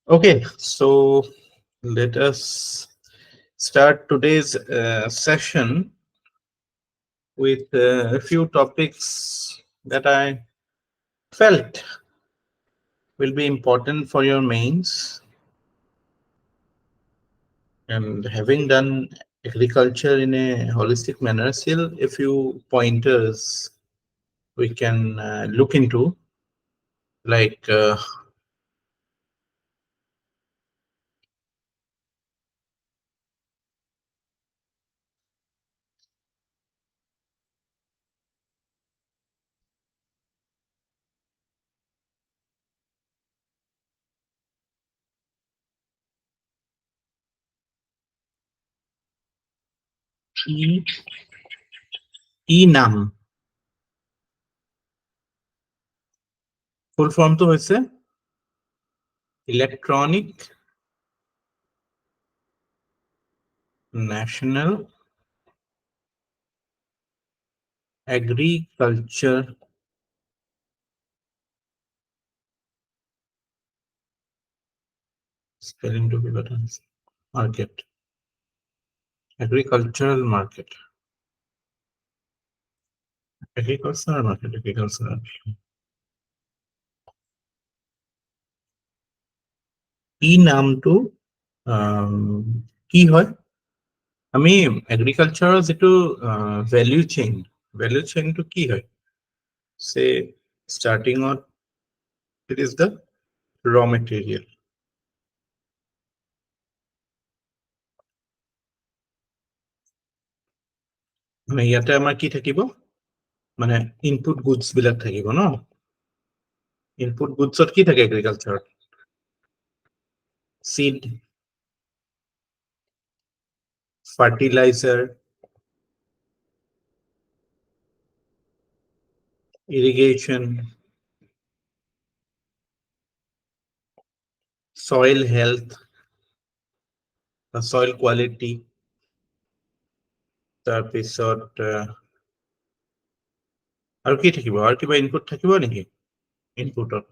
Okay, so let us start today's session with a few topics that I felt will be important for your mains. And having done agriculture in a holistic manner, still a few pointers we can look into, like E, নাম ফুল ফর্মটো হৈছে electronic national agriculture spelling to be better market agricultural market agricultural market agricultural ই নামটো কি হয় আমি এগ্ৰিকালচাৰৰ যেটো value chain to কি হয় say starting on it is the raw material মানে ইয়াতে আমাৰ কি থাকিব মানে ইনপুট গুডস বিলাক থাকিব ন ইনপুট গুডছত কি থাকে এগ্ৰিকালচাৰত seed fertilizer irrigation soil health soil quality তাৰপিছত আৰু কি থাকিব আৰু কিবা ইনপুট থাকিব নেকি ইনপুটত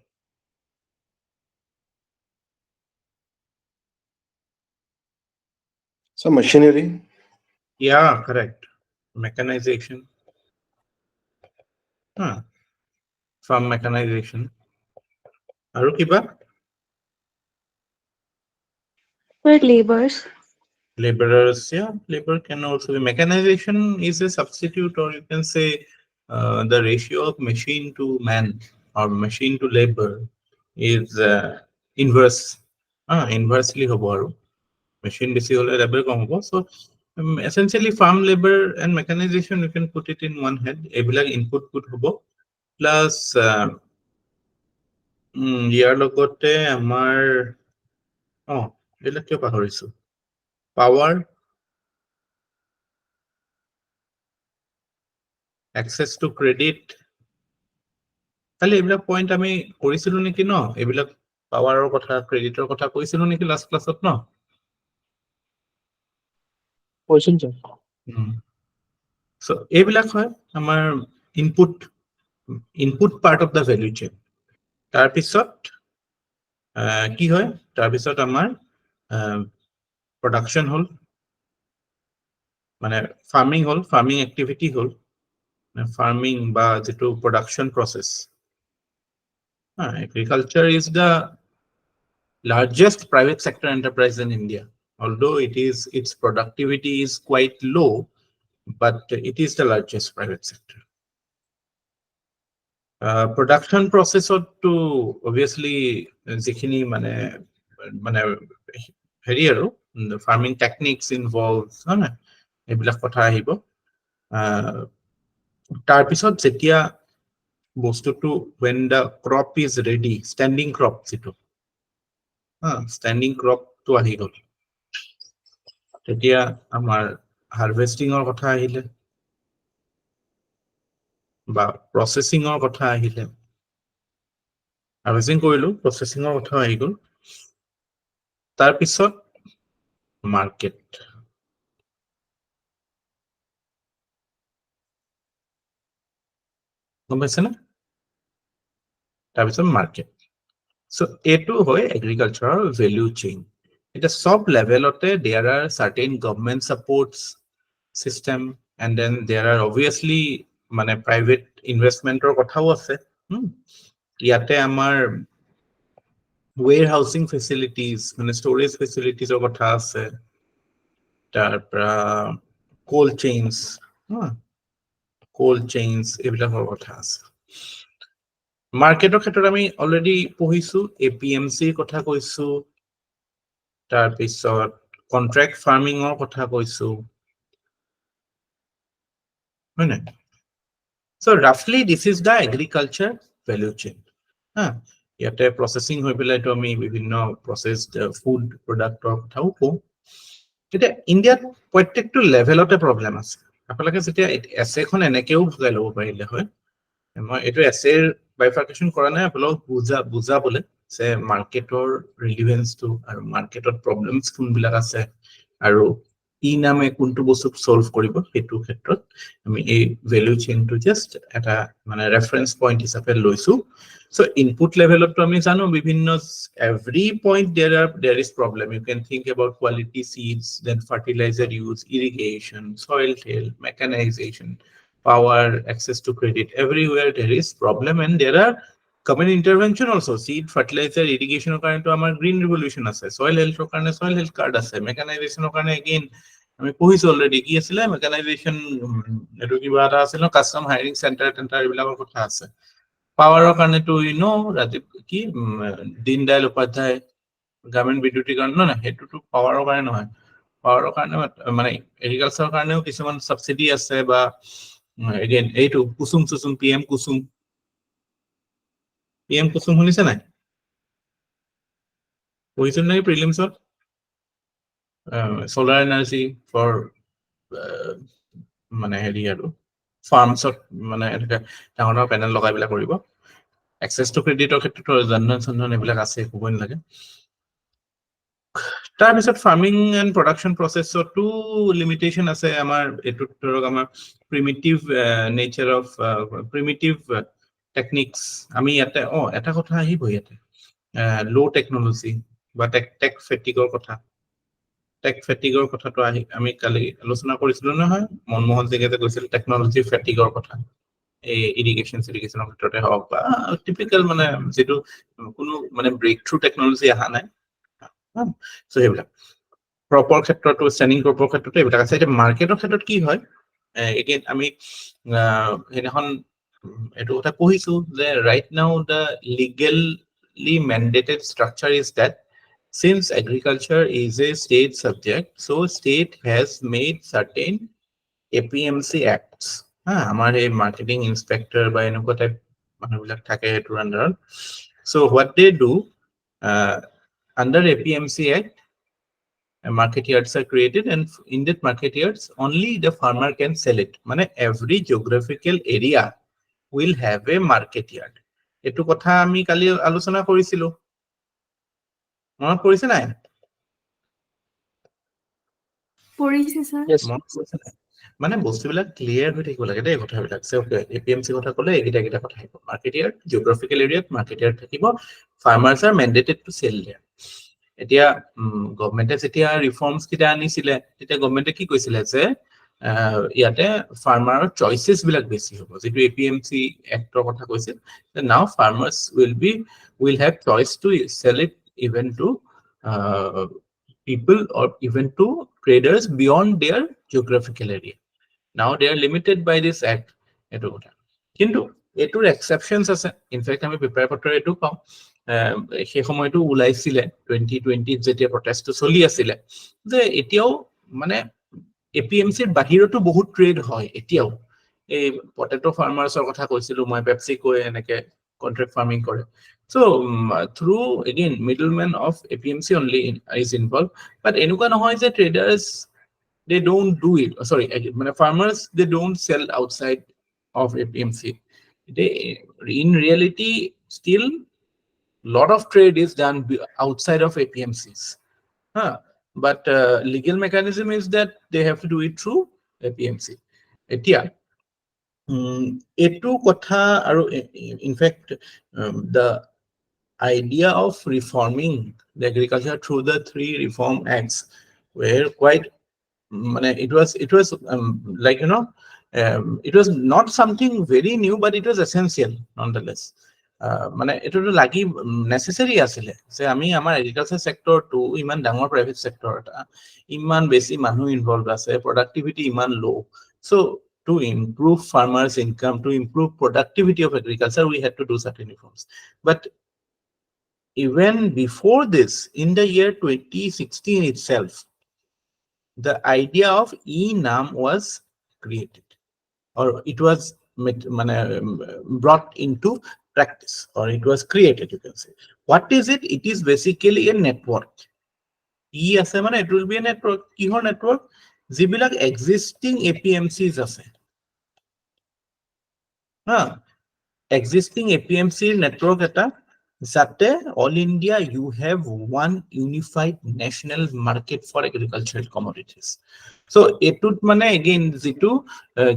So machinery. yeah correct mechanization farm mechanization আৰু কিবা For laborers. laborers yeah labor can also be mechanization is a substitute or you can say the ratio of machine to man or machine to labor is inverse inversely hobo aru machine besi hole labor kom hobo so essentially farm labor and mechanization you can put it in one head ebilak input put hobo plus ইয়াৰ লগতে আমাৰ এবিলাক কিয় পাহৰিছো power access to credit খালি এইবিলাক point আমি কৰিছিলো নেকি ন এইবিলাক পাৱাৰৰ কথা ক্ৰেডিটৰ কথা কৈছিলো নেকি লাষ্ট ক্লাছত ন কৈছিল যে সো এইবিলাক হয় আমাৰ input part of the value chain তাৰপিছত কি হয় তাৰপিছত আমাৰ প্ৰডাকশন হল মানে ফাৰ্মিং এক্টিভিটি হল ফাৰ্মিং বা যেটো production process agriculture is the largest private sector enterprise in India. Although its productivity is quite low, but it is the largest private sector. Production process to obviously jikhini mane heri aru the farming techniques involved na ebilak kotha ahibo tar pisot jetia bostu to when the crop is ready standing crop jito standing crop to ahi gol তেতিয়া আমাৰ হাৰ্ভেস্টিংৰ কথা আহিলে বা প্ৰসেসিংৰ কথা আহিলে হাৰ্ভেস্টিং কৰিলো প্ৰসেসিংৰ কথা আহি গল তাৰ পিছত মাৰ্কেট গম পাইছে না তাৰপিছত মাৰ্কেট। চ' এইটো হয় এগ্ৰিকালচাৰৰ ভেলিউ চেইন। এতিয়া সব লেভেলতে there are certain government supports system and then there are obviously মানে প্ৰাইভেট ইনভেষ্টমেণ্টৰ কথাও আছে। ইয়াতে আমাৰ ৱেৰ হাউচিং ফেচিলিটিজ মানে ষ্ট'ৰেজ ফেচিলিটিজৰ কথা আছে, তাৰ পৰা কোল্ড চেইনছ এইবিলাকৰ কথা আছে। মাৰ্কেটৰ ক্ষেত্ৰত আমি অলৰেডি পঢ়িছো, APMCৰ কথা কৈছো, তাৰপিছত কন্ট্ৰেক্ট ফাৰ্মিঙৰ কথা কৈছো, হয় নাই? So roughly this is the agriculture value chain. ইয়াতে প্ৰচেছিং হৈ পেলাইতো আমি বিভিন্ন প্ৰচেছড ফুড প্ৰডাক্টৰ কথাও কওঁ। এতিয়া ইণ্ডিয়াত প্ৰত্যেকটো লেভেলতে প্ৰব্লেম আছে। আপোনালোকে যেতিয়া এছেখন এনেকেও বুজাই ল'ব পাৰিলে হয়, মই এইটো এছেৰ বাইফাৰ্কেশ্যন কৰা নাই, আপোনালোকক বুজাবলে যে মাৰ্কেটৰ ৰিলিভেন্সটো আৰু মাৰ্কেটত প্ৰব্লেমছ কোনবিলাক আছে আৰু ই নামে কোনটো বস্তু সলভ কৰিব, সেইটো ক্ষেত্ৰত আমি এই ভেলু চেইনটো জাষ্ট এটা মানে ৰেফাৰেন্স পইণ্ট হিচাপে লৈছো। চ' ইনপুট লেভেলতো আমি জানো বিভিন্ন every point there is problem. You can think about quality seeds, then fertilizer use, irrigation, soil till, mechanization, power, access to credit. Everywhere there is problem and there are common intervention also. Seed, fertilizer, irrigation কাৰণে আমাৰ green revolution আছে, soil health কাৰণে soil health card আছে, mechanization কাৰণে again আমি পঢ়িছো already কি আছিলে মেকানাইজেশ্যন, এইটো কিবা এটা আছিল ন, কাষ্টম হায়াৰিং চেণ্টাৰ এইবিলাকৰ কথা আছে। পাৱাৰৰ কাৰণেতো কি দীনদয়াল উপাধ্যায় গ্ৰামীণ বিদ্যুতিকৰণ নহয়, সেইটোতো পাৱাৰৰ কাৰণে নহয়। পাৱাৰৰ কাৰণে মানে এগ্ৰিকালচাৰৰ কাৰণেও কিছুমান সাবচিডি আছে, বা এগেইন এইটো কুসুম PM কুসুম শুনিছে নাই? পঢ়িছিল নেকি প্ৰিলিমছত? solar energy for মানে হেৰি আৰু ফাৰ্মছত মানে এনেকৈ ডাঙৰ ডাঙৰ পেনেল লগাই পেলাই কৰিব। এক্সেছ টু ক্ৰেডিটৰ ক্ষেত্ৰতো জনধন চনধন এইবিলাক আছে, ক'বই নালাগে। তাৰপিছত ফাৰ্মিং এণ্ড প্ৰডাকশ্যন প্ৰচেছতো লিমিটেশ্যন আছে। আমাৰ এইটোত ধৰক আমাৰ primitive nature of primitive techniques, আমি ইয়াতে এটা কথা আহিব ইয়াতে ল' টেকনলজি বা টেক ফেটিকৰ কথা। টেক ফেটিকৰ কথাটো আমি কালি আলোচনা কৰিছিলো নহয়, মনমোহন সিঙে যে কৈছিল টেকনলজি ফেটিকৰ কথা। এই ইৰিগেশ্যনৰ ক্ষেত্ৰতে হওক বা টিপিকেল মানে যিটো কোনো মানে ব্ৰেক থ্ৰু টেকনলজি অহা নাই, চ' সেইবিলাক ক্ৰপৰ ক্ষেত্ৰতো ষ্টেণ্ডিং ক্ৰপৰ ক্ষেত্ৰতো এইবিলাক আছে। এতিয়া মাৰ্কেটৰ ক্ষেত্ৰত কি হয়, এগেইন আমি সেইদিনাখন এইটো কথা পঢ়িছো যে right now the legally mandated structure is that since agriculture is a state subject, so state has made certain APMC acts. আমাৰ এই মাৰ্কেটিং ইনস্পেক্টৰ বা এনেকুৱা টাইপ মানুহবিলাক থাকে সেইটোৰ আণ্ডাৰত। So what they do, under APMC Act, market yards are created, and in that market yards only the farmer can sell it. মানে every geographical area will have a market yard. এইটো কথা আমি কালি আলোচনা কৰিছিলো, মনত পৰিছে নাই? পৰিছে স্যাৰ। মানে বস্তুবিলাক ক্লিয়াৰ হৈ থাকিব লাগে দেই কথাবিলাক। APMC কথা ক'লে এইকেইটা কথা আহিব। মাৰ্কেট ইয়াৰ্ড, জিঅ'গ্ৰাফিকেল এৰিয়াত মাৰ্কেট ইয়াৰ্ড থাকিব, farmers are mandated to sell there. এতিয়া গভৰ্ণমেণ্টে যেতিয়া ৰিফৰ্মছ কেইটা আনিছিলে, তেতিয়া গভৰ্ণমেণ্টে কি কৈছিলে যে ইয়াতে ফাৰ্মাৰৰ চইচেছ বিলাক বেছি হ'ব, যিটো APMC এক্টৰ কথা কৈছিল। নাও farmers will have choice to sell it even to people or even to traders beyond their geographical area. Now they are limited by this act. এইটো কথা, কিন্তু এইটোৰ এক্সেপশ্যনছ আছে। ইনফেক্ট আমি পেপাৰ পত্ৰৰ এইটো পাওঁ, সেই সময়তো ওলাইছিলে 2020 যেতিয়া প্ৰটেষ্টটো চলি আছিলে, যে এতিয়াও মানে APMCৰ বাহিৰতো বহুত ট্ৰেড হয় এতিয়াও। এই পটেটো ফাৰ্মাৰ্ছৰ কথা কৈছিলো মই, পেপচিকোৱে এনেকে কন্ট্ৰেক্ট ফাৰ্মিং কৰে। So through again middleman of APMC only is involved, but এনেকুৱা নহয় যে traders they don't do it. Sorry, farmers they don't sell outside of APMC. They in reality still lot of trade is done outside of APMCs. But legal mechanism is that they have to do it through APMC. এতিয়া এইটো কথা আৰু in fact the idea of reforming the agriculture through the three reform acts were quite it was like it was not something very new but it was essential nonetheless মানে এটোটো লাগি necessary আছিলে যে আমি আমাৰ এগ্ৰিকালচাৰ সেক্টৰটো ইমান ডাঙৰ প্ৰাইভেট সেক্টৰ এটা ইমান বেছি মানুহ ইনভলভ আছে প্ৰডাক্টিভিটি ইমান লো so to improve farmers income to improve productivity of agriculture we had to do certain reforms but even before this in the year 2016 itself the idea of e-nam was created or it was brought into practice or it was created you can say what is it it is basically a network e ase mane it will be a network kihor network jibilak existing apmcs ase ha existing apmc network eta jate all india you have one unified national market for agricultural commodities so etut mane again jitu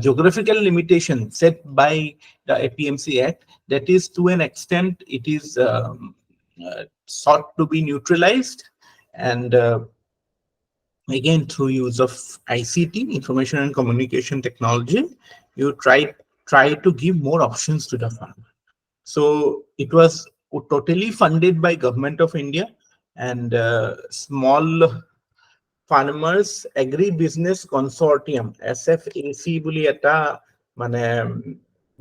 geographical limitation set by the apmc act that is to an extent it is sought to be neutralized and again through use of ICT, information and communication technology, you try to give more options to the farmer. So it was totally funded by Government of India and small farmers agribusiness consortium SFAC বুলি এটা মানে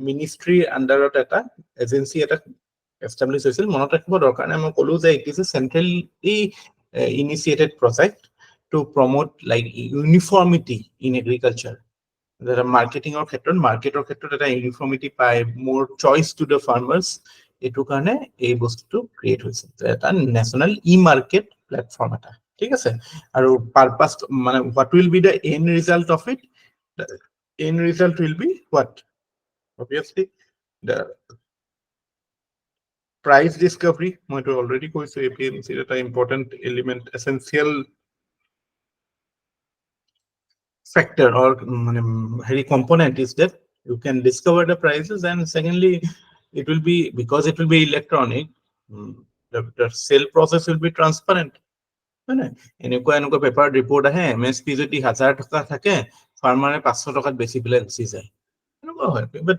ministry আন্ডাৰত এটা agency এটা establish হৈছিল মনত ৰাখিব দৰকাৰ নাই মই ক'লো যে it is a centrally initiated project to promote like uniformity in agriculture. There are marketing or marketer that uniformity by more choice to the farmers. Etu karone ei bostu to create hoise. Eta national e-market platform eta. ঠিক আছে আৰু purpose মানে what will be the end result of it? The end result will be what? Obviously the price discovery. মই তো already কৈছো APMC এটা important element essential factor or component is that you can discover the prices and secondly it will be because it will be electronic the sale process will be transparent এনেকুৱা এনেকুৱা paper report আহে MSP যদি 1000 টকা থাকে ফাৰ্মাৰে 500 টকাত বেছি পেলাই গুচি যায় এনেকুৱা হয় বাট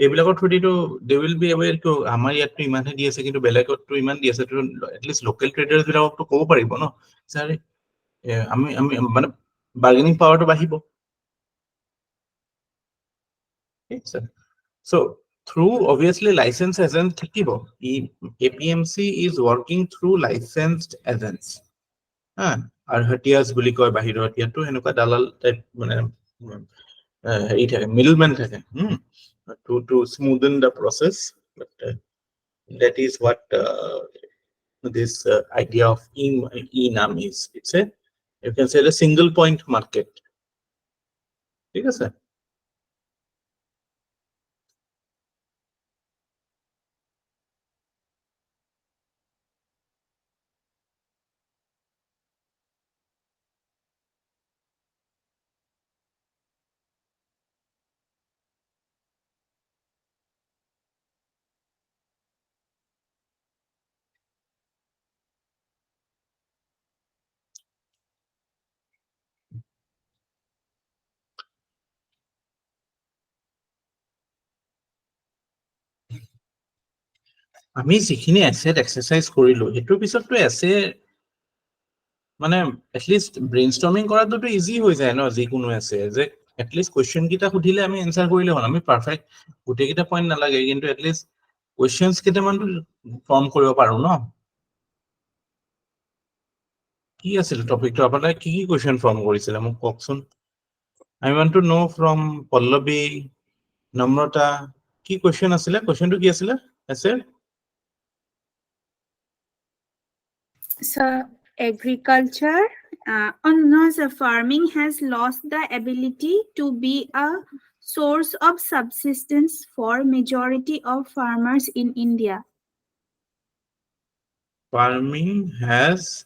এইবিলাকৰ থ্ৰুদিটো they will be aware to আমাৰ ইয়াতটো ইমানহে দি আছে কিন্তু বেলেগতটো ইমান দি আছে তো এটলিষ্ট লোকেল ট্ৰেডাৰ্ছ বিলাকতো ক'ব পাৰিব ন ছাৰ আমি আমি মানে বাৰ্গেনিং পাৱাৰটো বাঢ়িব so through obviously licensed agent থাকিব APMC is working through licensed agents আর হটিয়াস বুলি কয় বাহিৰত ইয়াতো এনেকুৱা দালাল টাইপ মানে হেৰি থাকে মিডলম্যান থাকে to smoothen the process but that is what this idea of e-nam is it's a you can say the single point market ঠিক আছে আমি যিখিনি এছেট এক্সাৰসাইজ কৰিলো হেতুৰ পিছতটো এছে মানে এটলিষ্ট ব্ৰেইনষ্টৰ্মিং কৰাটোতো ইজি হৈ যায় ন যিকোনো আছে যে এটলিষ্ট কোৱেশ্চন কিটা সুধিলে আমি এনসাৰ কৰিলে হ'ল আমি পাৰফেক্ট গোটেইকেইটা পইণ্ট নালাগে কিন্তু এটলিষ্ট কোৱেশ্চনছ কেইটামানটো ফৰ্ম কৰিব পাৰো ন কি আছিল টপিকটো আপোনালোকে কি কি কোৱেশ্চন ফৰ্ম কৰিছিলে মোক কওকচোন I want to know from Pallavi Namrata কি কোৱেশ্চন আছিলে কোৱেশ্চনটো কি আছিলে আছে So agriculture, no, so farming has lost the ability to be a source of subsistence for majority of farmers in India. Farming has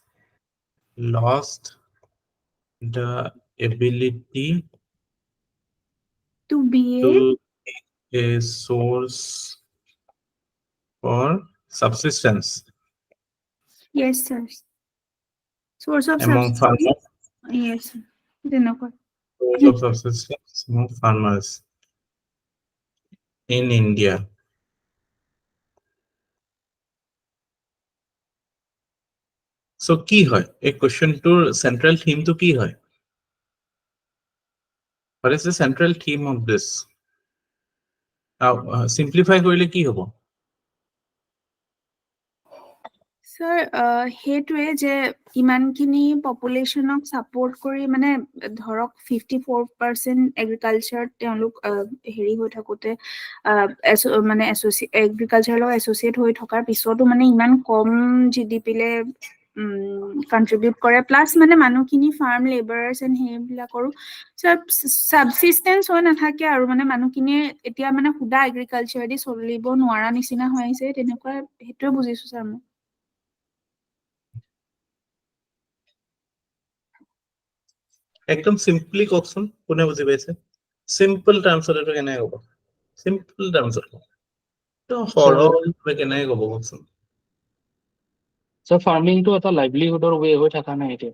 lost the ability To be to a a source for subsistence Yes, sir. Source of among subsistence. farmers. Yes, sir. তেনেকুৱা. Source of subsistence among farmers in India. So কি হয় এই কোৱেশ্চনটোৰ central থিমটো কি হয়? What is the central theme of this? Simplify কৰিলে কি হ'ব? Sir, সেইটোৱে যে ইমানখিনি পপুলেশ্যনক ছাপোৰ্ট কৰি মানে ধৰক 54% এগ্ৰিকালচাৰ তেওঁলোক হেৰি হৈ থাকোঁতে মানে এগ্ৰিকালচাৰৰ লগত এছ'চিয়েট হৈ থকাৰ পিছতো মানে ইমান কম GDP-লে কণ্ট্ৰিবিউট কৰে, প্লাছ মানে মানুহখিনি ফাৰ্ম লেবাৰাৰ্ছ এণ্ড সেইবিলাকৰো ছাবচিষ্টেঞ্চ হৈ নাথাকে আৰু মানে মানুহখিনিয়ে এতিয়া মানে সুদা এগ্ৰিকালচাৰেদি চলিব নোৱাৰা নিচিনা হৈ আহিছে, তেনেকুৱা সেইটোৱে বুজিছোঁ ছাৰ মই। একদম চিম্পলি কওকচোন, কোনে বুজি পাইছে? চিম্পল টাৰ্মছত এইটো কেনেকে ক'ব? চিম্পল টাৰ্মছত ক'ব, সৰলভাৱে কেনেকে ক'ব কওকচোন? So farming to eta livelihood or way হৈ থকা নাই এতিয়া।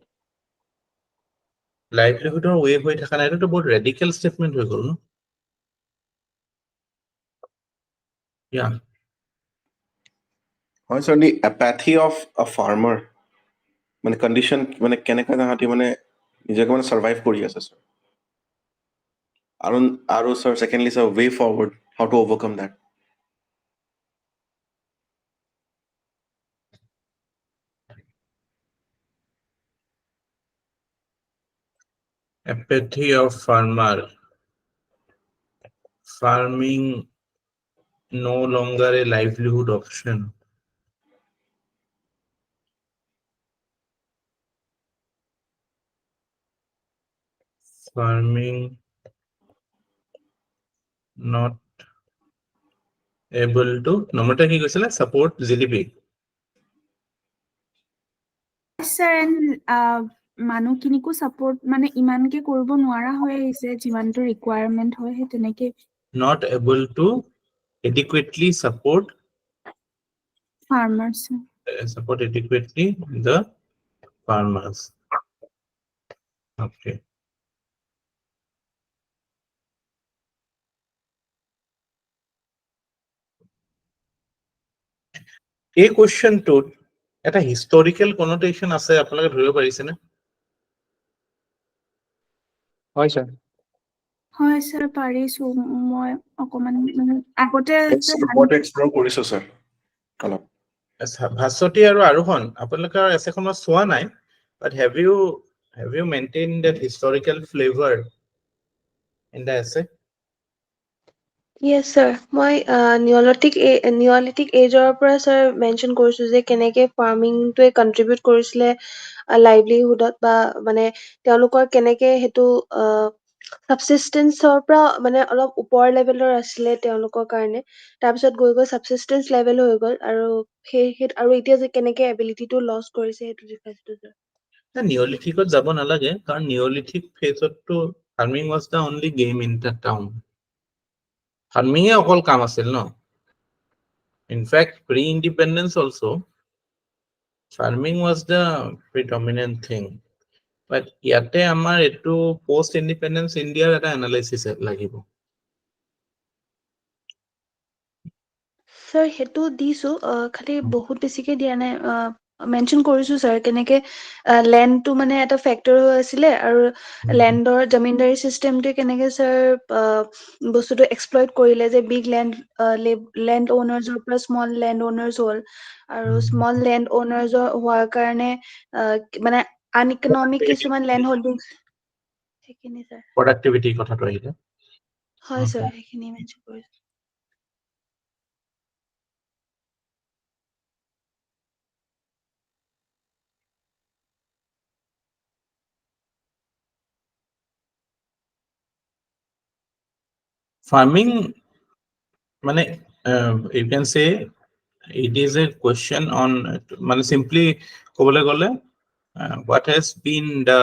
লাইভলিহুডৰ ৱে হৈ থকা নাই, এইটোতো বহুত ৰেডিকেল ষ্টেটমেণ্ট হৈ গ'ল ন? Yeah. হয় sir, the apathy of a farmer মানে কণ্ডিশ্যন মানে কেনেকৈ তাহাঁতি মানে নিজকে মানে ছাৰ্ভাইভ কৰি আছে স্যাৰ। আৰু sir secondly sir way forward, how to overcome that. Apathy of farmer. Farming no longer a livelihood option. Farming not able to, নম্বৰটা কি কৈছিলে? Support GDP. Sir, মানুহখিনিকো ছাপোৰ্ট মানে ইমানকে কৰিব নোৱাৰা হৈ আহিছে যিমানটো ৰিকুৱাৰমেণ্ট হয়, সেই তেনেকে Not able to adequately support farmers adequately the farmers. Okay. এই কুৱেশ্যনটোত এটা হিষ্টৰিকেল কনোটেশ্যন আছে, আপোনালোকে ধৰিব পাৰিছেনে? হয় স্যাৰ। হয় স্যাৰ, পাৰিছোঁ মই অকণমান আগতে এক্সপ্ল'ৰ কৰিছোঁ স্যাৰ অলপ। ভাস্বতী আৰু আৰোহণ, আপোনালোকৰ এছেখন মই চোৱা নাই, but have you maintain that historical flavour in the essay? Yes, sir. মই নিঅলিথিক এজৰ পৰা স্যাৰ মেনশ্যন কৰিছোঁ যে কেনেকে ফাৰ্মিংটোৱে কণ্ট্ৰিবিউট কৰিছিলে লাইভলিহুডত, বা মানে তেওঁলোকৰ কেনেকে সেইটো ছাবচিষ্টেঞ্চৰ পৰা মানে অলপ ওপৰ লেভেলৰ আছিলে তেওঁলোকৰ কাৰণে, তাৰপিছত গৈ গৈ ছাবচিষ্টেঞ্চ লেভেল হৈ গ'ল, আৰু আৰু এতিয়া যে কেনেকে এবিলিটিটো লছ কৰিছে সেইটো দেখাইছিলোঁ স্যাৰ। নিঅলিথিকত যাব নালাগে, কাৰণ নিঅলিথিক ফেজতটো farming was the only game in the town. ফাৰ্মিঙে অকল কাম আছিল ন? In fact pre independence also' farming was the predominant thing. But ইয়াতে আমাৰ এইটো পষ্ট ইণ্ডিপেণ্ডেঞ্চ ইণ্ডিয়াৰ এটা এনালাইচিছ লাগিব। স্যাৰ সেইটো দিছোঁ, খালি বহুত বেছিকে দিয়া নাই। মেনশ্যন কৰিছোঁ স্যাৰ কেনেকে লেণ্ডটো মানে এটা ফেক্টৰ হৈ আছিলে, আৰু জমিনদাৰী চিষ্টেমটোৱে কেনেকে স্যাৰ বস্তুটো এক্সপ্লইট কৰিলে, যে বিগ লেণ্ড অ'নাৰ্ছৰ পৰা স্মল লেণ্ড অ'নাৰ্ছ হ'ল, আৰু স্মল লেণ্ড অ'নাৰ্ছ হোৱাৰ কাৰণে মানে আনইকনমিক কিছুমান লেণ্ড হোল্ডিংছ, সেইখিনি স্যাৰ। প্ৰডাক্টিভিটি কথাটো আহিলে। হয় স্যাৰ, সেইখিনি মেনশ্যন কৰিছোঁ। Farming, মানে you can say it is a question on, মানে simply ক'বলৈ গ'লে what has been the,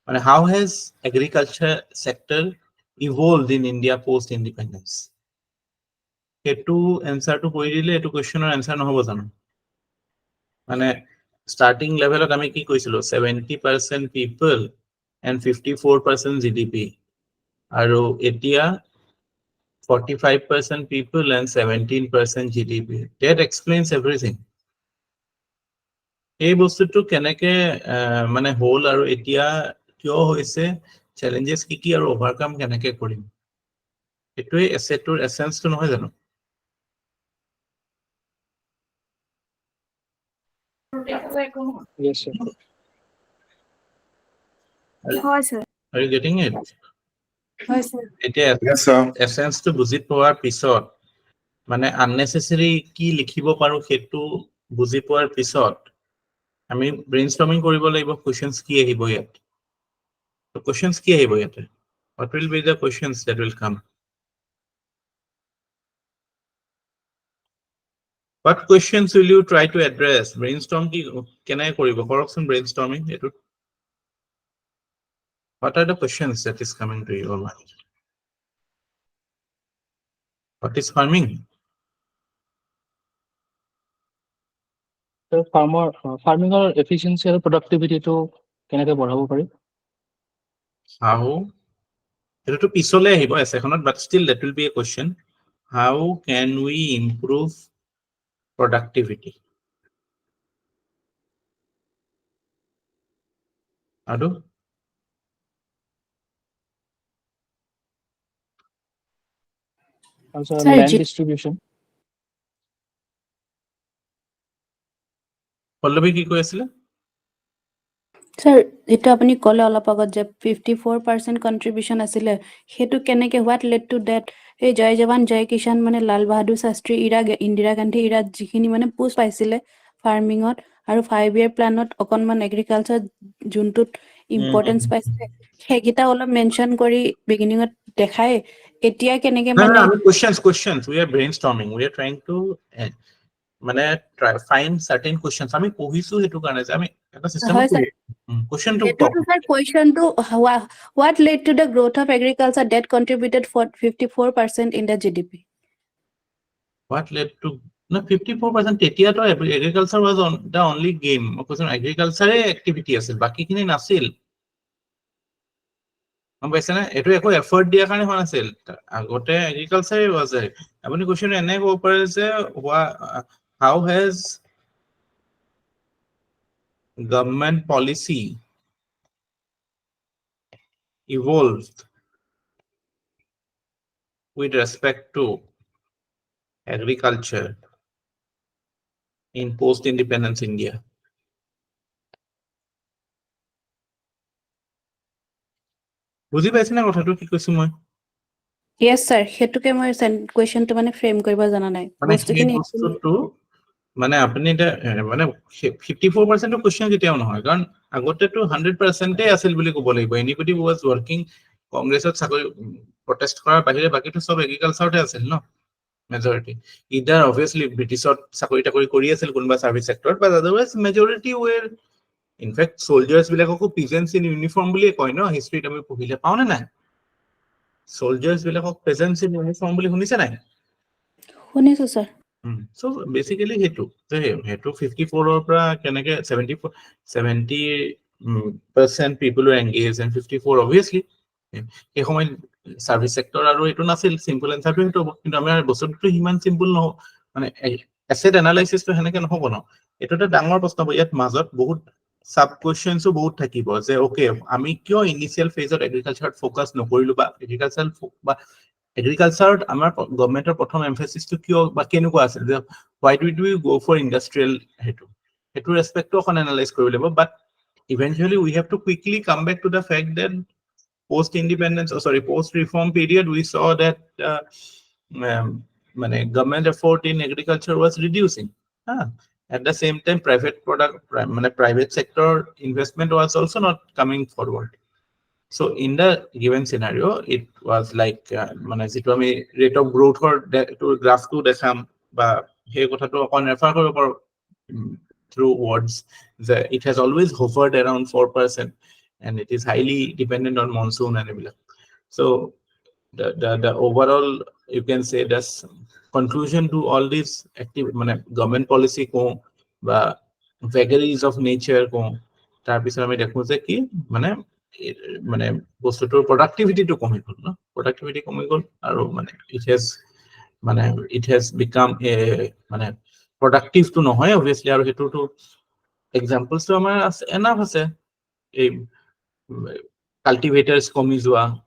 মানে how has agriculture sector evolved in India post-independence? এইটো এনসাৰটো কৰি দিলে এইটো কুৱেশ্যনৰ এনসাৰ নহ'ব জানো? মানে starting level আমি কি কৈছিলো 70% people and 54% GDP আৰু এতিয়া 45% people and 17% GDP. That explains everything. এই বস্তুটো কেনেকে মানে হ'ল আৰু এতিয়া কিয় হৈছে, challenges কি আৰু overcome কেনেকে কৰিম, এটোৱে এছেটৰ এসেন্সটো নহয় জানো? Yes, sir. হয় sir. Are you getting it? হয় স্যার। এতিয়া Yes, sir. এসেন্সটো বুজি পোৱাৰ পিছত মানে unnecessary কি লিখিব পাৰো সেইটো বুজি পোৱাৰ পিছত আমি ব্ৰেইনষ্টৰ্মিং কৰিব লাগিব, কোৱেশ্চনস কি আহিব ইয়াত। তো কোৱেশ্চনস কি আহিব ইয়াতে? What will be the questions that will come? What questions will you try to address? Brainstorm কি কেনে কৰিব কৰকচোন brainstorming এটো? What are the questions that is coming to your mind? What is farming? So farming or efficiency or productivity to কেনেকে বঢ়াব পাৰি? How? এটো পিছলে আহিব এছেখনত, but still that will be a question. How can we improve productivity? Ado? Also Sir, land distribution. Pallavi কি কৈ আছিলে? Sir যেটা আপুনি ক'লে অলপ আগত যে 54% কন্ট্ৰিবিউশন আছিলে, হেতু কেনেকে হোৱাট লেড টু ডেট এই জয় জৱান জয় কিষাণ মানে লাল বাহাদুৰ শাস্ত্ৰী ইৰা ইন্দিৰা গান্ধী ইৰাত যিখিনি মানে পোষ্ট পাইছিলে ফাৰ্মিঙত আৰু 5 year প্লানত অকনমান এগ্ৰিকালচাৰ যোনটোত ইম্পৰ্টেন্স পাইছিলে সেইকেইটা অলপ মেনশন কৰি বিগিনিঙত দেখাই এতিয়া কেনেকে No, মানে I mean questions. We are brainstorming. We are trying to মানে find certain questions. আমি পঢ়িছো হেতু কাৰণে যে আমি এটা সিস্টেমত হয় স্যাৰ question to হেতুটো স্যাৰ কোৱেশ্চনটো what led to the growth of agriculture that contributed for 54% in the GDP? what led to no 54% তেতিয়াতো agriculture was on the only game. কৈছো agriculture activity আছিল, বাকিখিনি নাছিল। গম পাইছে না? এটো একো এফৰ্ট দিয়াৰ কাৰণে হোৱা নাছিল, আগতে এগ্ৰিকালচাৰে was it. আপুনি কোৱেশ্চন এনে ক'ব পাৰে যে how has government policy evolved with respect to agriculture in post-independence India? বুজি পাইছে না কথাটো কি কৈছো মই? Yes sir, হেতুকে মই কোৱেশ্চনটো মানে ফ্ৰেম কৰিব জানা নাই মানে সেই বস্তুখিনি বস্তুটো মানে আপুনি এটা মানে 54% কোৱেশ্চন কেতিয়াও নহয়, কাৰণ আগতেতো 100% আছিল বুলি ক'ব লাগিব। এনিবডি ওয়াজ ওয়াৰ্কিং কংগ্ৰেছত চাকৰি প্ৰটেষ্ট কৰাৰ বাহিৰে বাকিটো সব এগ্ৰিকালচাৰতে আছিল ন মেজৰিটি। ইদাৰ অবভিয়াছলি ব্ৰিটিছত চাকৰি টাকৰি কৰি আছিল কোনোবা সাৰ্ভিস সেক্টৰত, but otherwise majority were in fact soldiers বিলাককো পিজেন্টস ইন ইউনিফৰ্ম বুলিয়ে কয় ন হিষ্ট্ৰীত আমি পঢ়িলে পাওঁ নে নাই? সোলজাৰ্স বিলাকক পেজেন্টস ইন ইউনিফৰ্ম বুলি শুনিছে নাই? শুনিছো স্যাৰ। So basically হেতু 54 ৰ পৰা কেনেকে 70% people were engaged and 54 obviously এই সময় সার্ভিস সেক্টৰ আৰু এটো নাছিল। সিম্পল এনসাৰটো হেতু, কিন্তু আমাৰ বস্তুটো হিমান সিম্পল নহ মানে এসেট এনালাইসিসটো হেনেকে নহব ন। এটো এটা ডাঙৰ প্ৰশ্ন হ'ব। ইয়াত মাজত বহুত সাব কোৱেশ্চনসো বহুত থাকিব যে ওকে আমি কিয় ইনিশিয়াল ফেজত এগ্ৰিকালচাৰত ফোকাস নকৰিলো বা এগ্ৰিকালচাৰ বা এগ্ৰিকালচাৰত আমাৰ গভৰ্নমেন্টৰ প্ৰথম এমফেসিসটো কিয় বা কেনেকুৱা আছিল যে why did we go for industrial হেতু ৰেসপেক্টটো অকন এনালাইজ কৰিব লাগিব। বাট eventually we have to quickly come back to the fact that post independence post reform period we saw that government effort in agriculture was reducing. At the same time private private sector investment was also not coming forward. So in the given scenario it was like যেটো আমি rate of growth to graph to দেখাম বা সেই কথাটো অকন refer কৰিব পাৰো through words that it has always hovered around 4% and it is highly dependent on monsoon and everything. So the overall, you can say, that's conclusion to all these active government policy ko ba vagaries of nature ko tar pisar ami dekho je ki bostutor productivity to komi gol no, productivity komi gol aru it has become a productive to nohoy obviously, aru hetu to examples to amar enough ase ei cultivators komi joa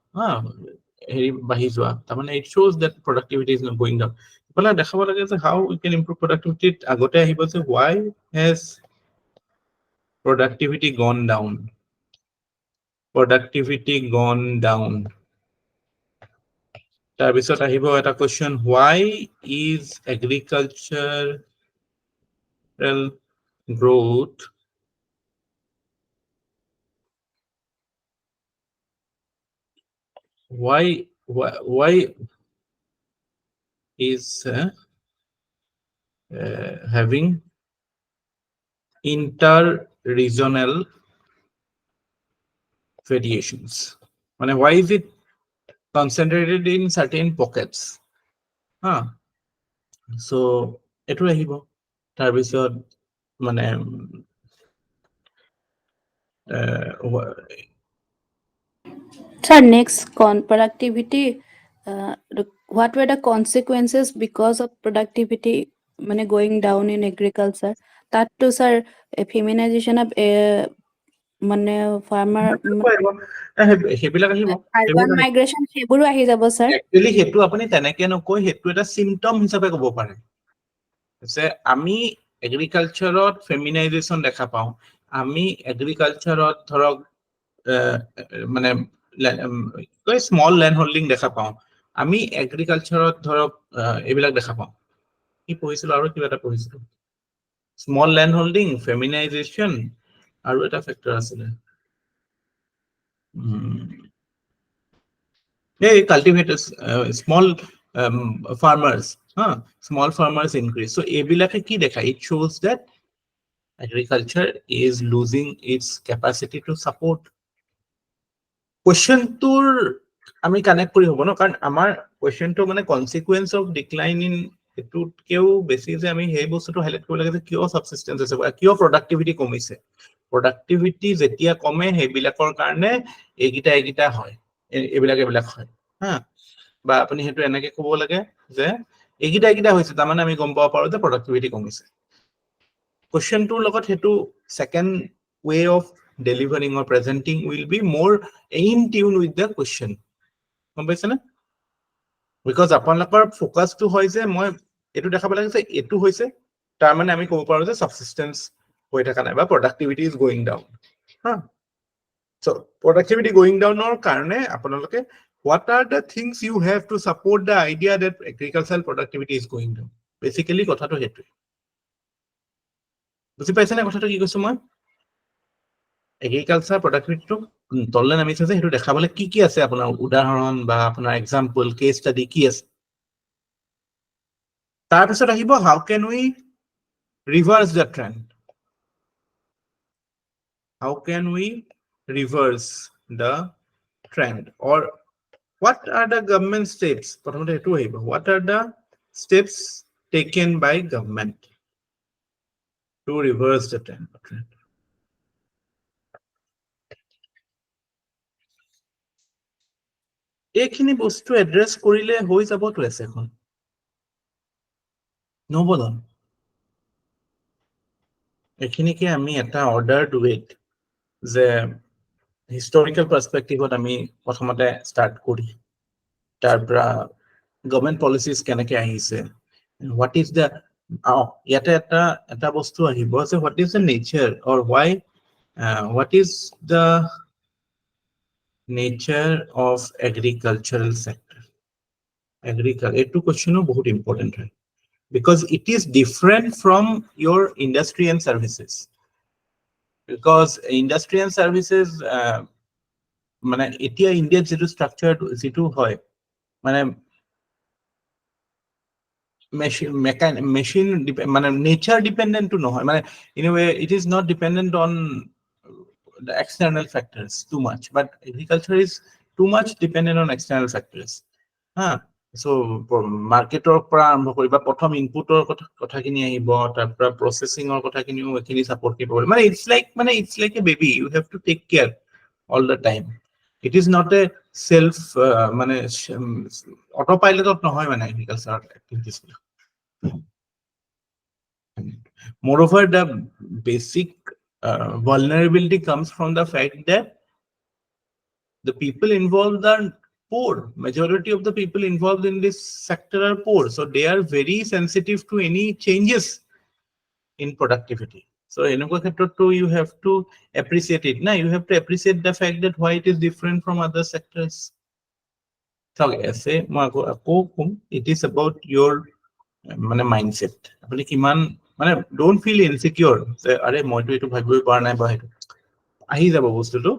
it shows that productivity is not going down. How we can improve productivity? Why has productivity gone down? Productivity gone down. তাৰপিছত আহিব এটা question, why is agricultural growth why is having inter-regional variations? Why is it concentrated in certain pockets? So etu ahibo tarbisod Sir, next productivity. What were the consequences because of productivity going down in agriculture? That too, sir, feminization of farmer urban migration সেইবোৰো আহি যাব sir. Actually হেতু আপুনি তেনেকে নকৈ হেতু এটা symptom হিচাপে ক'ব পাৰে যে আমি এগ্ৰিকালচাৰত ফেমিনাইজেশ্যন দেখা পাওঁ, আমি এগ্ৰিকালচাৰত ধৰক স্মল লেণ্ড হোল্ডিং দেখা পাওঁ, আমি এগ্ৰিকালচাৰত ধৰক এইবিলাক দেখা পাওঁ। কি পঢ়িছিলো আৰু কিবা এটা পঢ়িছিলো, স্মল লেণ্ড হোল্ডিং, ফেমিনাইজেশ্যন আৰু এটা ফেক্টৰ আছিলে cultivators, small farmers, small farmers increase. So ebilake ki dekha, it shows that agriculture is losing its capacity to support. Question tour ami connect kori hobo no, karon amar question to consequence of decline in etu keu besi je ami hei bostu to highlight kori lage je kyo subsistence ase kyo productivity komise, productivity jetia kome hei bilakor karone egita hoy, এবিলাক হয় বা আপুনি হেতু এনেকে ক'ব লাগে যে এইগিটা হৈছে তাৰমানে আমি গম পাব পাৰো যে productivity কমিছে। কোৱেশ্চনটোৰ লগত হেতু second way of delivering or presenting will be more in tune with the question, গম পাইছে না? because আপোনালোকৰ ফোকাসটো হয় যে মই এটু দেখাব লাগে যে এটু হৈছে তাৰমানে আমি ক'ব পাৰো যে subsistence হৈ থকা নাই বা productivity is going down। So productivity going down or karne apanaloke, what are the things you have to support the idea that agricultural productivity is going down? Basically kotha to hetu buji paise na kotha to ki koisu moi, agricultural productivity to tolle namise je hetu dekhabole ki ase apunar udaharon ba apunar example case study ki ase tar pisot ahibo how can we reverse the trend, how can we reverse the trend, or what are the government steps? What are the steps taken by government to reverse the trend? এইখিনি বস্তু address কৰিলে হৈ যাবতো আছে এখন নবদন এইখিনিকে আমি এটা অৰ্ডাৰ ৱেট যে হিষ্টৰিকেল পাৰ্সপেক্টিভত আমি প্ৰথমতে স্টাৰ্ট কৰি তাৰপৰা গভৰ্নমেন্ট পলিচিজ কেনেকৈ আহিছে, what is the ইয়াতে এটা বস্তু আহিব যে what is the nature or why what is the nature of agricultural sector, agriculture etu question bahut important hai because it is different from your industry and services, because industry and services মানে এতিয়া ইন্ডিয়াত যেটো structure যেটো হয় মানে machine মানে nature dependent to নহয় মানে in a way it is not dependent on the external factors too much, but agriculture is too much dependent on external factors. So marketer পৰা আৰম্ভ কৰিবা প্ৰথম ইনপুটৰ কথাখিনি আহিব তাৰ পৰা প্ৰসেসিংৰ কথাখিনিও এখিনি সাপোৰ্ট কৰিব মানে it's like a baby, you have to take care all the time. It is not a self মানে autopilot নহয় মানে agriculture activities. Moreover, the basic vulnerability comes from the fact that the people involved are poor. Majority of the people involved in this sector are poor, so they are very sensitive to any changes in productivity. So enoko khetrot you have to appreciate it. You have to appreciate the fact that why it is different from other sectors. So say it is about your mindset. Apuni kiman don't feel insecure. Say are moi to etu bhabibo par nai ba hetu ahi jabo bostu to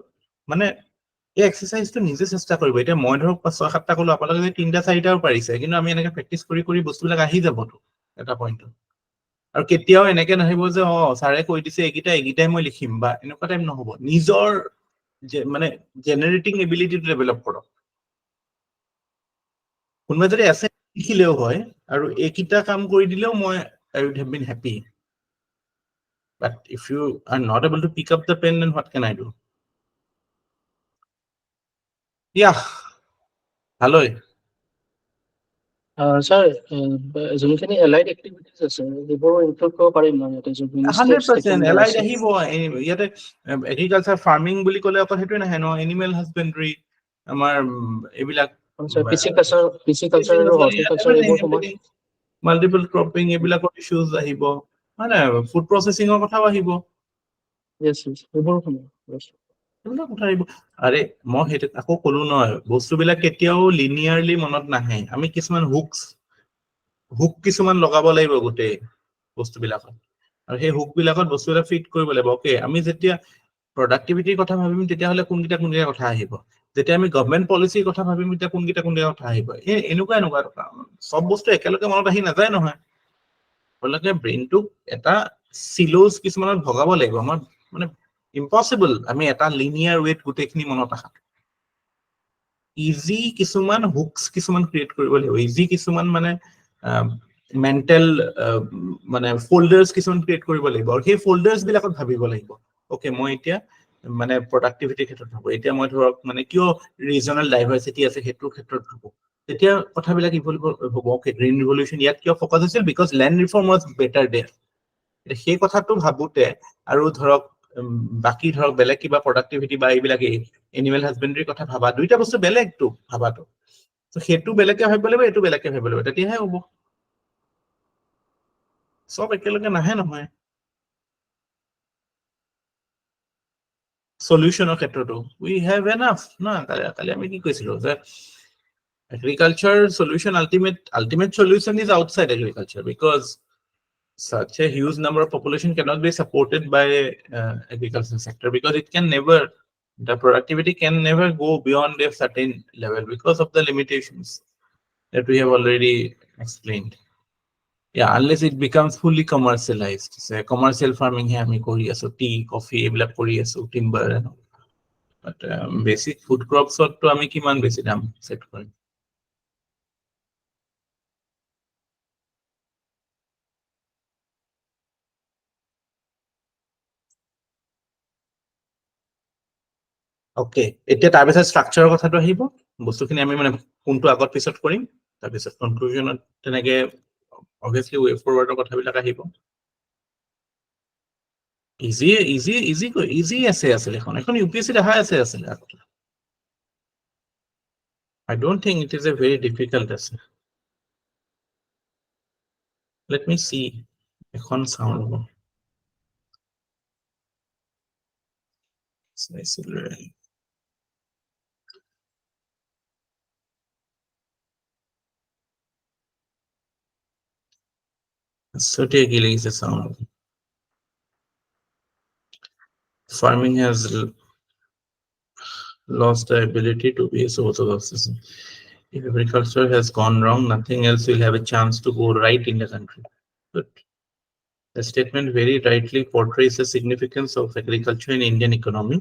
এই এক্সাৰসাইজটো নিজে চেষ্টা কৰিব এতিয়া মই ধৰক 5-7টা কলো আপোনালোকে 3-4টাও পাৰিছে কিন্তু আমি এনেকৈ প্ৰেক্টিচ কৰি বস্তুবিলাক আহি যাবতো এটা পইণ্টত আৰু কেতিয়াও এনেকৈ নাহিব যে ছাৰে কৈ দিছে এইকেইটাই মই লিখিম বা এনেকুৱা টাইম নহব নিজৰ জেনাৰেটিং এবিলিটিটো ডেভেলপ কৰক কোনোবা যদি আছে লিখিলেও হয় আৰু এইকেইটা কাম কৰি দিলেও মই I would have been happy, but if you are not able to pick up the pen, then what can I do? Yeah. Hello. Sir, যোনখিনি allied activities আছে এইবোৰ ইনক্লুড কৰিব পাৰিম না ইয়াতে যোনখিনি 100% allied আহিব ইয়াতে এগ্ৰিকালচাৰ ফাৰ্মিং বুলি ক'লে অকল সেইটো নাহে ন এনিমেল হাজবেণ্ডৰী আমাৰ এইবিলাক পিচিকালচাৰ আৰু হৰ্টিকালচাৰ এইবোৰ সময় মাল্টিপল ক্ৰপিং এইবিলাকৰ ইস্যুজ আহিব মানে ফুড প্ৰসেসিংৰ কথাও আহিব এইবোৰ সময় এইবিলাক কথা আহিব আৰে মই সেইটো আকৌ ক'লো নহয় বস্তুবিলাক কেতিয়াও লিনিয়াৰলি মনত নাহে আমি কিছুমান হুক কিছুমান লগাব লাগিব গোটেই বস্তুবিলাকত আৰু সেই হুক বিলাকত বস্তুবিলাক ফিট কৰিব লাগিব ওকে আমি যেতিয়া প্ৰডাক্টিভিটিৰ কথা ভাবিম তেতিয়াহ'লে কোনকেইটা কথা আহিব যেতিয়া আমি গভৰ্ণমেণ্ট পলিচিৰ কথা ভাবিম তেতিয়া কোনকেইটা কথা আহিব এনেকুৱা সব বস্তু একেলগে মনত আহি নাযায় নহয় আপোনালোকে ব্ৰেইনটোক এটা চিলোজ কিছুমানত ভগাব লাগিব আমাৰ মানে ইম্পসিবল আমি এটা লিনিয়াৰ ৱেত গোটেইখিনি মনত ৰাখা ইজি কিছুমান হুকস কিছুমান ক্ৰিয়েট কৰিব লাগিব ইজি কিছুমান মেন্টেল ফোল্ডাৰ্স কিছুমান ক্ৰিয়েট কৰিব লাগিব আৰু সেই ফোল্ডাৰ্স বিলাকত ভাবিব লাগিব ওকে মই এতিয়া প্ৰডাক্টিভিটিৰ ক্ষেত্ৰত ভাবো এতিয়া মই ধৰক কিয় ৰিজনাল ডাইভাৰ্চিটি আছে সেইটোৰ ক্ষেত্ৰত ভাবো তেতিয়া কথাবিলাক ইভলভ হ'ব ওকে গ্ৰীণ ৰিভলিউচন ইয়াত কিয় ফকাস হৈছিল because land reform was better there সেই কথাটো ভাবোতে আৰু ধৰক বাকি ধৰক বেলেগ কিবা প্ৰডাক্টিভিটি বা এইবিলাক এনিমেল হাজবেণ্ডৰীৰ কথা ভাবা দুইটা বস্তু বেলেগটো ভাবাটো তো সেইটো বেলেগকে ভাবিব লাগিব এইটো বেলেগকে ভাবিব লাগিব তেতিয়াহে হ'ব সব একেলগে নাহে নহয় সলিউশনৰ ক্ষেত্ৰতো we have enough না কালি আমি কি কৈছিলো যে agriculture solution ultimate solution is outside agriculture because such a huge number of population cannot be supported by agriculture sector because it can never the productivity can never go beyond a certain level because of the limitations that we have already explained yeah unless it becomes fully commercialized say commercial farming he ami kori aso tea coffee ebilak kori aso timber but basic food crops to ami kiman beshi dam set korim okay এতিয়া তাৰ পিছত ষ্ট্ৰাকচাৰৰ কথাটো আহিব বস্তুখিনি আমি কোনটো আগত পিছত কৰিম তাৰ পিছত কনক্লুজনত তেনেকে obviously way forward কথাবিলাক আহিব ইজি আছে এখন UPSC দেখা আছে I don't think it is a very difficult essay. Let me see এখন sound certainly is a sound farming has lost the ability to be a source of oxygen. If agriculture has gone wrong, nothing else will have a chance to go right in the country. But the statement very rightly portrays the significance of agriculture in Indian economy.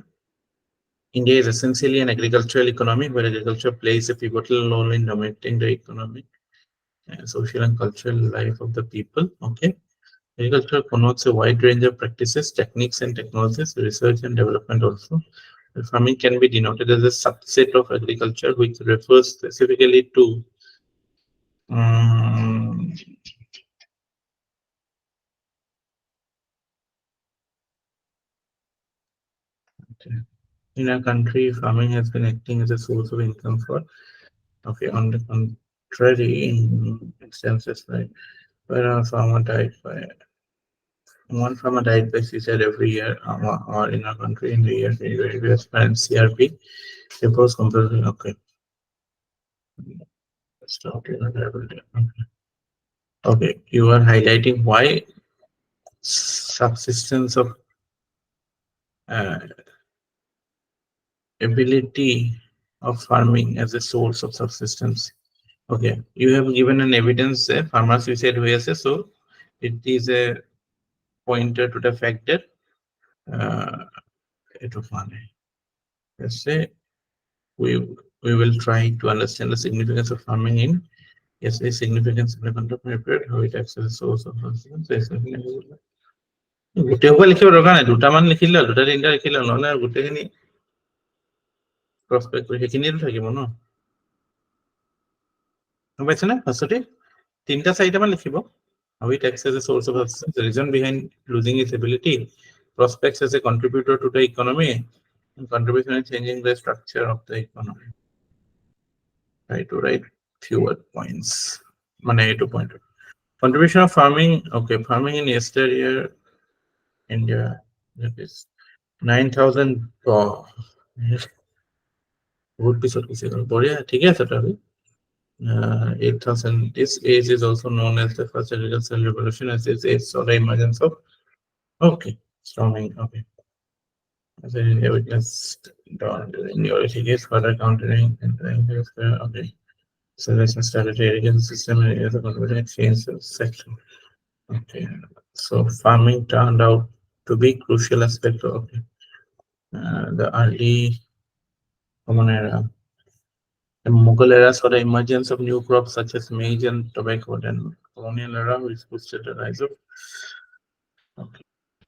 India is essentially an agricultural economy where agriculture plays a pivotal role in dominating the economic, social and cultural life of the people. Okay. Agriculture connotes a wide range of practices, techniques, and technologies, research and development also. Farming can be denoted as a subset of agriculture, which refers specifically to in our country, farming has been acting as a source of income for. Okay, on the contrary, in instances like where a farmer died by one farmer died by suicide every year, or in our country in the year 2020, as per CRP, suppose compulsory. Okay. Okay, you are highlighting why subsistence of ability of farming as a source of subsistence. Okay, you have given an evidence, farmer suicide হয়েছে, so it is a pointer to the fact that let's say we will try to understand the significance of farming in a significance in the contemporary period, how it acts as a source of subsistence. গোটেইবোৰ লিখিব দৰকাৰ নাই, দুটামান লিখিলে দুটা তিনিটা লিখিলে নহ'লে গোটেইখিনি প্ৰস্পেক্ট কৰি সেইখিনিতো থাকিব ন, গম পাইছে নে? ফাৰ্ষ্টতে তিনিটা চাৰিটামান লিখিব। How it acts as a source of subsistence, the reason behind losing its ability, prospects as a contributor to the economy, and contribution in changing the structure of the economy. Try to write fewer points. Mane 2 point. Contribution of farming. Okay, farming in yesteryear India, that is 9,000 would be sort of Boria. 8,000. This age is also known as the first agricultural revolution, as this age saw the emergence of storming. Okay. As India witnessed in Neolithic age, further countering and okay. So let's start the irrigation system and areas of conversion exchange section. Okay. So farming turned out to be crucial aspect of the early common era. The Mughal era saw the emergence of new crops such as maize and tobacco, and colonial era which boosted the rise of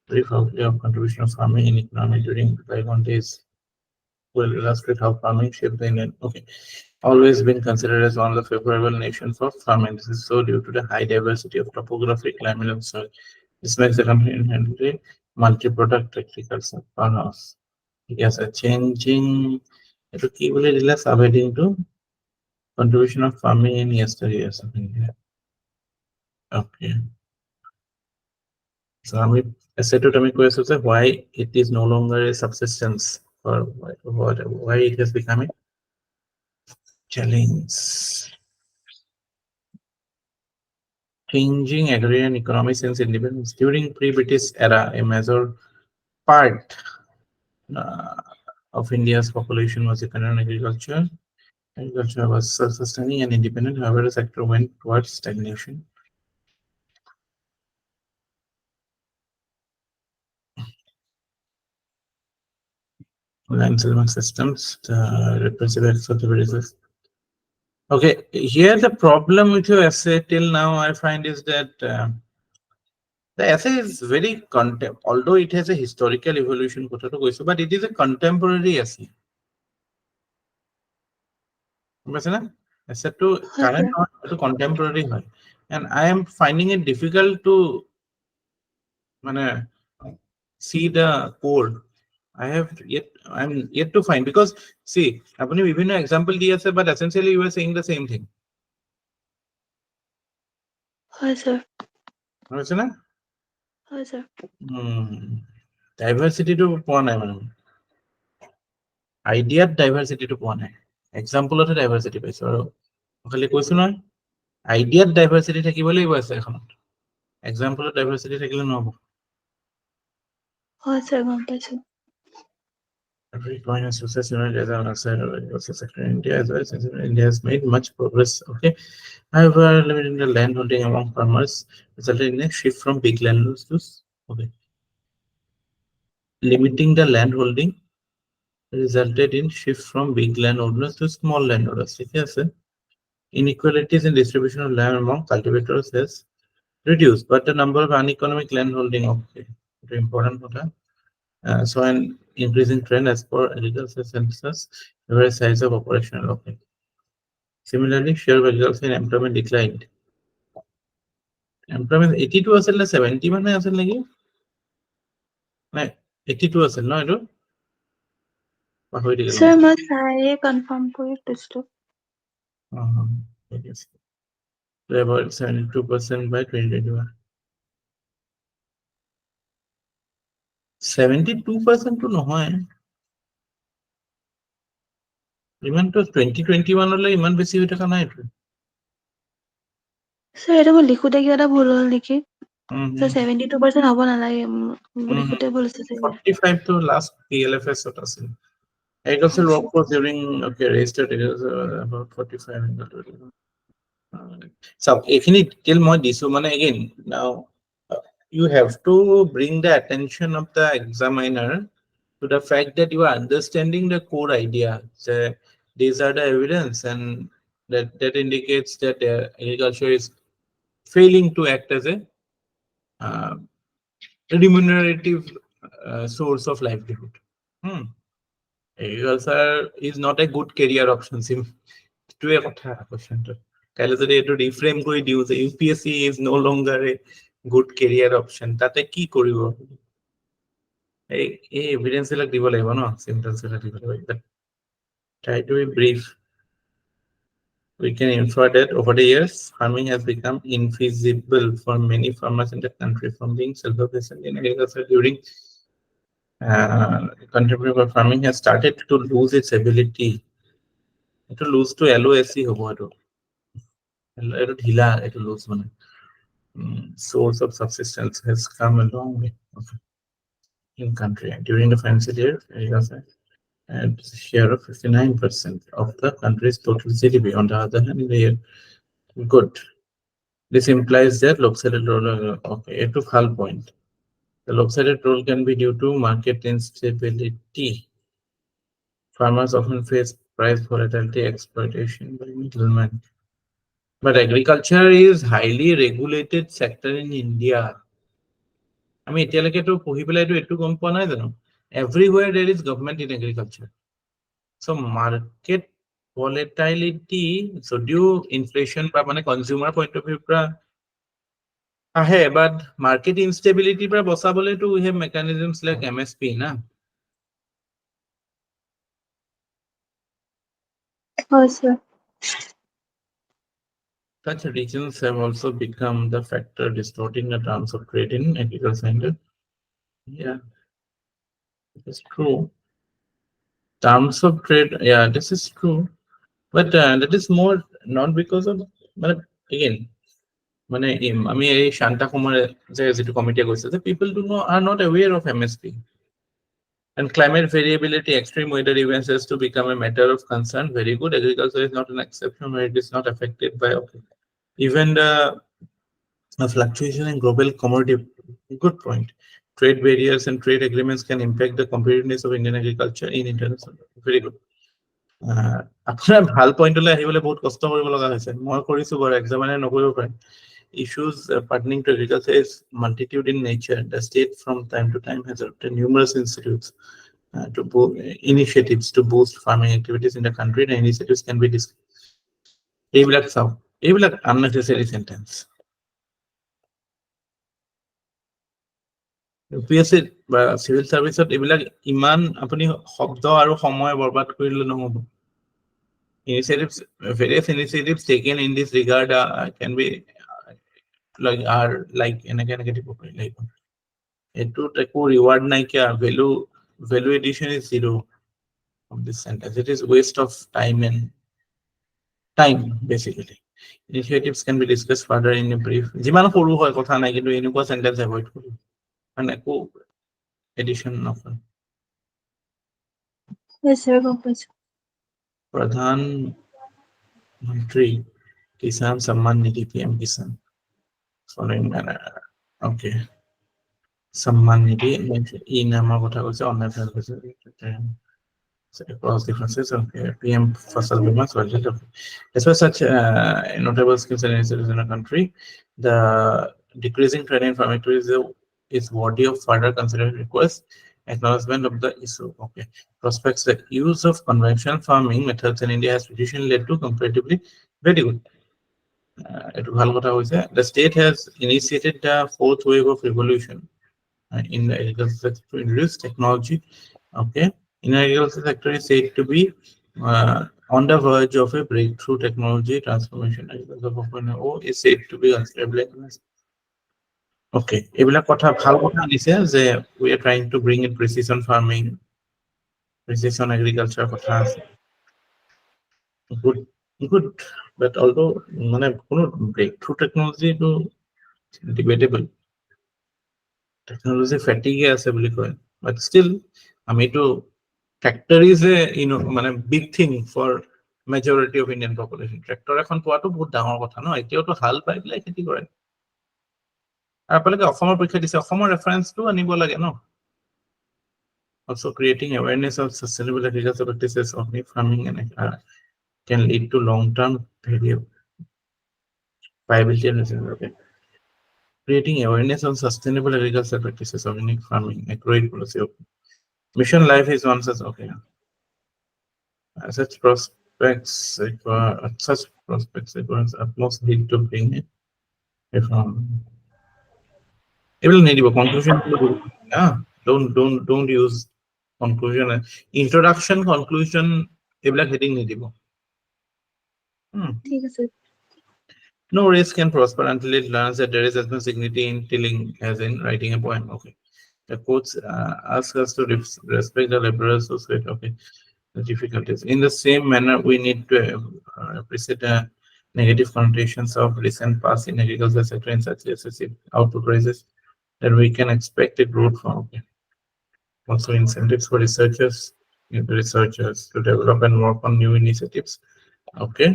brief outlay of contribution of farming in economy during the bygone days will illustrate how farming shaped the Indian. Okay, always been considered as one of the favorable nations for farming. This is so due to the high diversity of topography, climate, and soil. This makes the country inherently multi-product agriculture farmhouse. Yes, a changing. It key will less subheading to contribution of farming in yesteryears of India. Okay. So I said to me questions why it is no longer a subsistence, or why it has become a challenge. Changing agrarian economy since independence. During pre-British era, a major part of India's population was dependent on agriculture. Agriculture was self-sustaining and independent. However, the sector went towards stagnation. Land settlement systems, the repressive acts of the British. Okay, here the problem with your essay till now I find is that the essay is very although it has a historical evolution, but it is a contemporary essay. Essay to current to contemporary, and I am finding it difficult to see the core. I'm yet to find, because see, apni bibhinno example diye ase, but essentially you are saying the same thing. Hi sir. Hoise na? Hi sir. Diversity to poa nai mane. Idea diversity to poa nai. Example of diversity paise aru khali koisu na idea diversity থাকিব লাগিব আছে এখনত, example of diversity থাকিলে নহব। Hi sir, গম পাইছো। Every coin has success in India as well, since India has made much progress. Okay, however, limiting the land holding among farmers resulted in a shift from big landlords to limiting the land holding resulted in shift from big landowners to small landowners. Yes, inequalities in distribution of land among cultivators has reduced, but the number of uneconomic land holding, okay, very important for that. So an increasing trend as per agriculture census, average size of operational, okay. Similarly, share of agriculture in employment declined. Employment 82 আছিল 70 মানে আছিল নেকি? নাই 82 আছিল ন এইটো? পাহৰি থাকিলো। Sir, মই চাইয়ে confirm কৰি দিছিলো। ঠিক আছে। So about 72% by 2021. 72% to নহয়। ইমানটো 2021 লৈ ইমান বেছি হৈ থকা নাই এইটো। Sir, এটা মই লিখোতে কিবা এটা ভুল হ'ল নেকি? Mhm. Sir, 72% হ'ব নালাগে। লিখোতে ভুল হৈছে চাগে। 45 to last PLFS ত আছিল। Agricultural workforce during, okay, registered about 45. So এইখিনি detail মই দিছো মানে again now you have to bring the attention of the examiner to the fact that you are understanding the core idea. So these are the evidence and that indicates that agriculture is failing to act as a remunerative source of livelihood. Agriculture is not a good career option. এইটোৱে কথা কোৱেশ্চনটো। কাইলৈ যদি এইটো ৰিফ্ৰেম কৰি দিওঁ যে UPSC is no longer a good career option, তাতে কি কৰিব? এই এভিডেন্স বিলাক দিব লাগিব ন, সিম্পটমস বিলাক দিব লাগিব। Try to be brief. We can infer that over the years, farming has become infeasible for many farmers in the country, from being self-sufficient in agriculture during contemporary farming has started to lose its ability. To lose to LOSC hobo eto. Eto dhila eto lose mane. Source of subsistence has come a long way in country. During the financial year, agriculture had a share of 59% of the country's total GDP. On the other hand, in the year, good. This implies that lopsided role, okay, a to half point. The lopsided role can be due to market instability. Farmers often face price volatility, exploitation by middlemen. But agriculture is highly regulated sector in India. I mean, everywhere there is government in agriculture. So market volatility, so due inflation, consumer point of view, but market instability, we have mechanisms like MSP. Na? Oh, sir. Such regions have also become the factor distorting the terms of trade in agriculture. Yeah, it's true. Terms of trade, yeah, this is true. But that is more not because of, but again, I mean, Shanta Kumar, committee goes, the people are not aware of MSP. And climate variability, extreme weather events has to become a matter of concern. Very good. Agriculture is not an exception where it is not affected by, okay, even the fluctuation in global commodity. Good point. Trade barriers and trade agreements can impact the competitiveness of Indian agriculture in international. Very good. আপোনাৰ ভাল পইণ্টলৈ আহিবলৈ বহুত কষ্ট কৰিব লগা হৈছে। মই কৰিছো বাৰু, এক্সামিনাৰে নকৰিব পাৰে। Issues pertaining to agriculture is multitude in nature. The state from time to time has adopted numerous institutes to initiatives to boost farming activities in the country. The initiatives can be discussed. এইবিলাক unnecessary sentence. UPSC বা civil service এইবিলাক ইমান আপুনি শব্দ আৰু সময় বৰবাদ কৰিলে নহব। Initiatives, various initiatives taken in this regard can be like reward value addition is zero of this sentence. It is waste of time and time basically. Initiatives can be discussed further in a brief. যিমান সৰু হয় কথা নাই, কিন্তু এনেকুৱা sentence avoid কৰিব মানে একো addition নকৰে। Yes, sir. গম পাইছো। Pradhan Mantri Kisan Samman Nidhi PM Kisan. Following manner. Okay. Samman Nidhi in our what I was on that. across differences of PM Fasal Bima. So despite such notable skills and initiatives in a country, the decreasing trend in farming tourism is worthy of further consideration. Request acknowledgement of the issue. Okay, prospects the use of conventional farming methods in India has traditionally led to comparatively very good. The state has initiated the fourth wave of revolution in the agriculture sector to introduce technology. Okay, in the agriculture sector is said to be on the verge of a breakthrough technology transformation. Agriculture 4.0 is said to be considerably advanced. Okay, এইবিলাক কথা ভাল কথা দিছে যে we are trying to bring in precision farming, precision agriculture কথা আছে. Good, but although মানে কোনো breakthrough technology to debatable. Technology fatigue আছে বুলি কয়, but still আমিতো tractor is a মানে big thing for majority of Indian population. Tractor এখন পোৱাটো বহুত ডাঙৰ কথা ন, এতিয়াওতো হাল পাই পেলাই খেতি কৰে। আৰু আপোনালোকে অসমৰ পৰীক্ষা দিছে, অসমৰ ৰেফাৰেন্সটো আনিব লাগে ন। Also creating awareness of sustainable agriculture practices, organic farming and can lead to long-term viability and resilience. Okay. Creating awareness on sustainable agriculture practices, organic farming, accurate policy. Okay. Mission Life is one such. Okay. Such prospects requires utmost need to bring it. It will need a conclusion. Yeah, don't use conclusion. Introduction, conclusion. Ebla heading need. ঠিক আছে। No race can prosper until it learns that there is as much dignity in tilling as in writing a poem. Okay. The quotes ask us to respect the laborers who sweat. Okay. The difficulties. In the same manner, we need to appreciate the negative connotations of recent past in agriculture sector in such excessive output rises that we can expect a growth from. Okay. Also, incentives for researchers to develop and work on new initiatives. Okay,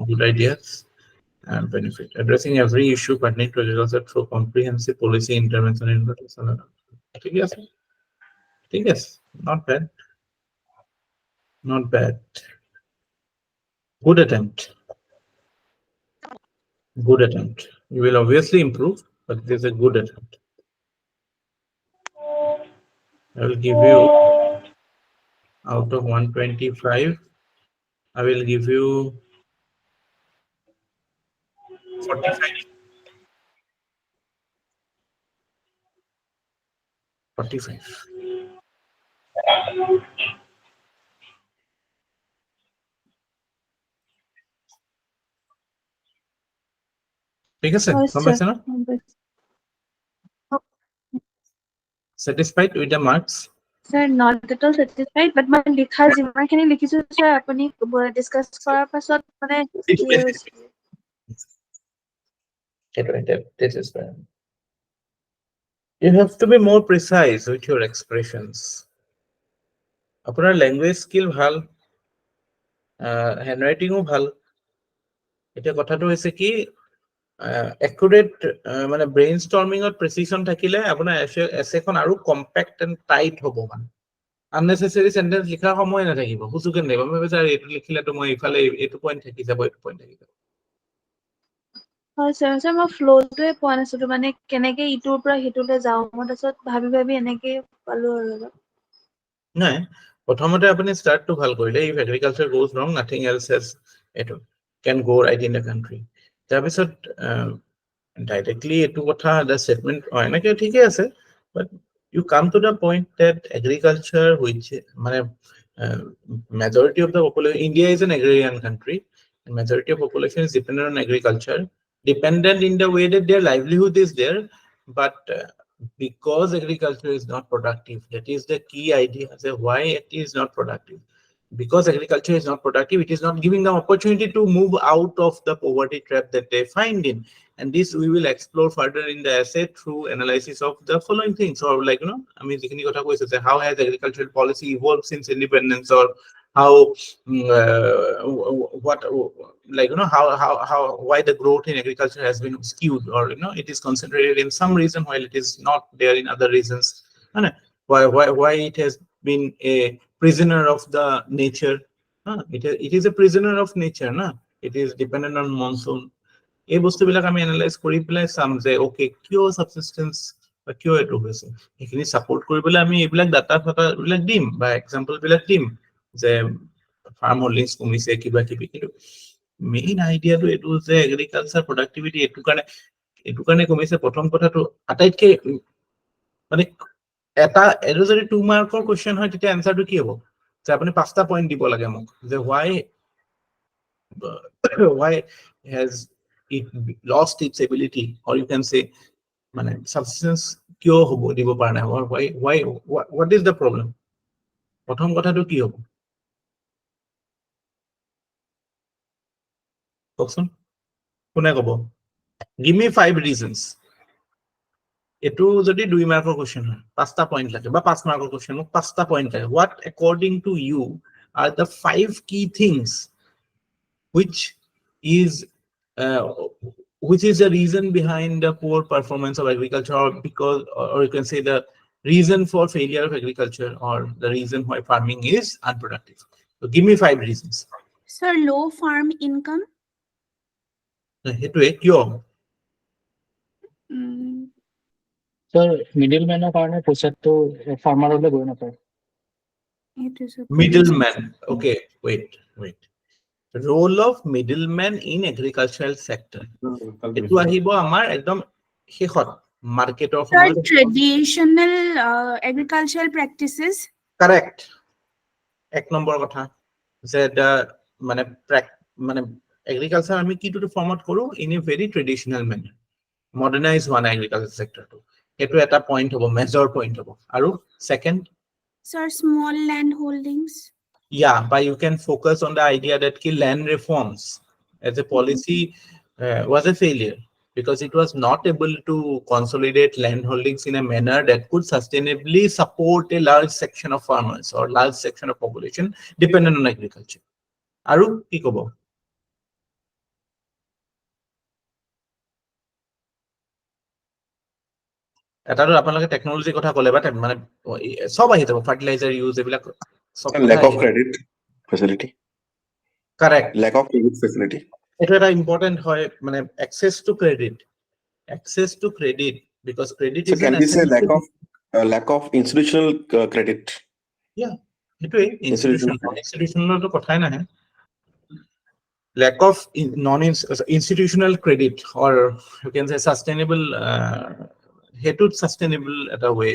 good ideas and benefit. Addressing every issue pertaining to agriculture through comprehensive policy intervention in I think yes, not bad. Not bad. Good attempt. Good attempt. You will obviously improve, but it is a good attempt. I will give you out of 125. I will give you 45. 45. ঠিক আছে, গম পাইছে না? Satisfied with the marks? Sir, not at all satisfied, but my likha jimankhini likhisu sir apuni discuss korar pasot mane clear hoise. This is fine. You have to be more precise with your expressions. Apunar language skill bhal, handwriting o bhal. Eta kotha to hoise ki accurate মানে brainstorming or precision থাকিলে আপোনাৰ essay খন আৰু compact and tight হ'ব মানে unnecessary sentence লিখাৰ সময় নাথাকিব হুচুকে নেব মই বিচাৰ এইটো লিখিলে তো মই ইফালে এইটো পইণ্ট থাকি যাব এইটো পইণ্ট থাকি যাব হয় স্যাৰ মই ফ্লোটোৱে পোৱা নাছিলো মানে কেনেকে ইটোৰ পৰা হিটোলে যাও মই তাৰছত ভাবি এনেকে পালো আৰু নাই প্ৰথমতে আপুনি স্টাৰ্টটো ভাল কৰিলে if agriculture goes wrong nothing else has it can go right in the country তাৰপিছত directly etu kotha the statement enake thike ase but you come to the point that agriculture which mane majority of the population India is an agrarian country and majority of population is dependent on agriculture dependent in the way that their livelihood is there but because agriculture is not productive that is the key idea so why it is not productive because agriculture is not productive it is not giving them opportunity to move out of the poverty trap that they find in and this we will explore further in the essay through analysis of the following things or like I mean jikhini kotha koise how has agricultural policy evolved since independence or how what like how why the growth in agriculture has been skewed or it is concentrated in some region while it is not there in other regions why it has been a prisoner of the nature. It is a prisoner of nature, na? It is dependent on monsoon. এই বস্তুবিলাক আমি analyse কৰি পেলাই চাম যে okay কিয় subsistence বা কিয় এটো হৈছে এইখিনি সাপোর্ট কৰিবলৈ আমি এইবিলাক ডাটা বিলাক দিম বা এক্সাম্পল বিলাক দিম যে ফার্ম হোল্ডিংস কমিছে কিবা কিবি কিন্তু মেইন আইডিয়াটো এটো যে এগ্ৰিকালচাৰ প্ৰডাক্টিভিটি এটো কাৰণে কমিছে প্ৰথম কথাটো আটাইতকৈ মানে এটা এটো যদি 2 মাৰ্কৰ কোৱেশ্চন হয় তেতিয়া আনসাৰটো কি হ'ব যে আপুনি 5টা পইণ্ট দিব লাগে মোক যে why has it lost its ability, or you can say মানে substance কিয় হ'ব দিব পৰা নাই or why what is the problem প্ৰথম কথাটো কি হ'ব কওকচোন কোনে ক'ব give me 5 reasons এটো যদি 2 মাৰ্কৰ কোৱেশ্চন হয় 5টা পইণ্ট লাগে বা 5 মাৰ্কৰ কোৱেশ্চন মোক 5টা পইণ্ট লাগে what according to you are the 5 key things which is the reason behind the poor performance of agriculture, or because, or you can say the reason for failure of agriculture, or the reason why farming is unproductive. So give me 5 reasons. Sir, low farm income. হেতুৱে কিয় Sir, middleman কাৰণে পইচাটো ফাৰ্মাৰলৈ গৈ নাপায় It is a middleman okay wait role of middleman in agricultural sector এটো আহিব আমাৰ একদম শেষত মাৰ্কেটৰ Sir, সময়ত traditional agricultural practices. correct এক নম্বৰ কথা যে মানে agriculture আমি কিটো ফৰ্মত কৰো in a very traditional manner modernize one agriculture sector to এটো এটা পইণ্ট হ'ব মেজৰ পইণ্ট হ'ব আৰু second Sir, small land holdings. yeah but you can focus on the idea that land reforms as a policy was a failure because it was not able to consolidate land holdings in a manner that could sustainably support a large section of farmers or large section of population dependent on agriculture aru ki kobo এটাটো আপোনালোকে technology কথা ক'লে বা মানে সব আহি যাব fertiliser use এইবিলাক সব lack of credit facility correct lack of credit facility এটা এটা ইম্পর্টেন্ট হয় মানে access to credit because credit so is can an we say essential lack of institutional credit yeah এটোই institutional তো কথাই নাহে lack of institutional credit or you can say sustainable sustainable at a way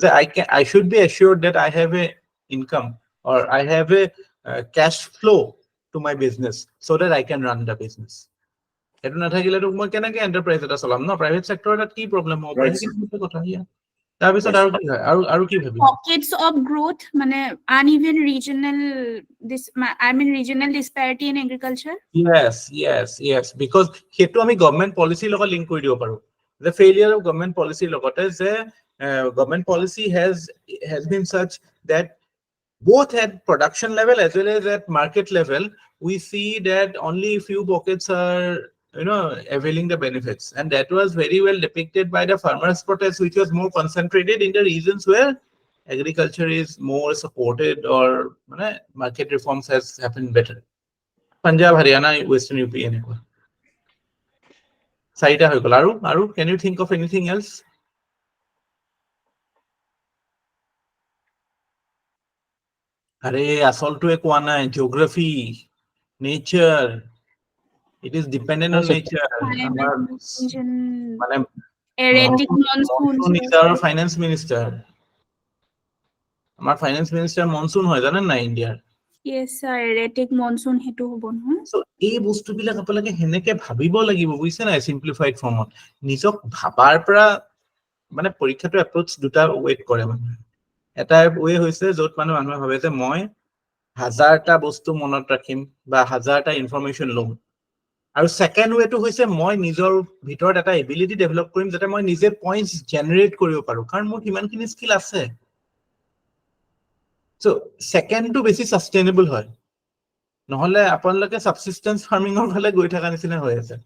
that I should be assured that I have a income or I have a cash flow to my business so that I can run the business eto na thakile to moi kenake enterprise eta salam na private sector at ki problem ho pare ki kotha ya tar bisot aru ki bhabi Pockets of growth, mane uneven regional regional disparity in agriculture. yes because hetu ami government policy logot link kori dibo paru the failure of government policy logote je government policy has been such that both at production level as well as at market level we see that only few pockets are availing the benefits, and that was very well depicted by the farmers protest which was more concentrated in the regions where agriculture is more supported or market reforms has happened better. Punjab, Haryana, Western UP enekwa saita hoy gol aru can you think of anything else? Are asol to ekwa nai geography nature it is dependent on nature Erratic monsoon is our finance minister amar finance minister monsoon hoy janen na India yes sir erratic monsoon hetu hobo no so ei bostu bilak apalage heneke bhabibo lagibo buise na simplified format nijok bhabar pra mane porikha to approach duta wait kore mane eta way hoise jot মানুহে ভাবে যে মই 1000টা বস্তু মনত ৰাখিম বা 1000টা information লম আৰু সেকেন্ড ওয়েটো হৈছে মই নিজৰ ভিতৰত এটা এবিলিটি ডেভেলপ কৰিম যাতে মই নিজে পইণ্টস জেনাৰেট কৰিব পাৰো কাৰণ মোৰ কিমানখিনি স্কিল আছে সো সেকেন্ডটো বেছি সাস্টেইনেবল হয় নহলে আপোনালোকে সাবসিস্টেন্স ফাৰ্মিংৰ ফালে গৈ থকা নিচিনা হৈ আছে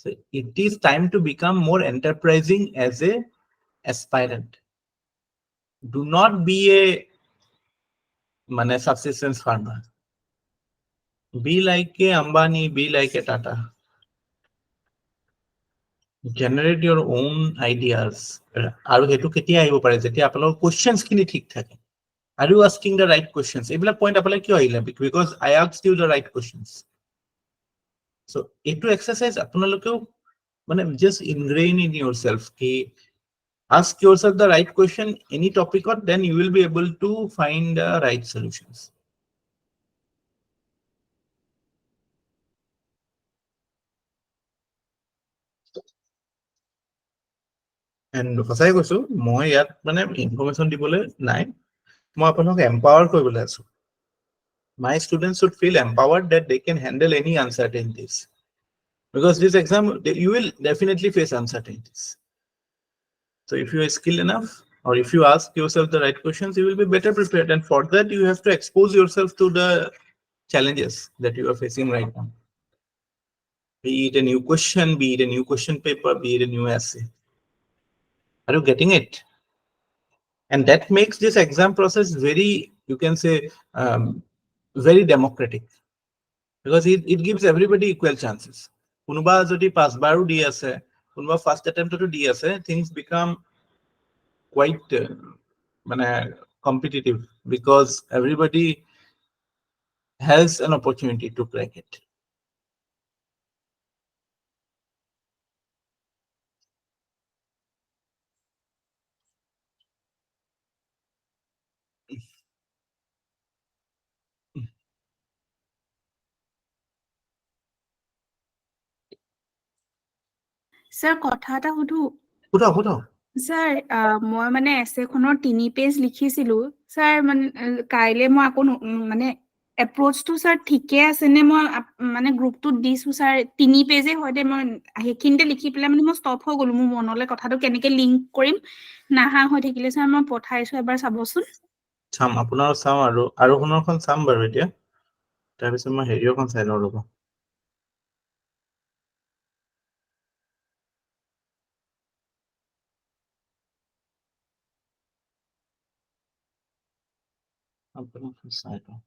so it is time to become more enterprising as a aspirant do not be a মানে subsistence farmer. Be like a Ambani, be like a Tata. Generate your own ideas. আৰু হেতু কেতিয়া আহিব পাৰে যেতিয়া আপোনালোকৰ questions খিনি ঠিক থাকে. Are you asking the right questions? এইবিলাক point আপোনালোকে কিয় আহিলে? Because I asked you the right questions. So এইটো exercise আপোনালোকেও মানে just ingrain in yourself কি ask yourself the right question any topic or then you will be able to find the right solutions. And সঁচাই কৈছো মই ইয়াত মানে information দিবলৈ নাই মই আপোনাক এম্পাৱাৰ কৰিবলৈ আছো my students should feel empowered that they can handle any uncertainties because this exam you will definitely face uncertainties. So if you are skilled enough or if you ask yourself the right questions you will be better prepared and for that you have to expose yourself to the challenges that you are facing right now. Be it a new question, be it a new question paper, be it a new essay. Are you getting it? And that makes this exam process very, you can say, very democratic because it gives everybody equal chances. Kunuba jodi pass baru di ase, kunuba first attempt to di ase, things become quite competitive because everybody has an opportunity to crack it. Sir কথা এটা সুধো সুধো sir মই মানে এছেখনৰ 3 page লিখিছিলো sir মানে কাইলে মই আকৌ মানে এপ্ৰোচটো স্যাৰ ঠিকে আছে নে মই মানে গ্ৰুপটোত দিছো স্যাৰ 3 পেজে হয়তে মই হেখিনতে লিখি পেলাই মানে মই ষ্টপ হৈ গলো মোৰ মনলৈ কথাটো কেনেকে লিংক কৰিম নাহা হৈ থাকিলে স্যাৰ মই পঠাইছো এবাৰ চাবচোন চাম আপোনাৰ চাম আৰু কোনখন চাম বাৰু এতিয়া তাৰপিছত মই হেৰিওখন চাই লওঁ ৰ'ব আপোনাৰখন চাই লওঁ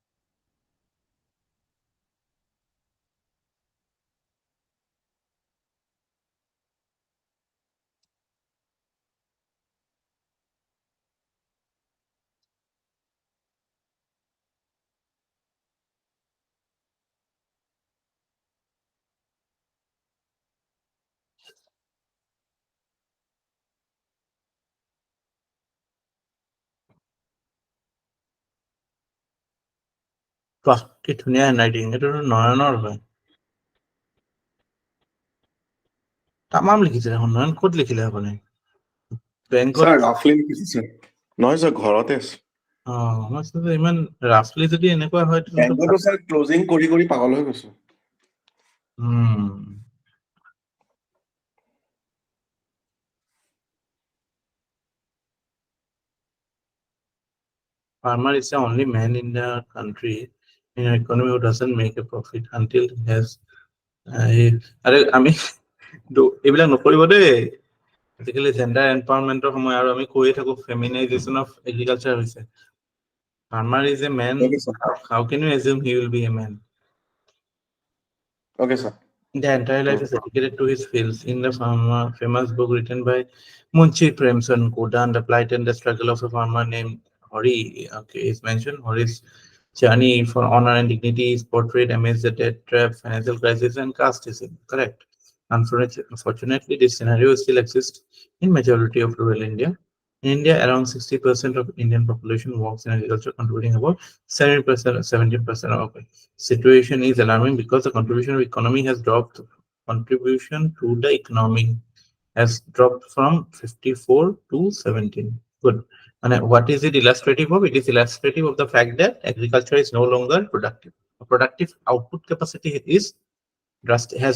বাহ কি ধুনীয়া হেণ্ডৰাইটিং এইটো নয়নৰ হয় তামাম লিখিছে দেখোন নয়ন ক'ত লিখিলে আপুনি বেংকত ছাৰ ৰাফলি লিখিছে ছাৰ নহয় ছাৰ ঘৰতে আছে মই ইমান ৰাফলি যদি এনেকুৱা হয় বেংকতো ছাৰ ক্লজিং কৰি কৰি পাগল হৈ গৈছো Farmer is the only man in the country in an economy who doesn't make a profit until he has আরে আমি এইবিলাক নকৰিব দেই আজিকালি জেন্ডাৰ এম্পাৱাৰমেন্টৰ সময় আৰু আমি কৈয়ে থাকো ফেমিনাইজেশ্যন অফ এগ্ৰিকালচাৰ হৈছে farmer is a man Okay, sir. how can you assume he will be a man Okay, sir. the entire life is dedicated to his fields in the famous book written by Munshi Premchand Kodan the plight and the struggle of a farmer named Hori is mentioned Hori's journey for honor and dignity is portrayed amidst the debt trap, financial crisis, and casteism. Correct. Unfortunately, this scenario still exists in majority of rural India. In India, around 60% of Indian population works in agriculture, contributing about 70%, 17% of it. Situation is alarming because the contribution of economy has dropped. Contribution to the economy has dropped from 54 to 17. Good. And what is it illustrative of? It is illustrative of the fact that agriculture is no longer productive. A productive output capacity has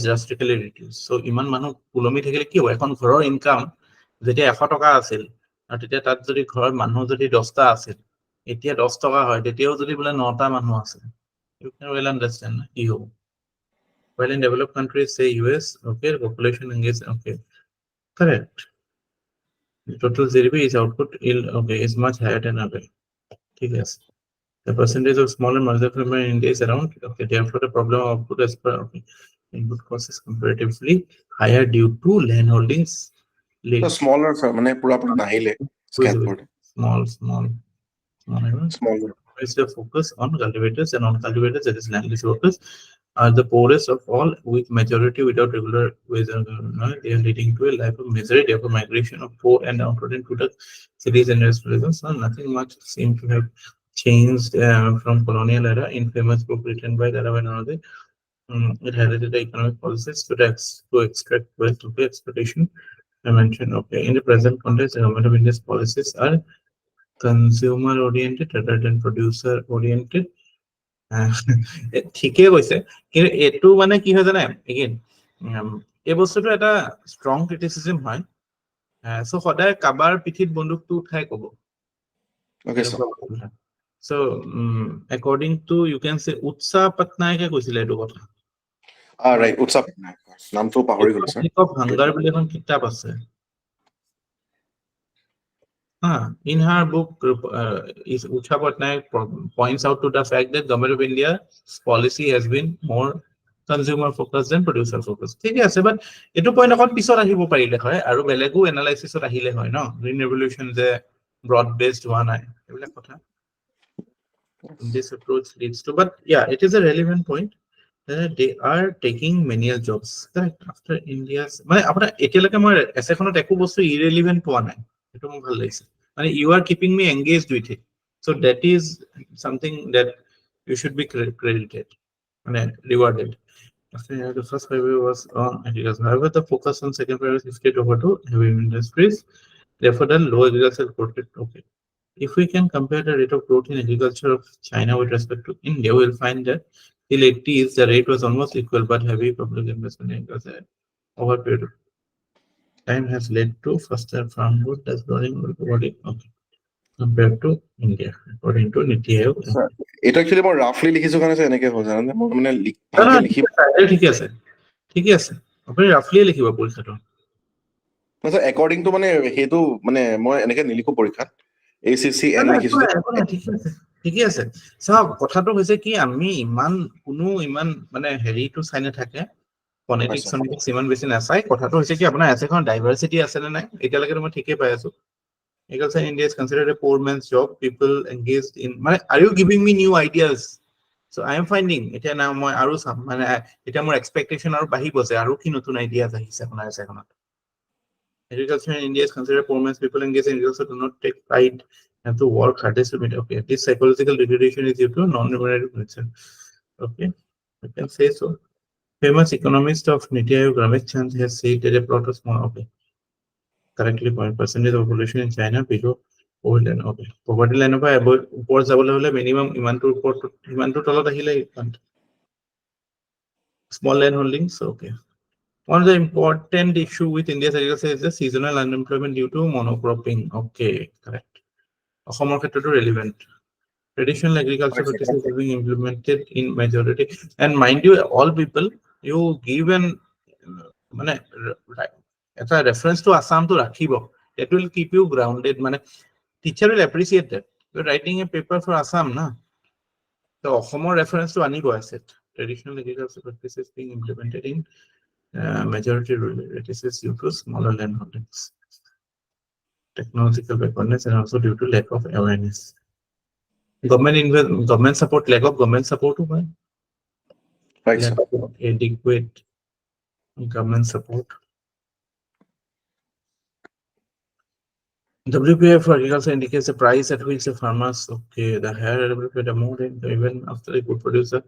drastically reduced. So ইমান মানুহ পুলমি থাকিলে কি হ'ব এখন ঘৰৰ income যেতিয়া 100 টকা আছিল আৰু তেতিয়া তাত যদি ঘৰৰ মানুহ যদি 10টা আছিল এতিয়া 10 টকা হয় তেতিয়াও যদি বোলে 9টা মানুহ আছে you can well understand কি হ'ব while in developed countries say US okay population engaged okay correct the total GDP is output is much higher than other. ঠিক আছে The percentage of small and marginal farmer in India is around, okay, therefore the problem of output as per, okay, input cost is comparatively higher due to land holdings. So smaller মানে পুরাপুরি নাহিলে scattered Small. smaller Is the focus on cultivators and non-cultivators, that is landless workers, are the poorest of all, with majority without regular wage earners. They are leading to a life of misery, therefore migration of poor and downtrodden to the cities and restaurants. So nothing much seems to have changed from colonial era. In famous book written by Daravanade, it highlighted the economic policies to extract wealth through exploitation. I mentioned, okay, in the present context, the government of India's policies are consumer oriented rather than producer oriented. ঠিকই কৈছে, কিন্তু এইটো মানে কি হয় জানে, again এই বস্তুটো এটা ষ্ট্ৰং ক্ৰিটিচিজম হয়। চ' সদায় কাবাৰ পিঠিত বন্দুকটো উঠাই কব। okay so So according to, you can say, উৎসা পাটনায়কে কৈছিলে এইটো কথা। right উৎসৱ নামটো পাহৰি গলো স্যাৰ অফ হাংগাৰ বুলি এখন কিতাপ আছে। In her book, Usha Patnaik points out to the fact that government of India's policy has been more consumer focused than producer focused. ঠিক আছে, but এইটো পইণ্ট অকণ পিছত আহিব পাৰিলে হয় আৰু বেলেগো এনালাইচিছত আহিলে হয় ন, গ্ৰীণ ৰেভলিউচন যে ব্ৰড বেছড হোৱা নাই, এইবিলাক কথা। This approach leads to, but yeah, it is a relevant point. They are taking menial jobs, correct, after India's, মানে আপোনাৰ এতিয়ালৈকে মই এছেখনত একো বস্তু irrelevant পোৱা নাই, এইটো মোৰ ভাল লাগিছে। মানে you are keeping me engaged with it, so that is something that you should be credited, মানে rewarded. The first paragraph was on agriculture. However, the focus on second paragraph is shifted over to heavy industries. Therefore, the low agricultural growth rate. Okay, if we can compare the rate of growth in agriculture of China with respect to India, we will find that till 80s, the rate was almost equal, but heavy public investment in agriculture over period of time has led to faster farm growth as growing okay, compared to India, according to Niti Aayog. এটা actually মই রাফলি লিখিছো কাৰণে এনেকে হৈ জানা মই মানে ভালকে লিখি ঠিকে আছে আপুনি ৰাফলি লিখিব পৰীক্ষাটো। একৰ্ডিং টু মানে সেইটো মানে মই এনেকে নিলিখো পৰীক্ষাত ACC N লিখিছো ঠিকে আছে। চাওক কথাটো হৈছে কি, আমি কোনো ইমান মানে হেৰিটো চাই নাথাকে, ফনেটিক্স ইমান বেছি নাচাই। কথাটো হৈছে কি, আপোনাৰ এছেখন ডাইভাৰ্চিটি আছে নে নাই, এতিয়ালৈকে মই ঠিকেই পাই আছো। Agriculture in India is considered a poor man's job. People engaged in, are you giving me new ideas? So I am finding এটা না মই আৰু চাম, মানে এটা মোৰ এক্সপেক্টেশন আৰু বাঢ়িব যে আৰু কি নতুন আইডিয়াজ আহিছে আপোনাৰ এখনত। Agriculture in India is considered poor man's, people engaged in agriculture do not take pride, have to work hardest to meet. Okay, this psychological degradation is due to non-remunerative nature. Okay, I can say so. Famous economist of Niti Aayog, Ramesh Chand, has said that a plot of small, okay, correctly point percentage of population in China below poverty line. Okay, poverty line পৰা ওপৰত যাবলৈ হলে minimum ইমানটোৰ ওপৰত ইমানটোৰ তলত আহিলে small land holdings. Okay, one of the important issue with India's agriculture is the seasonal unemployment due to monocropping. Okay, correct. অসমৰ ক্ষেত্ৰতো relevant. Traditional agriculture practices are being implemented in majority, and mind you, all people, you give an মানে এটা reference to Assam to ৰাখিব, that will keep you grounded. মানে teacher will appreciate that you're writing a paper for Assam na, so অসমৰ reference to আনিব আছে। Traditional agriculture practices being implemented in majority rural practices due to smaller land holdings, technological backwardness, and also due to lack of awareness. Government support, lack of government support, right? Lack of adequate government support. WPI for agriculture indicates the price at which the farmers, okay, the higher WPI, the more even after a good producer.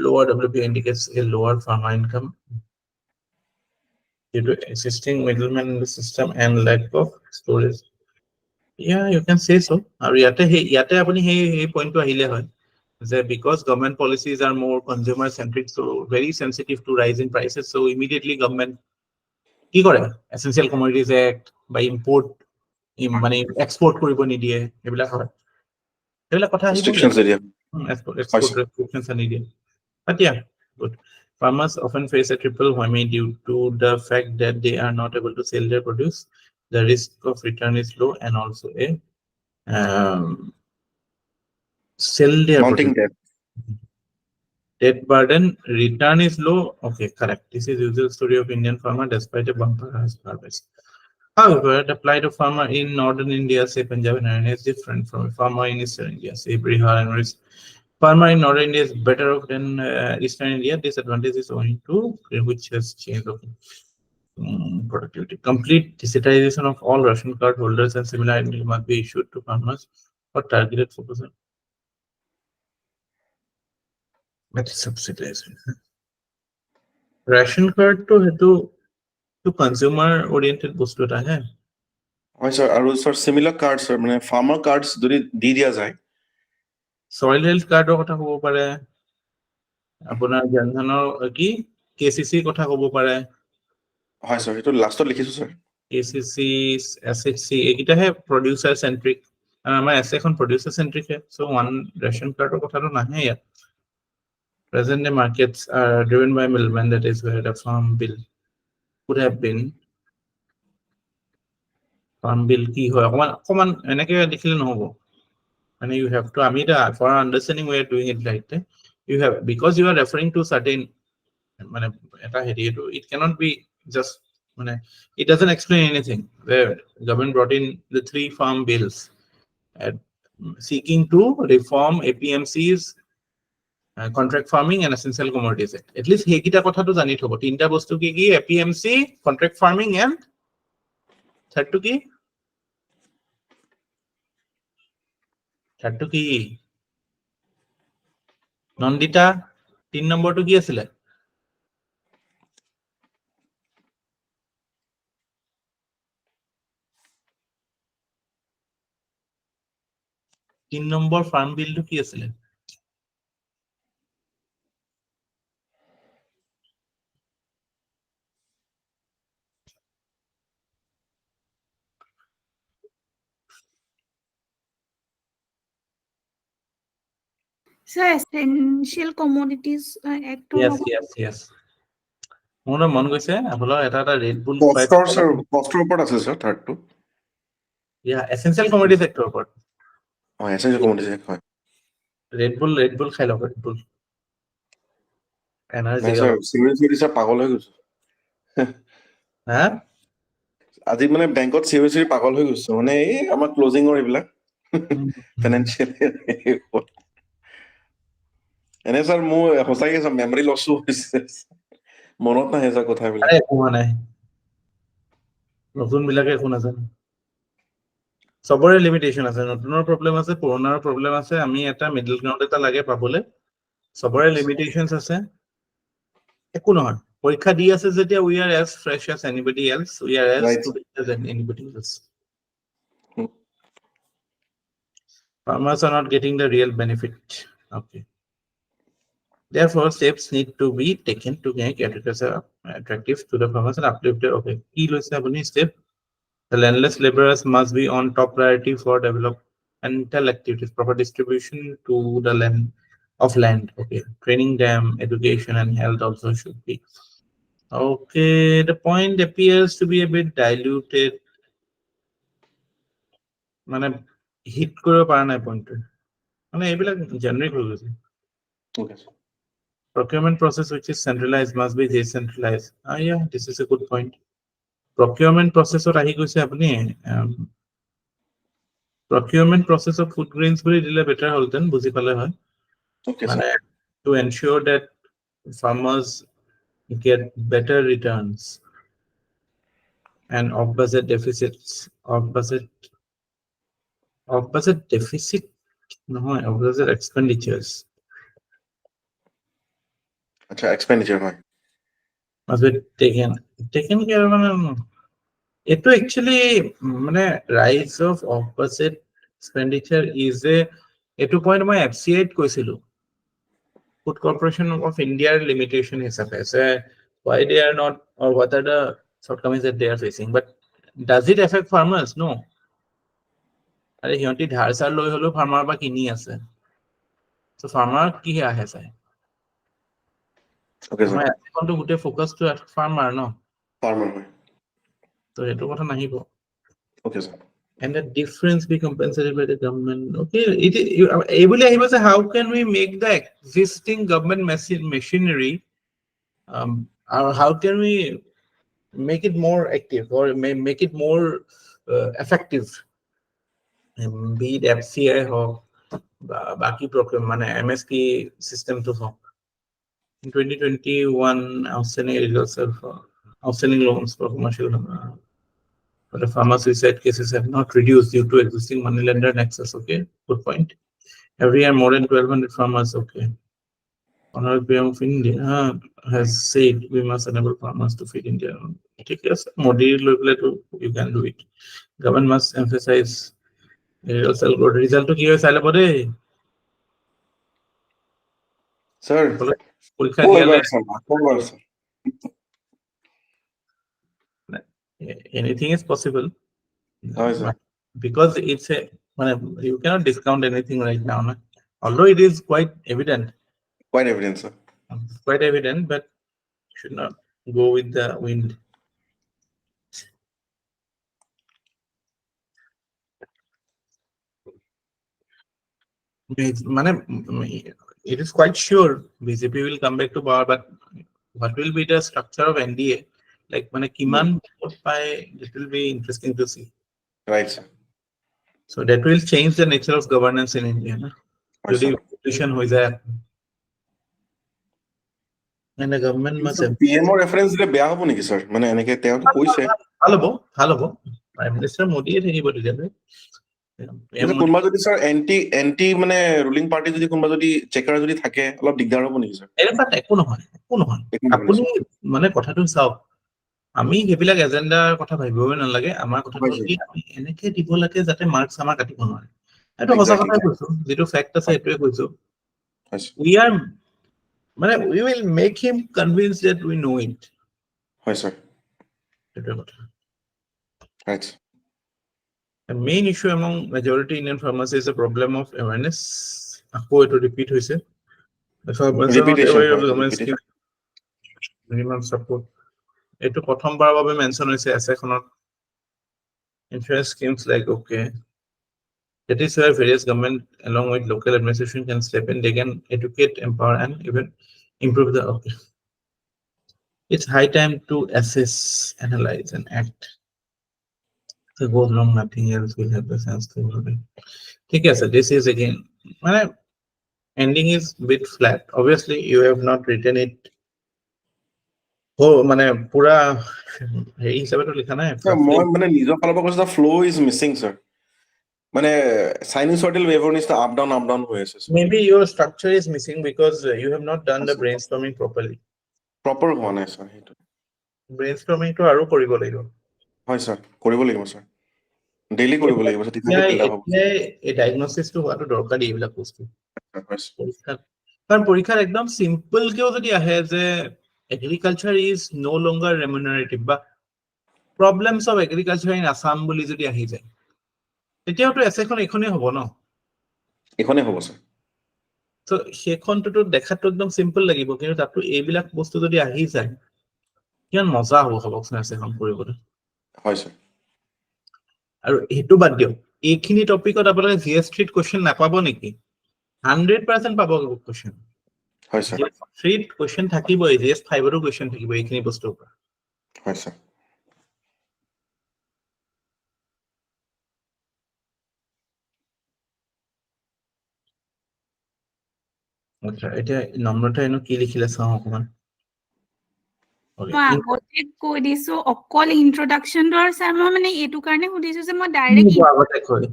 Lower WPI indicates a lower farmer income due to existing middlemen in the system and lack of storage. Yeah, you can say so. আৰু ইয়াতে আপুনি সেই পইণ্টটো আহিলে হয় যে because government policies are more consumer centric, so very sensitive to rise in prices, so immediately government কি কৰে, essential commodities act বা import মানে export কৰিব নিদিয়ে, এইবিলাক হয়, এইবিলাক কথা আহিব, export restrictions আনি দিয়ে। But yeah, good. Farmers often face a triple whammy due to the fact that they are not able to sell their produce. The risk of return is low, and also a sell their Mounting product. debt. Debt burden, return is low. Okay, correct. This is usual story of Indian farmer despite a bumper harvest. However, the plight of farmer in northern India, say Punjab and Haryana, is different from a farmer in eastern India, say Bihar and West. Farmer in northern India is better off than eastern India. This advantage is owing to which has changed of productivity. Complete digitization of all ration card holders and similar identity must be issued to farmers for targeted focus on. That is subsidization. Ration card to consumer oriented বস্তু এটা হে হয় sir আৰু sir সিমিলাৰ card sir মানে farmer কাৰ্ডস যদি দি দিয়া যায় soil health কাৰ্ডৰ কথা ক'ব পাৰে আপোনাৰ জনধনৰ কি কেচিচি কথা ক'ব পাৰে হয় স্যাৰ এটা লাস্টত লিখিছো স্যাৰ কেচিচি এসএইচসি এইকেইটাহে প্ৰডিউচাৰ চেন্ট্ৰিক আৰু আমাৰ এছ এখন প্ৰডিউচাৰ চেন্ট্ৰিক হে সো ওৱান ৰেচন কাৰ্ডৰ কথাটো নাহে ইয়াত present day markets are driven by middlemen that is where the farm bill could have been farm bill কি হয় অকমান এনেকে দেখিলে নহব and you have to for understanding we are doing it like that you have because you are referring to certain it cannot be just it doesn't explain anything where government brought in the 3 farm bills seeking to reform APMC's contract farming and essential commodities act. At least হেকিটা কথাটো জানি থব তিনটা বস্তু কি কি APMC contract farming and third to কি থাৰ্ডটো কি নন্দিতা 3 নম্বৰটো কি আছিল 3 নম্বৰ ফাৰ্ম বিলটো কি আছিল So essential commodities act yes মোৰ মন গৈছে আপোনাৰ এটা ৰেড বুল কষ্টৰ ওপৰত আছে স্যাৰ থাৰ্ডটো essential commodities act ওপৰত হয় এসেনশিয়াল কমোডিটিজ হয় ৰেড বুল খাই লওক Red Bull energy sir seriously sir পাগল হৈ গৈছো হা আজি মানে বেংকত সিরিয়াসলি পাগল হৈ গৈছো মানে এই আমাৰ ক্লোজিংৰ এইবিলাক ফাইনান্সিয়াল এনে স্যাৰ মোৰ সঁচাকে স্যাৰ মেমৰি লছো হৈছে মনত নাহে স্যাৰ কথাবিলাক একো হোৱা নাই নতুন বিলাকে একো নাজানে সবৰে লিমিটেশন আছে নতুনৰ প্ৰবলেম আছে পুৰণাৰ প্ৰবলেম আছে আমি এটা মিডল গ্ৰাউন্ড এটা লাগে পাবলে সবৰে লিমিটেশনস আছে একো নহয় পৰীক্ষা দি আছে যেতিয়া we are as fresh as anybody else we are as Right. student as anybody else farmers are not getting the real benefit okay therefore steps need to be taken to make agriculture attractive to the farmers and uplifted okay কি লৈছে আপুনি step the landless laborers must be on top priority for developmental activities proper distribution to the land of land okay training them education and health also should be okay the point appears to be a bit diluted মানে hit কৰিব পৰা নাই পইণ্টটো মানে এইবিলাক generic হৈ গৈছে okay procurement process which is centralized must be decentralized yeah this is a good point procurement process ahi গৈছে আপুনি procurement process of food grains বুলি দিলে better হলতেন বুজি পালে হয় ওকে মানে sir to ensure that farmers get better returns and off budget deficits off budget deficit নহয় off budget expenditures আচ্ছা এক্সপেন্ডিচার হয় must be taken care of It actually rise of opposite expenditure is a 2 point my FCA কৈছিলো Food Corporation of India limitation হিচাপে why they are not or what are the shortcomings that they are facing but does it affect farmers no আরে হিয়ন্তি ধাৰ sir লৈ হলো farmer বা কিনি আছে so farmer কি আহে চাই ওকে স্যার আমাৰ এখনটো গোটেই focus to farmer no farmer হয় তো সেইটো কথা নাহিব okay sir and the difference be compensated by the government. Okay, how can we make the existing government machinery, or how can we make it more active or make it more effective, be it FCI hoc baki program mane MSP system to hoc. In 2021 outstanding results of outstanding loans for commercial but the farmer suicide cases have not reduced due to existing money lender nexus. Okay, good point. Every year, more than 1,200 farmers. Okay. Honorable PM of India has said we must enable farmers to feed India. Take care, Modi, you can do it. Government must emphasize result to give us Sir, anything is possible. Oh, sir. Because it's a you cannot discount anything right now. No? Although it is quite evident. Quite evident, sir. Quite evident, but should not go with the wind. It is quite sure BJP will come back to power, but what will be the structure of NDA? Like Kiman, it will be interesting to see. Right, sir. So that will change the nature of governance in India. No? And the government must have PMO reference the beya hobo niki sir mane eneke teo to koise halobo Prime Minister Modi থাকিব দিলে কোনবা যদি sir anti মানে ruling party যদি কোনবা যদি checker যদি থাকে অলপ দিগদাৰ হ'ব নেকি স্যাৰ এবাৰ একো নহয় আপুনি মানে কথাটো চাওক আমি হেবিলাক এজেন্ডাৰ কথা ভাবিবই নালাগে আমাৰ কথা কি আমি এনেকে দিব লাগে যাতে মাৰ্কস আমাৰ কাটিব নোৱাৰে এটো সঁচা কথা কৈছো যেটো ফ্যাক্ট আছে এটোৱে কৈছো we will make him convinced that we know it. Yes, sir. Right. The main issue among majority Indian farmers is the problem of awareness. To repeat, minimum support. It mention insurance schemes like okay. That is where various government along with local administration can step in. They can educate, empower, and even improve the okay. It's high time to assess, analyze, and act. So goes wrong, nothing else will have the sense to hold it. Okay, so this is again ending is bit flat. Obviously, you have not written it. Oh, pura hisabe to likha nai. Nijo falar because the flow is missing, sir. Sinusoidal waveform is the up down hoye ase. Maybe your structure is missing because you have not done the brainstorming properly. Proper one, sir. Brainstorming to aru koribo lagibo. Hoy sir, koribo lagibo sir. Daily koribo lagibo sir. A diagnosis to what dorkari ebila bostu. Karon porikar ekdom simple keo jodi ahe je agriculture is no longer remunerative ba problems of agriculture in Assam boli jodi ahi jay. এতিয়াও তো এসেখন এখনে হ'ব ন এখনে হ'ব sir তো সেখনটো তো দেখাটো একদম সিম্পল লাগিব কিন্তু তাতো এইবিলাক বস্তু যদি আহি যায় কিমান মজা হ'ব খবকচোন এসেখন কৰিবলৈ হয় স্যাৰ আৰু হেতু বাদ দিও এইখিনি টপিকত আপোনালোকে জিএস 3 কোশ্চেন নাপাব নেকি 100% পাব কোশ্চেন হয় স্যার 3 কোশ্চেন থাকিবই জিএস 5 ৰো কোশ্চেন থাকিব এইখিনি বস্তুৰ পৰা হয় স্যাৰ আচ্ছা এটা নম্বৰটা এনো কি লিখিলে চাও অকমান আগতে কৈ দিছো অকল ইন্ট্ৰোডাকশন দৰ স্যাৰ মই মানে এটো কাৰণে সুধিছো যে মই ডাইৰেক্ট আগতে কৈ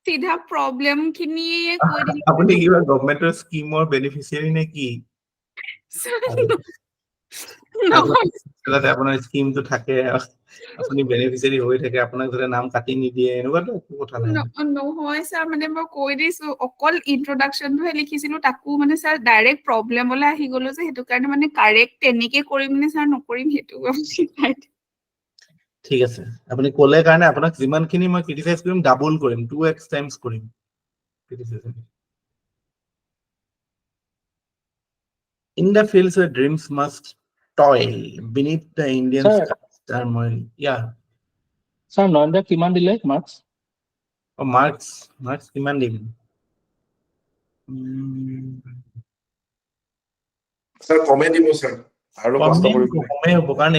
সিধা প্ৰবলেম খিনিয়ে কৈ দিলো আপুনি কিবা গভৰ্ণমেন্টৰ স্কিমৰ বেনিফিচিয়াৰি নে কি আপোনাৰ স্কিমটো থাকে আপুনি বেনিফিচিয়াৰি হৈ থাকে আপোনাক যদি নাম কাটি নিদিয়ে এনেকুৱাটো কথা নাই নহয় স্যাৰ মানে মই কৈ দিছো অকল ইন্ট্ৰোডাকশনটোহে লিখিছিলো তাকো মানে স্যাৰ ডাইৰেক্ট প্ৰবলেমলৈ আহি গলো যে হেতু কাৰণে মানে কাৰেক্ট তেনেকে কৰিম নে স্যাৰ নকৰিম হেতু ঠিক আছে আপুনি ক'লে কাৰণে আপোনাক যিমানখিনি মই ক্ৰিটিসাইজ কৰিম ডাবল কৰিম 2x টাইমছ কৰিম ক্ৰিটিসাইজ In the fields where dreams must toil beneath the Indian turmoil. Yeah. Sir, Nanda kiman dile marks? Marks কিমান দিম? স্যাৰ কমে দিব স্যাৰ আৰু কষ্ট কৰিব লাগিব কমেই হ'ব, কাৰণ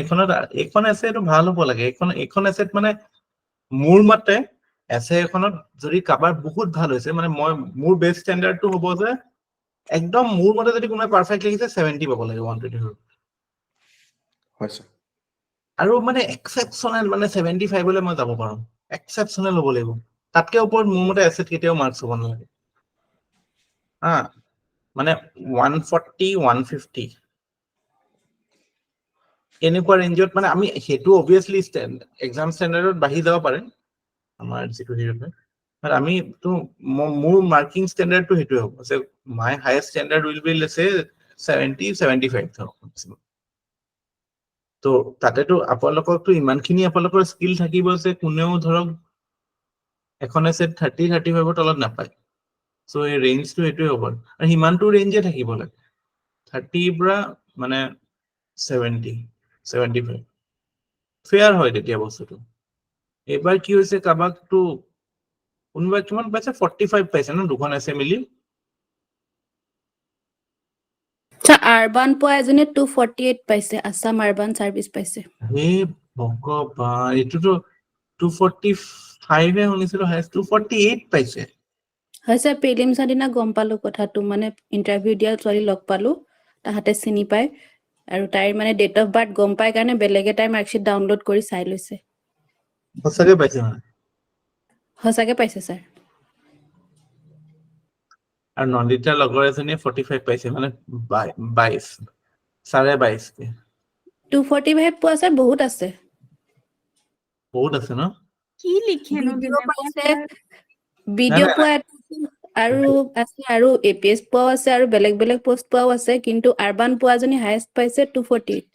এইখন এছেটো ভাল হ'ব লাগে। এইখন এছেট মানে মোৰ মতে এছে এখনত যদি কাবাৰ বহুত ভাল হৈছে, মানে মোৰ বেষ্ট ষ্টেণ্ডাৰ্ডটো হ'ব যে একদম মোৰ মতে যদি কোনোবাই পাৰফেক্ট লিখিছে 70 পাব লাগে 120। হয় স্যাৰ আৰু মানে এক্সেপচনেল, মানে 75 লৈ মই যাব পাৰো, এক্সেপচনেল হ'ব লাগিব। তাতকে ওপৰত মোৰ মতে এছেট কেতিয়াও মাৰ্কস হ'ব নালাগে। মানে 140 150 এনেকুৱা ৰেঞ্জত, মানে আমি সেইটো অবভিয়াছলি এক্সাম ষ্টেণ্ডাৰ্ডত বাঢ়ি যাব পাৰে আমাৰ যিটো হেৰি হয়, আমিতো মোৰ মাৰ্কিং ষ্টেণ্ডাৰ্ডটো সেইটোৱে হ'ব যে my highest standard will be let's say 70 75। তো তাতেতো আপোনালোকৰতো ইমানখিনি আপোনালোকৰ স্কিল থাকিব যে কোনেও ধৰক এখন এছেট 30-35ৰ তলত নাপায়। চ' এই ৰেঞ্জটো এইটোৱে হ'ব, আৰু সিমানটো ৰেঞ্জে থাকিব লাগে 30ৰ পৰা মানে 70-75 ফেয়াৰ হয় তেতিয়া বস্তুটো। এইবাৰ কি হৈছে, কাবাকটো কোনোবাই কিমান পাইছে 45 পাইছে ন দুখন এছে মিলি। আৰবান পোৱা এজনে 248 পাইছে, আছাম আৰবান চাৰ্ভিচ পাইছে। হে ভগৱান, এইটোতো 245 হে শুনিছিলো, হাইয়েষ্ট 248 পাইছে। হয় স্যাৰ, প্ৰিলিমছৰ দিনা গম পালো কথাটো, মানে ইণ্টাৰভিউ দিয়া ছোৱালী লগ পালো, তাহাঁতে চিনি পায়, আৰু তাইৰ মানে ডেট অফ বাৰ্থ গম পাই কাৰণে বেলেগে তাইৰ মাৰ্কশ্বিট ডাউনলোড কৰি চাই লৈছে। সঁচাকে পাইছে মানে? সঁচাকে পাইছে ছাৰ। আৰু নন্দিতাৰ লগৰ এজনীয়ে 45 পাইছে, মানে 22.5 245 পোৱা ছাৰ বহুত আছে। বহুত আছে ন? কি লিখেনো ভিডিঅ' তেনেকুৱা পাইছে, স্যাৰ? ভিডিঅ' নাই, পোৱা আৰু আছে, আৰু APS পোৱাও আছে, আৰু বেলেগ বেলেগ পোষ্ট পোৱাও আছে, কিন্তু আৰবান পোৱাজনী হায়েষ্ট পাইছে 248।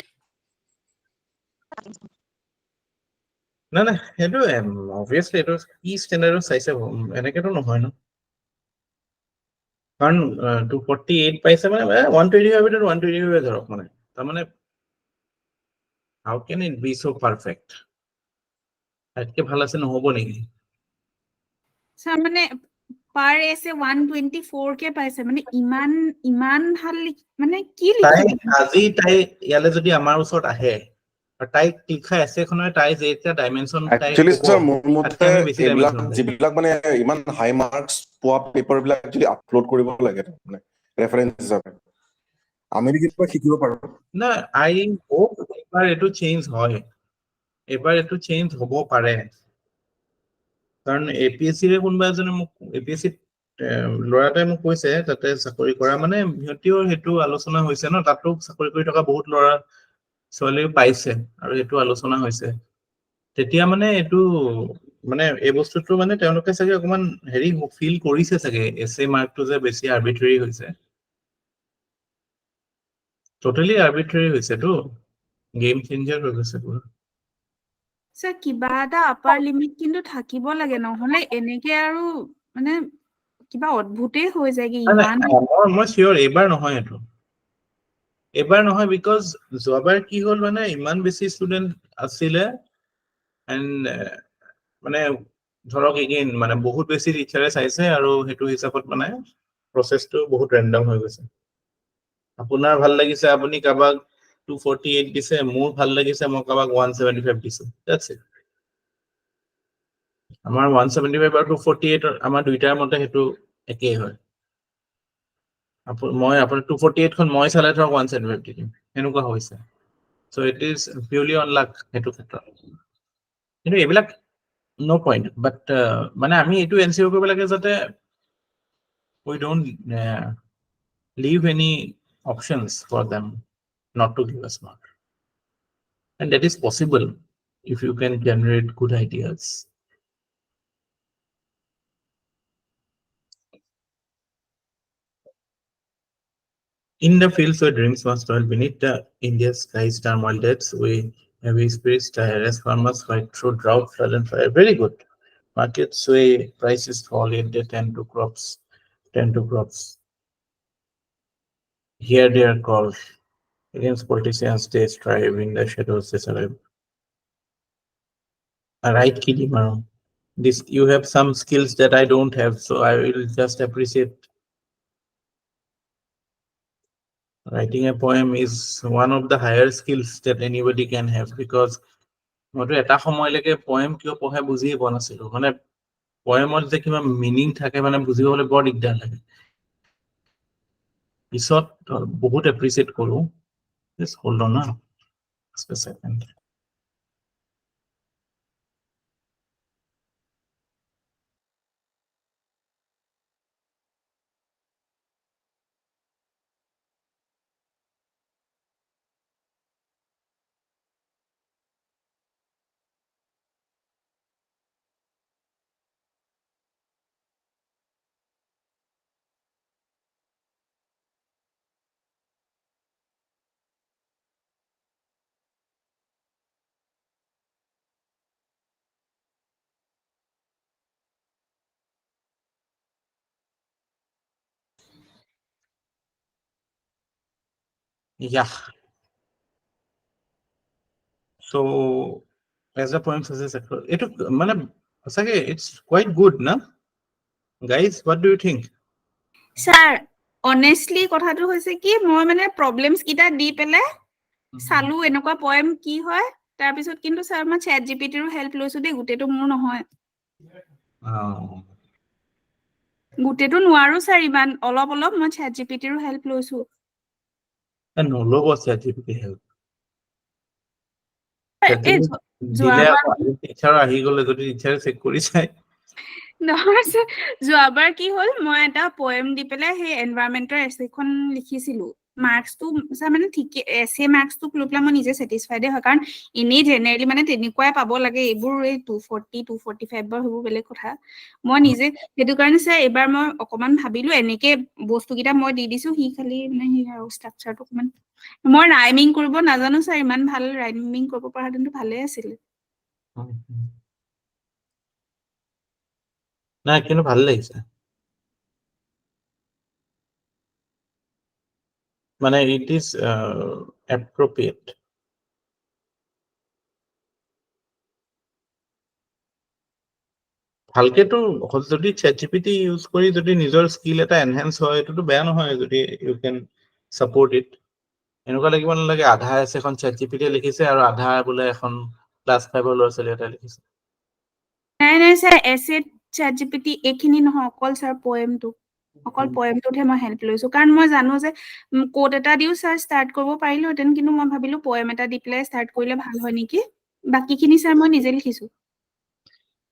নাই সেইটো অবভিয়াছলি এইটো কি ষ্টেণ্ডাৰ্ডত চাইছে, এনেকেতো নহয় ন। কাৰণ 248 পাইছে মানে 125 ভিতৰত 125 ধৰক, মানে তাৰমানে how can it be so perfect? তাতকে ভাল আছে নহ'ব নেকি? স্যাৰ মানে পাৰ এছে 124 কে পাইছে, মানে ইমান ভাল মানে কি তাই লিখিব? আজি ইয়ালৈ যদি আমাৰ ওচৰত আহে, আৰু তাইক লিখা এছেখনৰ তাই যেতিয়া ডাইমেনশ্যন তাই একচুৱেলি ক'ব, স্যাৰ মোৰ তাতকে মতে আমি বেছি এইবিলাক ডাইমেনশ্যন যিবিলাক মানে ইমান হাই মাৰ্কস পোৱা পেপাৰ বিলাক একচুৱেলি আপলোড কৰিব লাগে, মানে ৰেফাৰেন্স হিচাপে আমি কিবা শিকিব পাৰো। না, আই হোপ এইবাৰ এইটো চেঞ্জ হয়, এইবাৰ এইটো চেঞ্জ হ'ব পাৰে। কাৰণ APSCৰে কোনোবা এজনে মোক, APSCত ল'ৰা এটাই মোক কৈছে তাতে চাকৰি কৰা, মানে সিহঁতিও সেইটো আলোচনা হৈছে ন, তাতো চাকৰি কৰি থকা বহুত ল'ৰা ছোৱালীও পাইছে, আৰু সেইটো আলোচনা হৈছে। তেতিয়া মানে এইটো মানে এই বস্তুটো মানে তেওঁলোকে চাগে অকমান হেৰি ফিল কৰিছে চাগে, এছে মাৰ্কটো যে বেছি আৰ্বিট্ৰেৰী হৈছে। টোটেলি আৰ্বিট্ৰেৰী হৈছেতো, গেম চেঞ্জাৰ হৈ গৈছে পুৰা। স্যাৰ কিবা এটা আপাৰ লিমিট কিন্তু থাকিব লাগে, নহলে এনেকে আৰু মানে কিবা অদ্ভুতেই হৈ যায়গে ইমান। মই চিয়ৰ এইবাৰ নহয় এইটো, এইবাৰ নহয়, বিকজ যোৱাবাৰ কি হ'ল, মানে ইমান বেছি ষ্টুডেণ্ট আছিলে, এণ্ড মানে ধৰক এগেইন মানে বহুত বেছি টিচাৰে চাইছে, আৰু সেইটো হিচাপত মানে প্ৰচেছটো বহুত ৰেণ্ডম হৈ গৈছে। আপোনাৰ ভাল লাগিছে আপুনি কাৰোবাক 248 দিছে, মোৰ ভাল লাগিছে মই কাৰোবাক 175 দিছো, that's it। আমাৰ 175 আৰু 248 আমাৰ দুইটাৰ মতে সেইটো একেই হয়। মই আপোনাৰ 248খন মই চালে ধৰক 175 দি দিম, সেনেকুৱা হৈছে। চ' it is purely on luck সেইটো ক্ষেত্ৰত। কিন্তু এইবিলাক ন' পইণ্ট, বাট মানে আমি এইটো এনচিঅৰ কৰিব লাগে যাতে we don't leave any options for them not to give us mark. And that is possible if you can generate good ideas. In the fields where dreams must dwell beneath the India's skies turmoil depths, we heavy spirits tireless farmers fight through drought, flood, and fire. Very good. Markets sway, prices fall, yet they tend to crops. Hear their call. Against politicians, they strive. In the shadows, they survive. Right, Kidimaro. this you have some skills that I don't have, so I will just appreciate. Writing a poem is one of the higher skills that anybody can have, because মইতো এটা সময়লৈকে poem কিয় পঢ়ে বুজিয়ে পোৱা নাছিলো, মানে poemত যে কিবা meaning থাকে মানে বুজিবলৈ বৰ দিগদাৰ লাগে। পিছত বহুত appreciate কৰো। Just hold on now. Just a second. Yeah. So as a poem suggests, it's quite good, na? Guys, what do you think? Sir, honestly কথাটো হৈছে কি মই মানে problems কিটা দি পেলে চালু এনেকুৱা poem কি হয় তাৰ পিছত কিন্তু স্যাৰ মই chat gpt ৰ help লৈছো দে গুটেটো মোৰ নহয় গুটেটো নোৱাৰো স্যাৰ ইমান অলপ অলপ মই chat gpt ৰ help লৈছো And no logo chat gpt help. এই দিলে টিচাৰ আহি গলে যদি টিচাৰ চেক কৰি চাই নহয় স্যাৰ যোৱাবাৰ কি হ'ল মই এটা poem দি পেলে সেই এনভায়ৰনমেন্টৰ এছেখন লিখিছিলো মাৰ্কস তো স্যাৰ মানে ঠিক এসে মাৰ্কস তো লৈ পেলা মই নিজে স্যাটিসফাইড হয় কাৰণ ইনি জেনাৰেলি মানে তেনেকুৱাই পাব লাগে এইবোৰ এই 240 245 বৰ হ'ব বেলেগ কথা মই নিজে হেতু কাৰণে স্যাৰ এবাৰ মই অকমান ভাবিলো এনেকে বস্তুকিটা মই দি দিছো হি খালি মানে হি আৰু ষ্ট্ৰাকচাৰটো অকমান মই ৰাইমিং কৰিব নাজানো স্যাৰ ইমান ভাল ৰাইমিং কৰিব পৰা হেতেনটো ভালে আছিল না কিন্তু ভাল লাগিছে মানে it is appropriate ভালকেতো যদি chat gpt ইউজ কৰি যদি নিজৰ স্কিল এটা এনহান্স হয় এটোতো বেয়া নহয় যদি you can support it এনেকুৱা লাগিব নালাগে আধা আছে এখন chat gpt লিখিছে আৰু আধা বোলে এখন ক্লাস 5 ৰ ল'ৰা-ছোৱালী এটা লিখিছে নাই নাই স্যাৰ এসে chat gpt এখিনি নহয় অকল স্যাৰ poemটো অকল poemটোহে মই হেল্প লৈছো কাৰণ মই জানো যে কোড এটা দিও স্যাৰ স্টাৰ্ট কৰিব পাৰিলো হেতেন কিন্তু মই ভাবিলো poem এটা দি প্লে স্টাৰ্ট কৰিলে ভাল হয় নেকি বাকিখিনি স্যাৰ মই নিজে লিখিছো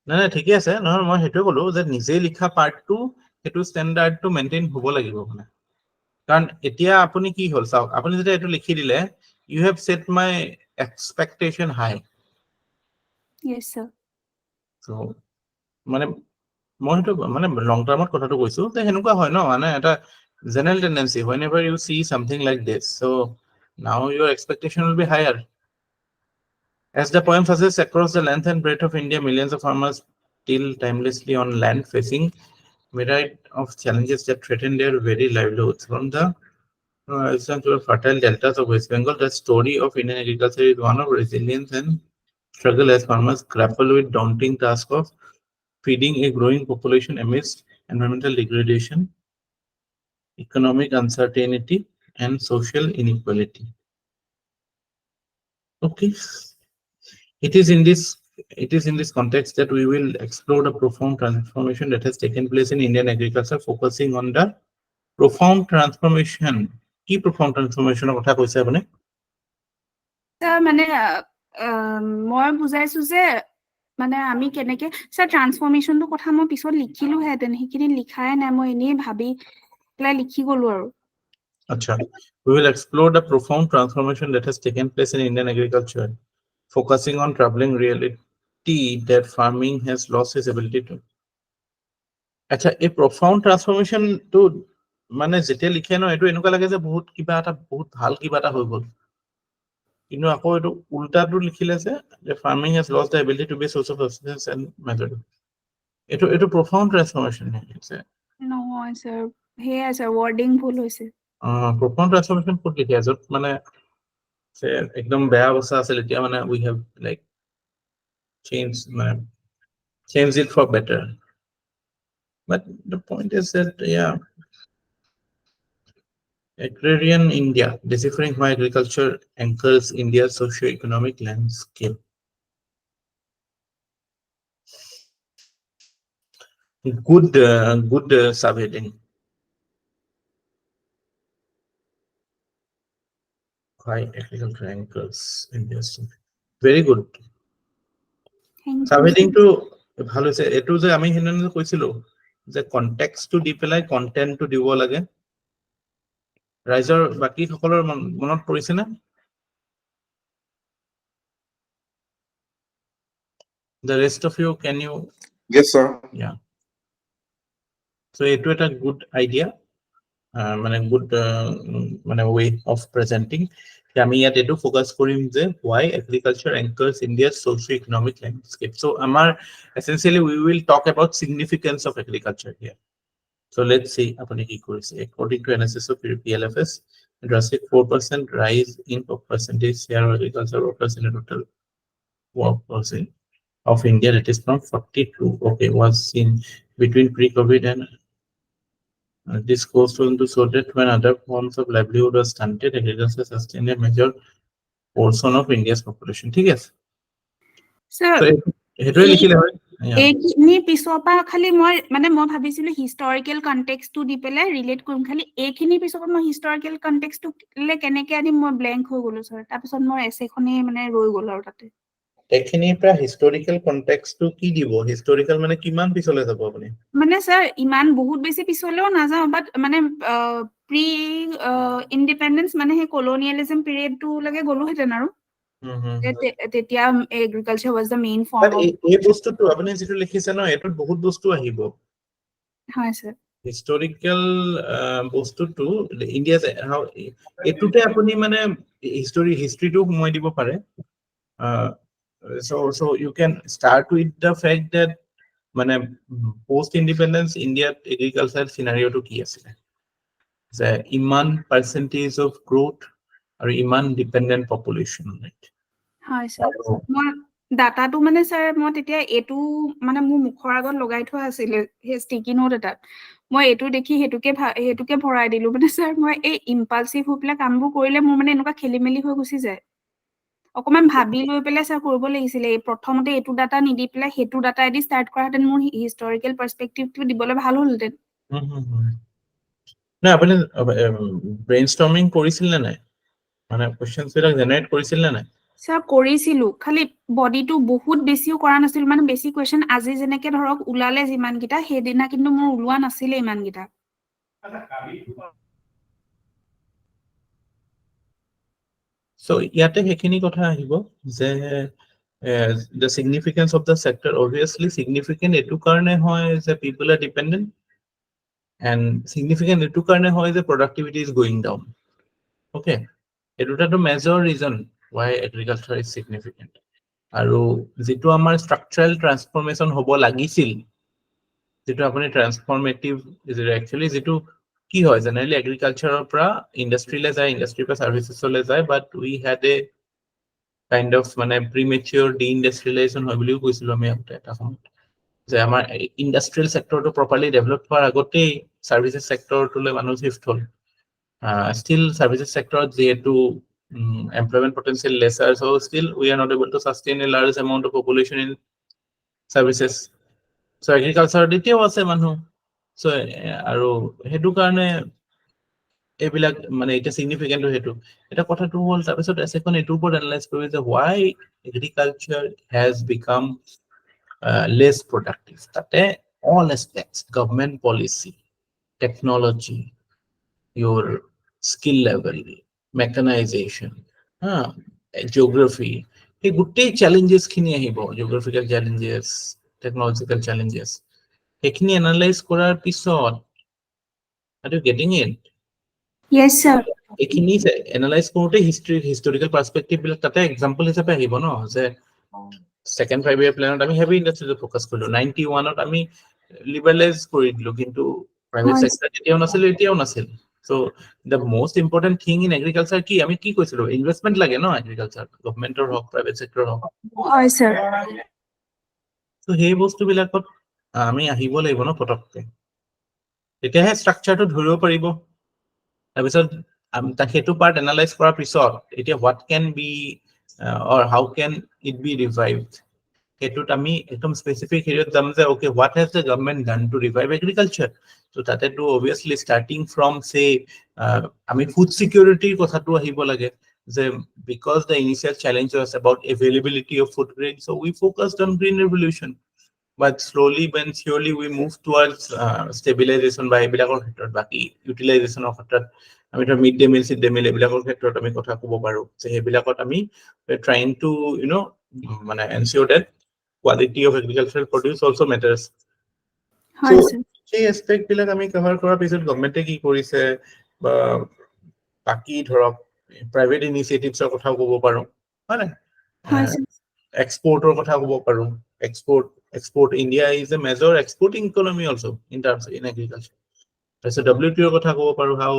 নাই নাই ঠিকে আছে নহয় মই হেতু কলো যে নিজে লিখা পাৰ্টটো হেতু ষ্টেণ্ডাৰ্ডটো মেইনটেইন হ'ব লাগিব মানে কাৰণ এতিয়া আপুনি কি হ'ল চাওক আপুনি যেতিয়া এটো লিখি দিলে you have set my expectation high yes sir so মানে মই হেতু মানে লং টাৰ্মত কথাটো কৈছো যে হেনেকুৱা হয় ন মানে এটা general tendency whenever you see something like this so now your expectation will be higher as the poem suggests across the length and breadth of India millions of farmers till timelessly on land facing myriad of challenges that threaten their very livelihoods from the essential fertile deltas of West Bengal. The story of Indian agriculture is one of resilience and struggle as farmers grapple with daunting task of feeding a growing population amidst environmental degradation, economic uncertainty, and social inequality. Okay. It is in this context that we will explore the profound transformation that has taken place in Indian agriculture, focusing on the profound transformation. Key profound transformation of কথা কৈছে আপুনি মানে মই বুজাইছো যে মানে আমি কেনেকে sir ট্ৰান্সফৰমেশনটো কথা মই পিছত লিখিলো হেতেন হেখিনি লিখাই নাই মই এনেই ভাবি প্লাই লিখি গলো আৰু Acha. We will explore the profound transformation that has taken place in Indian agriculture, focusing on troubling reality that farming has lost its ability to. Acha, a profound transformation to মানে যেতিয়া লিখে ন এটো এনেকুৱা লাগে যে বহুত কিবা এটা বহুত ভাল কিবা এটা হৈ গ'ল কিন্তু আকৌ এটো উল্টাটো লিখিলে যে farming has lost the ability to be a source of subsistence and method এটো profound transformation আছে নহয় স্যাৰ হে স্যাৰ ওয়ার্ডিং ভুল হৈছে profound transformation ক'ত লিখে য'ত মানে একদম বেয়া অৱস্থা আছিল এতিয়া মানে we have like changed মানে change it for better. But the point is that, yeah, agrarian India, deciphering why agriculture anchors India's socio-economic landscape. Good subheading. Why agriculture anchors India's, very good. Thank you. Subheading to ভালো হৈছে। এটো যে আমি হেনে কৈছিলো যে context to the পেলাই content two দিব লাগে, ৰাইজৰ বাকি সকলৰ মনত পৰিছে না? The rest of you, can you? Yes, sir. Yeah. So it was a good idea, good way of presenting. আমি ইয়াত এটো ফোকাস কৰিম যে why agriculture anchors India's socio-economic landscape. So essentially we will talk about significance of agriculture here. So let's see apuni ki korise. According to analysis of PLFS, a drastic 4% rise in percentage share of agriculture workers in the total workforce of India, that is from 42, okay, was seen between pre-COVID and this goes to show that when other forms of livelihood are stunted, agriculture sustained a major portion of India's population. ঠিক আছে? Sir, So হেতুৱে লিখিলে হয়। এইখিনি পিছৰ পৰা খালি মই ভাবিছিলো হিষ্টৰিকেল কনটেক্সটটো দি পেলাই ৰিলেট কৰিম, খালি এইখিনি পিছৰ পৰা মই হিষ্টৰিকেল কনটেক্সটটো কেনেকে আনিম মই ব্লেংক হৈ গলো স্যাৰ। তাৰপিছত মোৰ এছেখনি ৰৈ গ'ল আৰু তাতে। এইখিনিৰ পৰা হিষ্টৰিকেল কনটেক্সটটো কি দিব? হিষ্টৰিকেল কিমান পিছলৈ যাব আপুনি? স্যাৰ ইমান বহুত বেছি পিছলৈও নাযাওঁ, বাট প্ৰি ইণ্ডিপেণ্ডেন্স সেই কলোনিয়েলিজম পিৰিয়ডটো লৈকে গ'লোহেঁতেন আৰু তেতিয়া agriculture was the main form of. এই বস্তুটো আপুনি যেটো লিখিছে ন, এটোত বহুত বস্তু আহিব। হয় স্যাৰ। হিষ্টৰিকেল বস্তুটো ইণ্ডিয়া এটোতে আপুনি হিষ্ট্ৰীটো সোমাই দিব পাৰে। So you can start with the fact that post independence India agricultural scenario to ki asile, the iman percentage of growth or iman dependent population, right? হয় স্যার। মই ডাটাটো স্যার মই তেতিয়া এটো মোৰ মুখৰ আগত লগাই থোৱা আছিল হে ষ্টিকি নোট এটাত। মই এটো দেখি হেতুকে ভৰাই দিলো। স্যাৰ মই এই ইম্পালসিভ হৈ পেলাই কামবোৰ কৰিলে মোৰ এনেকুৱা খেলিমেলি হৈ গুচি যায়। অকমান ভাবি লৈ পেলাই স্যাৰ কৰিব লাগিছিল। এই প্ৰথমতে এটো ডাটা নিদি পেলাই হেতু ডাটা এদি ষ্টাৰ্ট কৰাহেঁতেন মোৰ হিষ্টৰিকেল পাৰ্সপেক্টিভটো দিবলৈ ভাল হ'লহেঁতেন। না আপুনি ব্ৰেইনষ্টৰ্মিং কৰিছিল নে নাই? কোৱেশ্চনছ বিলাক জেনাৰেট কৰিছিল নে নাই? স্যাৰ কৰিছিলো, খালি বডিটো বহুত বেছিও কৰা নাছিল। বেছি কুৱেশ্চন আজি যেনেকে ধৰক ওলালে যিমান কিটা সেইদিনা কিন্তু মোৰ ওলোৱা নাছিলে ইমান কিটা। So ইয়াতে হেখিনি কথা আহিব যে the significance of the sector, obviously significant etu karone hoy যে people are dependent, and significant etu karone hoy যে productivity is going down. Okay, etuta to major reason why agriculture is significant. Aru jitu amar structural transformation hobo lagisil, jitu apuni transformative is actually jitu কি হয়, generally agriculture পৰা industry le jay, industry পৰা services le jay, but we had a kind of premature deindustrialization হয় বুলিও কৈছিলো আমি এটা সময়ত, যে আমাৰ ইন্ডাষ্ট্ৰিয়েল সেক্টৰটো প্ৰপাৰলি ডেভেলপ হোৱাৰ আগতেই সাৰ্ভিসেস সেক্টৰটোলৈ মানুহ শিফট হ'ল। Still services sector যেহেতু employment potential lesser, so still we are not able to sustain a large amount of population in services. So agriculture দ্বিতীয় আছে মানুহ। So আৰু হেতু কাৰণে এইবিলাক এটা সিগনিফিকেন্ট হেতু এটা কথাটো হ'ল। তাৰপিছত এছেখন এটোৰ ওপৰত এনালাইজ কৰি যে why agriculture has become less productive. তাতে all aspects, government policy, technology, your skill level, mechanization, geography, এই গোটেই challenges খিনি আহিব, geographical challenges, technological challenges, সেইখিনি এনালাইজ কৰাৰ পিছত, are you getting it? Yes sir. এইখিনি এনালাইজ কৰোতে হিষ্টৰিকেল পাৰ্সপেক্টিভ বিলাক তাতে এক্সাম্পল হিচাপে আহিব ন, যে সেকেন্ড 5 ইয়াৰ প্ল্যানত আমি হেভি ইন্ডাষ্ট্ৰিতে ফোকাস কৰিলো, 91ত আমি লিবাৰেলাইজ কৰি দিলো, কিন্তু প্ৰাইভেট সেক্টৰ এতিয়াও নাছিল। So the most important thing in agriculture কি আমি কি কৈছিলো, ইনভেষ্টমেন্ট লাগে ন এগ্ৰিকালচাৰ, গভৰ্নমেন্টৰ হক প্ৰাইভেট সেক্টৰ হক। হয় স্যাৰ। তো সেই বস্তুবিলাকত আমি আহিব লাগিব ন পটককে, তেতিয়াহে ষ্ট্ৰাকচাৰটো ধৰিব পাৰিব। তাৰপিছত সেইটো পাৰ্ট এনালাইজ কৰাৰ পিছত এতিয়া what can be or how can it be revived, সেইটোত আমি একদম স্পেচিফিক হেৰিয়ত যাম যে okay what has the government done to revive agriculture. ত' তাতেতো অবভিয়াছলি ষ্টাৰ্টিং ফ্ৰম চে আমি ফুড ছিকিউৰিটিৰ কথাটো আহিব লাগে যে because the initial challenge was about availability of food grain, so' we focused on green revolution. But slowly and surely we move towards stabilization বা এইবিলাকৰ ক্ষেত্ৰত, বাকী ইউটিলাইজেশ্যনৰ ক্ষেত্ৰত আমি ধৰ মিড ডে মিল চিড ডে মিল এইবিলাকৰ ক্ষেত্ৰত আমি কথা ক'ব পাৰোঁ যে সেইবিলাকত আমি ট্ৰাইং টু মানে ensure that quality of agricultural produce also' matters. হয় স্যাৰ। সেই এছপেক্ট বিলাক আমি কভাৰ কৰাৰ পিছত গভৰ্ণমেণ্টে কি কৰিছে বা বাকী ধৰক প্ৰাইভেট ইনিচিয়েটিভছৰ কথাও ক'ব পাৰোঁ, হয় নাই? হয় স্যাৰ। এক্সপোৰ্টৰ কথা ক'ব পাৰোঁ। Export India is a major exporting economy also in terms in agriculture. তাৰপিছত WTO কথা ক'ব পাৰোঁ, how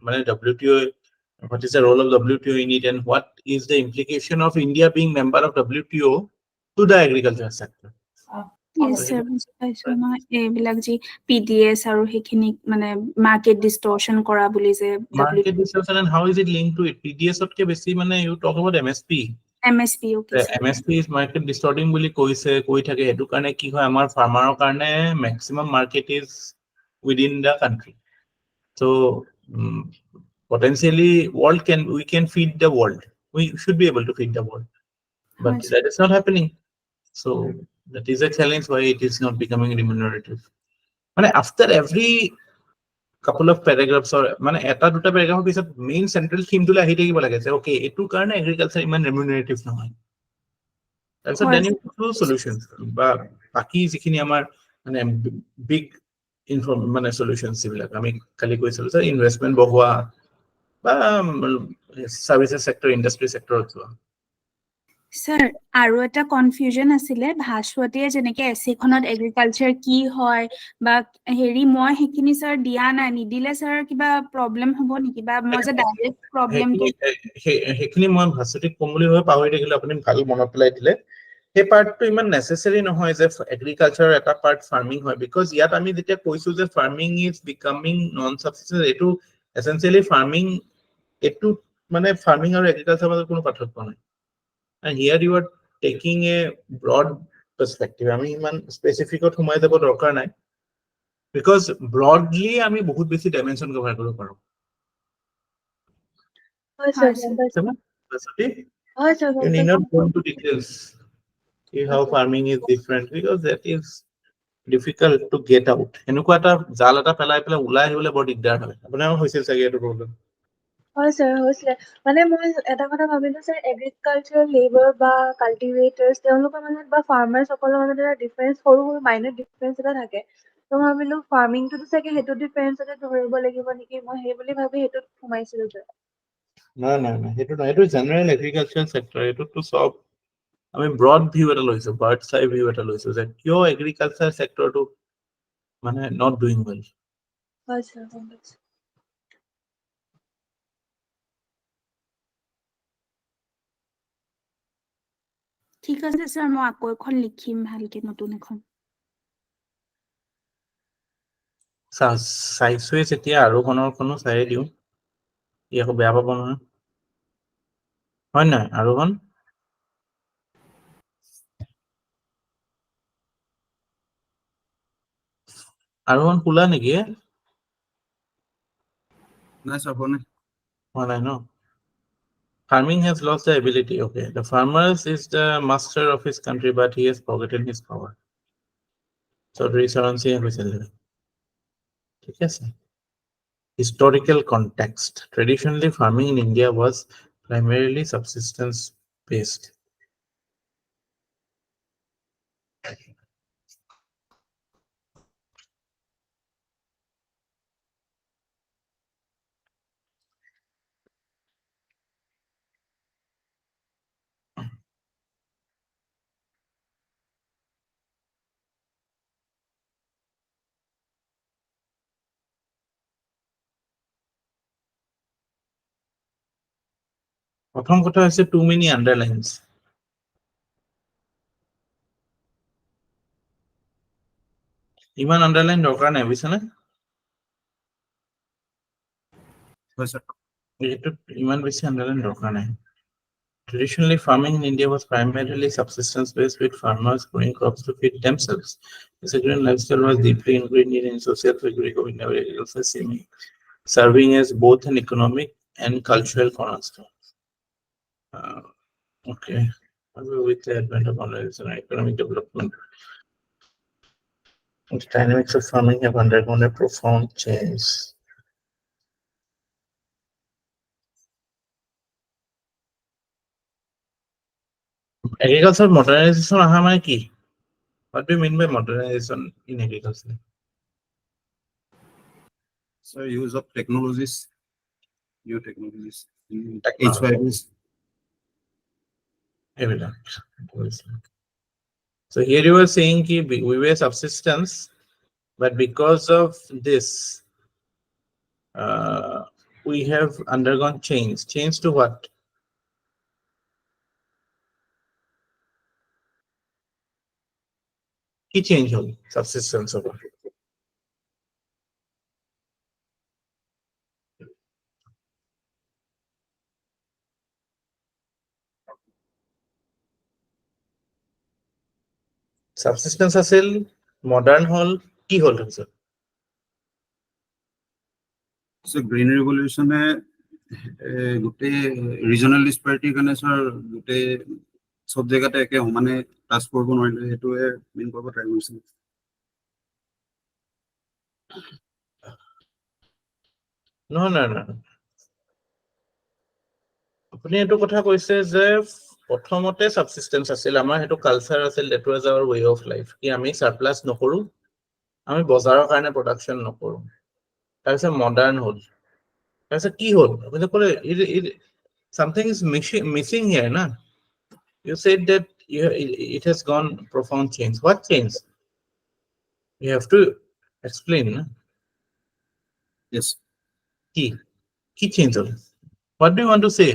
মানে WTO, what is the role of WTO in it and what is the implication of India being member of WTO to the agriculture sector. Yes, sir. বুজি পাইছোঁ মই এইবিলাক যি PDS আৰু সেইখিনিক মানে মাৰ্কেট ডিষ্টৰ্শন কৰা বুলি যে Market distortion and how is it linked to it? PDS তকে বেছি মানে you talk about MSP. MSP, okay, sir. MSP is market distorting বুলি কৈ থাকে, সেইটো কাৰণে কি হয় আমাৰ ফাৰ্মাৰৰ কাৰণে maximum market is within the country. So potentially we can feed the world. We should be able to feed the world. But Yes. that is not happening. So that is a challenge why it is not becoming remunerative. মানে after every couple of paragraphs or মানে এটা দুটা প্যাৰাগ্ৰাফৰ পিছত main central থিমটোলৈ আহি থাকিব লাগে যে okay এইটো কাৰণে এগ্ৰিকালচাৰ ইমান ৰেমুনাৰেটিভ নহয়। তাৰপিছত Yes. Then you to solution বা বাকি যিখিনি আমাৰ মানে বিগ মানে সলিউশনছ যিবিলাক আমি কালি কৈছিলো যে ইনভেষ্টমেণ্ট বঢ়োৱা বা সাৰ্ভিসেছ সেক্টৰ ইণ্ডাষ্ট্ৰি সেক্টৰত যোৱা। স্যাৰ আৰু এটা কনফিউজন আছিলে, ভাস্বতীয়ে যেনেকে এছএখনত এগ্ৰিকালচাৰ কি হয় বা হেৰি মই সেইখিনি স্যাৰ দিয়া নাই, নিদিলে স্যাৰ কিবা প্ৰব্লেম হ'ব নেকি বা মই যে ডাইৰেক্ট প্ৰব্লেমটো সেইখিনি মই ভাস্বতীক কম বুলি ভাবে পাহৰি থাকিলো, আপুনি ভাল মনত পেলাই দিলে। সেই পাৰ্টটো ইমান নেচেচাৰী নহয় যে এগ্ৰিকালচাৰৰ এটা পাৰ্ট ফাৰ্মিং হয়, বিকজ ইয়াত আমি যেতিয়া কৈছো যে farming is becoming non subsistence, এইটো এসেনচিয়েলি ফাৰ্মিং, এইটো মানে ফাৰ্মিং আৰু এগ্ৰিকালচাৰৰ মাজত কোনো পাৰ্থক্য নাই। And here you are taking a broad perspective. আমি ইমান স্পেচিফিকত সোমাই যাব দৰকাৰ নাই, বিকজ ব্ৰডলি আমি বহুত বেছি ডাইমেনশ্যন কভাৰ কৰিব পাৰোঁ। হয় স্যাৰ, গম পাইছোঁ। হয় স্যাৰ, You গম need not পাইছোঁ। go into details how farming is different, because that is difficult to get out. এনেকুৱা এটা জাল এটা পেলাই ওলাই আহিবলৈ বৰ দিগদাৰ হয়। আপোনাৰ হৈছিল চাগে এইটো প্ৰব্লেম। হয় স্যাৰ, হৈছিলে। মানে মই এটা কথা ভাবিলো স্যাৰ, এগ্ৰিকালচাৰ লেবাৰ বা কাল্টিভেটাৰ্ছ তেওঁলোকৰ মাজত বা ফাৰ্মাৰ সকলৰ মাজত এটা ডিফাৰেন্স, সৰু সৰু মাইনৰ ডিফাৰেন্স এটা থাকে। তো মই ভাবিলো ফাৰ্মিংটোতো চাগে সেইটো ডিফাৰেন্সতে ধৰিব লাগিব নেকি, মই সেই বুলি ভাবি সেইটোত সোমাইছিলো স্যাৰ। নাই সেইটো নহয়, এইটো জেনেৰেল এগ্ৰিকালচাৰ সেক্টৰ। এইটোতো চব আমি ব্ৰড ভিউ এটা লৈছো, বাৰ্ডছ আই ভিউ এটা লৈছো যে কিয় এগ্ৰিকালচাৰ সেক্টৰটো মানে নট ডুইং ৱেল। হয় স্যাৰ, গম পাইছোঁ। ঠিক আছে স্যাৰ, মই আকৌ এখন লিখিম ভালকে, নতুন এখন। চাইছোৱে যেতিয়া আৰোহণৰখনো চাই দিওঁ, ই আকৌ বেয়া পাব নহয়, হয় নাই? আৰোহণ খোলা নেকি? নাই স্যাৰ, হোৱা নাই। হোৱা নাই ন? Farming has lost the ability. Okay, the farmers is the master of his country, but he has forgotten his power. Chaudhary Charan Singh কৈছিল। ঠিক আছে। Historical context. Traditionally, farming in India was primarily subsistence based. প্ৰথম কথা হৈছে too many underlines. ইমান underline দৰকাৰ নাই বুজিছানে? হয় স্যাৰ। এইটোত ইমান বেছি আন্ডাৰলাইন দৰকাৰ নাই। Traditionally, farming in India was primarily subsistence-based, with farmers growing crops to feed themselves. This agrarian lifestyle was deeply ingrained in social fabric of Indian agriculture, serving as both an economic and cultural cornerstone. Okay, with the advent of modernization and economic development, the dynamics of farming have undergone a profound change. Agriculture modernization aha mane ki? What do you mean by modernization in agriculture? So use of technologies, new technologies, Technology. HYVs. Evident. So here you were saying ki we were subsistence, but because of this, we have undergone change. Change to what? Ki change hol subsistence over. Subsistence আছিল modern hol ki hol thakse? So green revolution গোটেই regional ডিসপাৰিটিৰ কাৰণে sir গোটেই সব জায়গাতে একে সমানে touch কৰিব নোৱাৰিলে সেইটোৱে মেইন কৰিব ট্ৰাই কৰিছিল। No. আপুনি এইটো কথা কৈছে যে প্ৰথমতে সাবসিস্টেন্স আছিল আমাৰ হেতু কালচাৰ আছিল, that was our way of life কি আমি সাৰপ্লাস নকৰো, আমি বজাৰৰ কাৰণে প্ৰডাকশন নকৰো। তাৰপিছত মডাৰ্ন হ'ল, তাৰপিছত কি হ'ল আপুনি ক'লে something is missing here na. You said that it has gone profound change. What change? You have to explain na. Yes. Ki change hol? What do you want to say?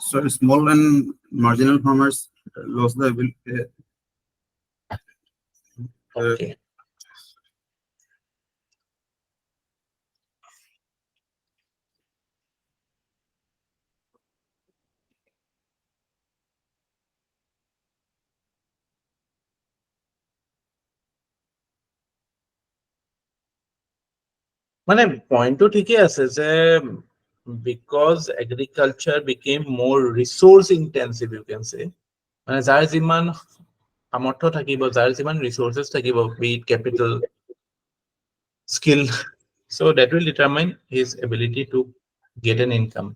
So small and marginal farmers lost the ability. Okay. মানে পয়েন্টটো ঠিকই আছে যে because agriculture became more resource intensive, you can say, মানে যাৰ যিমান সামৰ্থ্য থাকিব, যাৰ যিমান resources থাকিব, be it capital, skill, so that will determine his ability to get an income.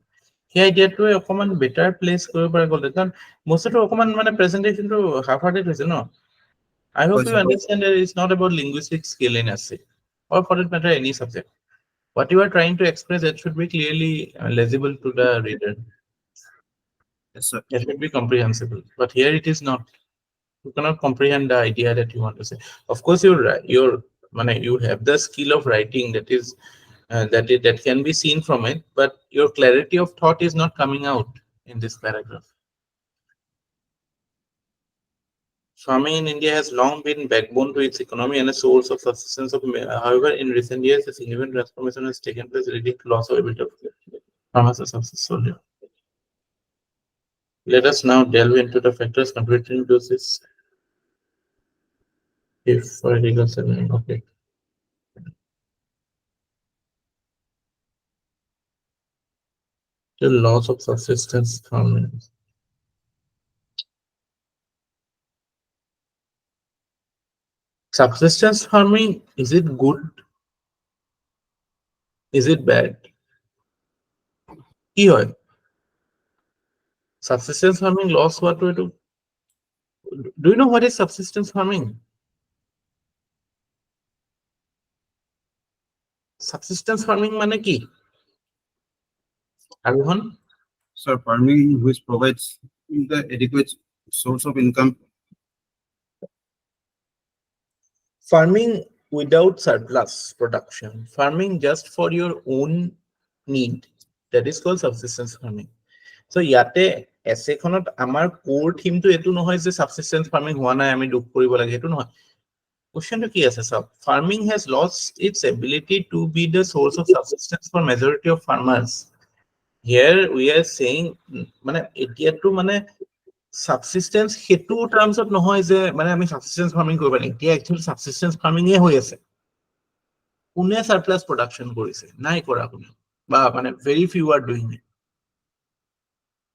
সেই আইডিয়াটোৱে অকমান বেটাৰ প্লেচ কৰিব পৰা গ'ল, কাৰণ বস্তুটো অকমান মানে প্ৰেজেন্টেশনটো হাফ হাৰ্টেড হৈছে ন। I hope you understand that it's not about linguistic skill in essay or for that matter any subject. What you are trying to express, it should be clearly legible to the reader. Yes, sir. It should be comprehensible. But here it is not. You cannot comprehend the idea that you want to say. Of course, you have the skill of writing that is that can be seen from it, but your clarity of thought is not coming out in this paragraph. Farming in India has long been backbone to its economy and a source of subsistence. However, in recent years, a significant transformation has taken place, leading to loss of ability of farmers as successful. Let us now delve into the factors contributing to this. If for agriculture, okay. The loss of subsistence farming. Subsistence farming, is it good? Is it bad? কি হয়? Subsistence farming loss what we do? Do you know what is subsistence farming? Subsistence farming মানে কি? Arohan? Sir, farming which provides the adequate source of income. Farming without surplus production, farming just for your own need, that is called subsistence farming. So yate এছেখনত আমাৰ কোৰ থিমটো এইটো নহয় যে subsistence farming হোৱা নাই আমি দুখ কৰিব লাগে সেইটো নহয় কোৱেশ্চনটো কি আছে সব farming has lost its ability to be the source of subsistence for majority of farmers here we are saying মানে এতিয়াটো মানে সাবসিস্টেন্স হেতু টার্মছত নহয় যে মানে আমি সাবসিস্টেন্স ফার্মিং কৰিব পাৰিম এতিয়া একচুয়ালি সাবসিস্টেন্স ফাৰ্মিং হৈ আছে কোনে সাৰপ্লাস প্ৰোডাকশন কৰিছে নাই কৰা কোনে বা মানে very few R doing it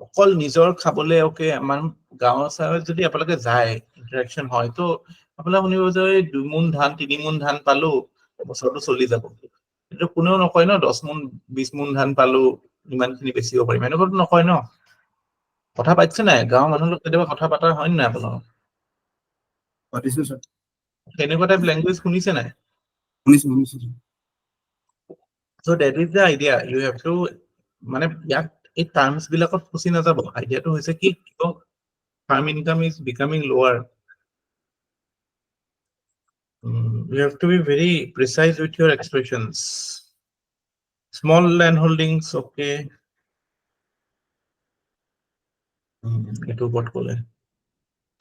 অকল নিজৰ খাবলে ওকে আমাৰ গাঁৱৰ চাৰত যদি আপোনালোকে যায় ইন্টাৰেকশন হয় তো আপোনালোকে শুনিব যে 2 মুন ধান 3 মুন ধান পালো বছৰটো চলি যাব কিন্তু কোনেও নকয় ন 10 মুন 20 মুন ধান পালো ইমানখিনি বেচিব পাৰিম এনেকুৱাটো নকয় ন কথা পাতিছে নাই গাঁৱৰ মানুহৰ লগত কেতিয়াবা কথা পাতা হয় নাই আপোনালোক পাতিছো স্যাৰ তেনেকুৱা টাইপ ল্যাঙ্গুৱেজ শুনিছে নাই শুনিছো so that is the idea you have to মানে ইয়াক এই টার্মস বিলাকত ফুসি নাযাব আইডিয়াটো হৈছে কি farm income is becoming lower you have to be very precise with your expressions small land holdings okay এটো what কলে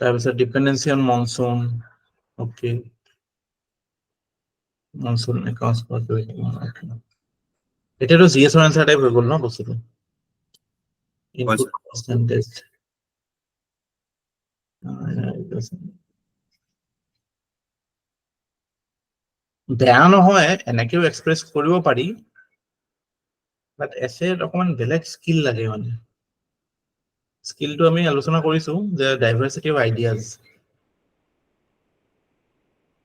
তাৰপিছত dependency on monsoon okay monsoon accounts for doing okay এটাতো জিএস এর আনসার টাইপ হয়ে গেল না বস্তুটো input percentage বেয়া নহয় এনেকেও এক্সপ্ৰেছ কৰিব পাৰি বাট এছে অকমান বেলেগ স্কিল লাগে মানে স্কিলটো আমি আলোচনা কৰিছো যে ডাইভাৰ্সিটি অফ আইডিয়াজ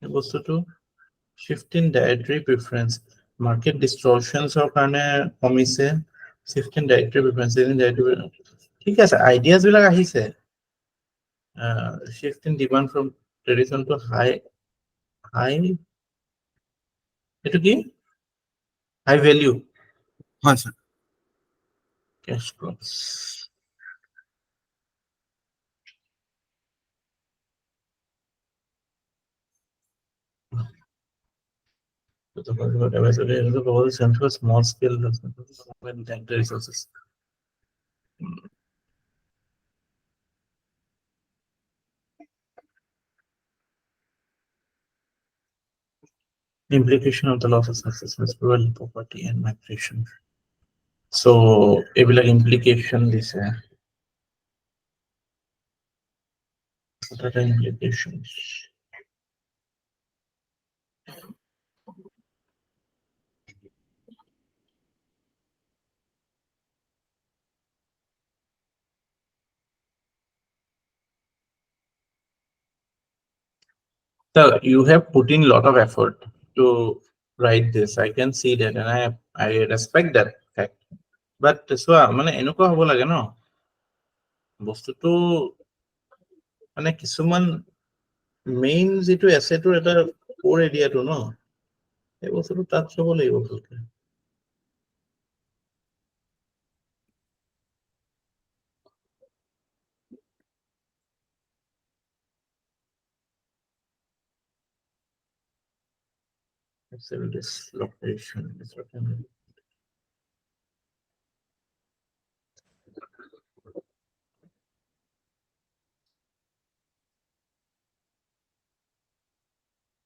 এই বস্তুটো shift in dietary preference market distortions অৰ কাৰণে কমিছে shift in dietary preference ঠিক আছে আইডিয়াজ বিলাক আহিছে shift in demand from tradition to high এটো কি high value হয় sir cash crops the whole central small scale resources implication of the loss of success rural property and migration so এইবিলাক implication দিছে what are the implications so you have put in a lot of effort to write this I can see that and I respect that fact but চোৱা মানে এনেকুৱা হ'ব লাগে ন বস্তুটো মানে কিছুমান মেইন যেটো এসেটৰ এটা কোৰ এৰিয়াটো ন এই বস্তুটো টাচ হ'ব লাগিব ভালকে civil dislocation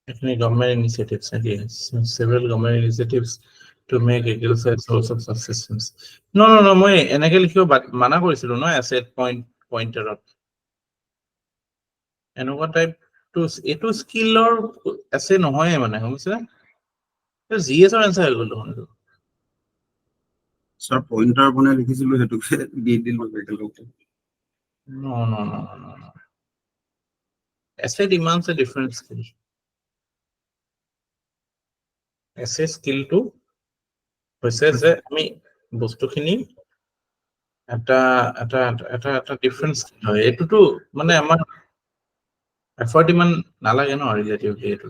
Actually, government initiatives and yes, several government initiatives to make agriculture a source of subsistence. No, মই এনেকে লিখিব মানা কৰিছিলো ন asset pointerত এনেকুৱা টাইপ টু এটো স্কিলৰ আছে নহয় মানে বুজিছে জিএস এর আনসার হলো স্যার পয়েন্টার বনে লিখিছিল হেতুকে দি দিলো একেলগে no asset demands a different skill asset skill to হৈছে যে আমি বস্তুখিনি এটা এটা এটা এটা ডিফারেন্স হয় এটুটো মানে আমাৰ এফৰ্ট ইমান নালাগে ন ৰিলেটিভলি এটো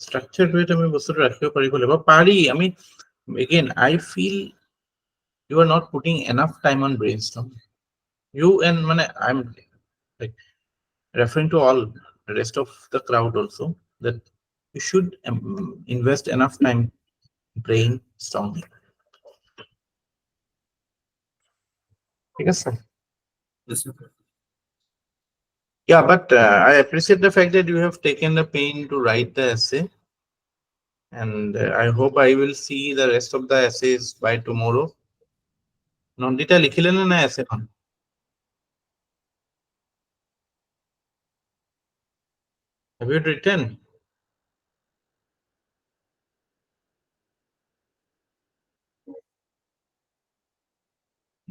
স্ট্ৰাকচাৰ ৱেট আমি বস্তুটো ৰাখিব পাৰিব লাগিব পাৰি আমি again I feel you are not putting enough time on brainstorm you and মানে I'm like referring to all the rest of the crowd also that you should invest enough time brainstorming ঠিক আছে? Yes, sir. Yeah, but I appreciate the fact that you have taken the pain to write the essay. And I hope I will see the rest of the essays by tomorrow. Nandita likhile na na essay kon? Have you written?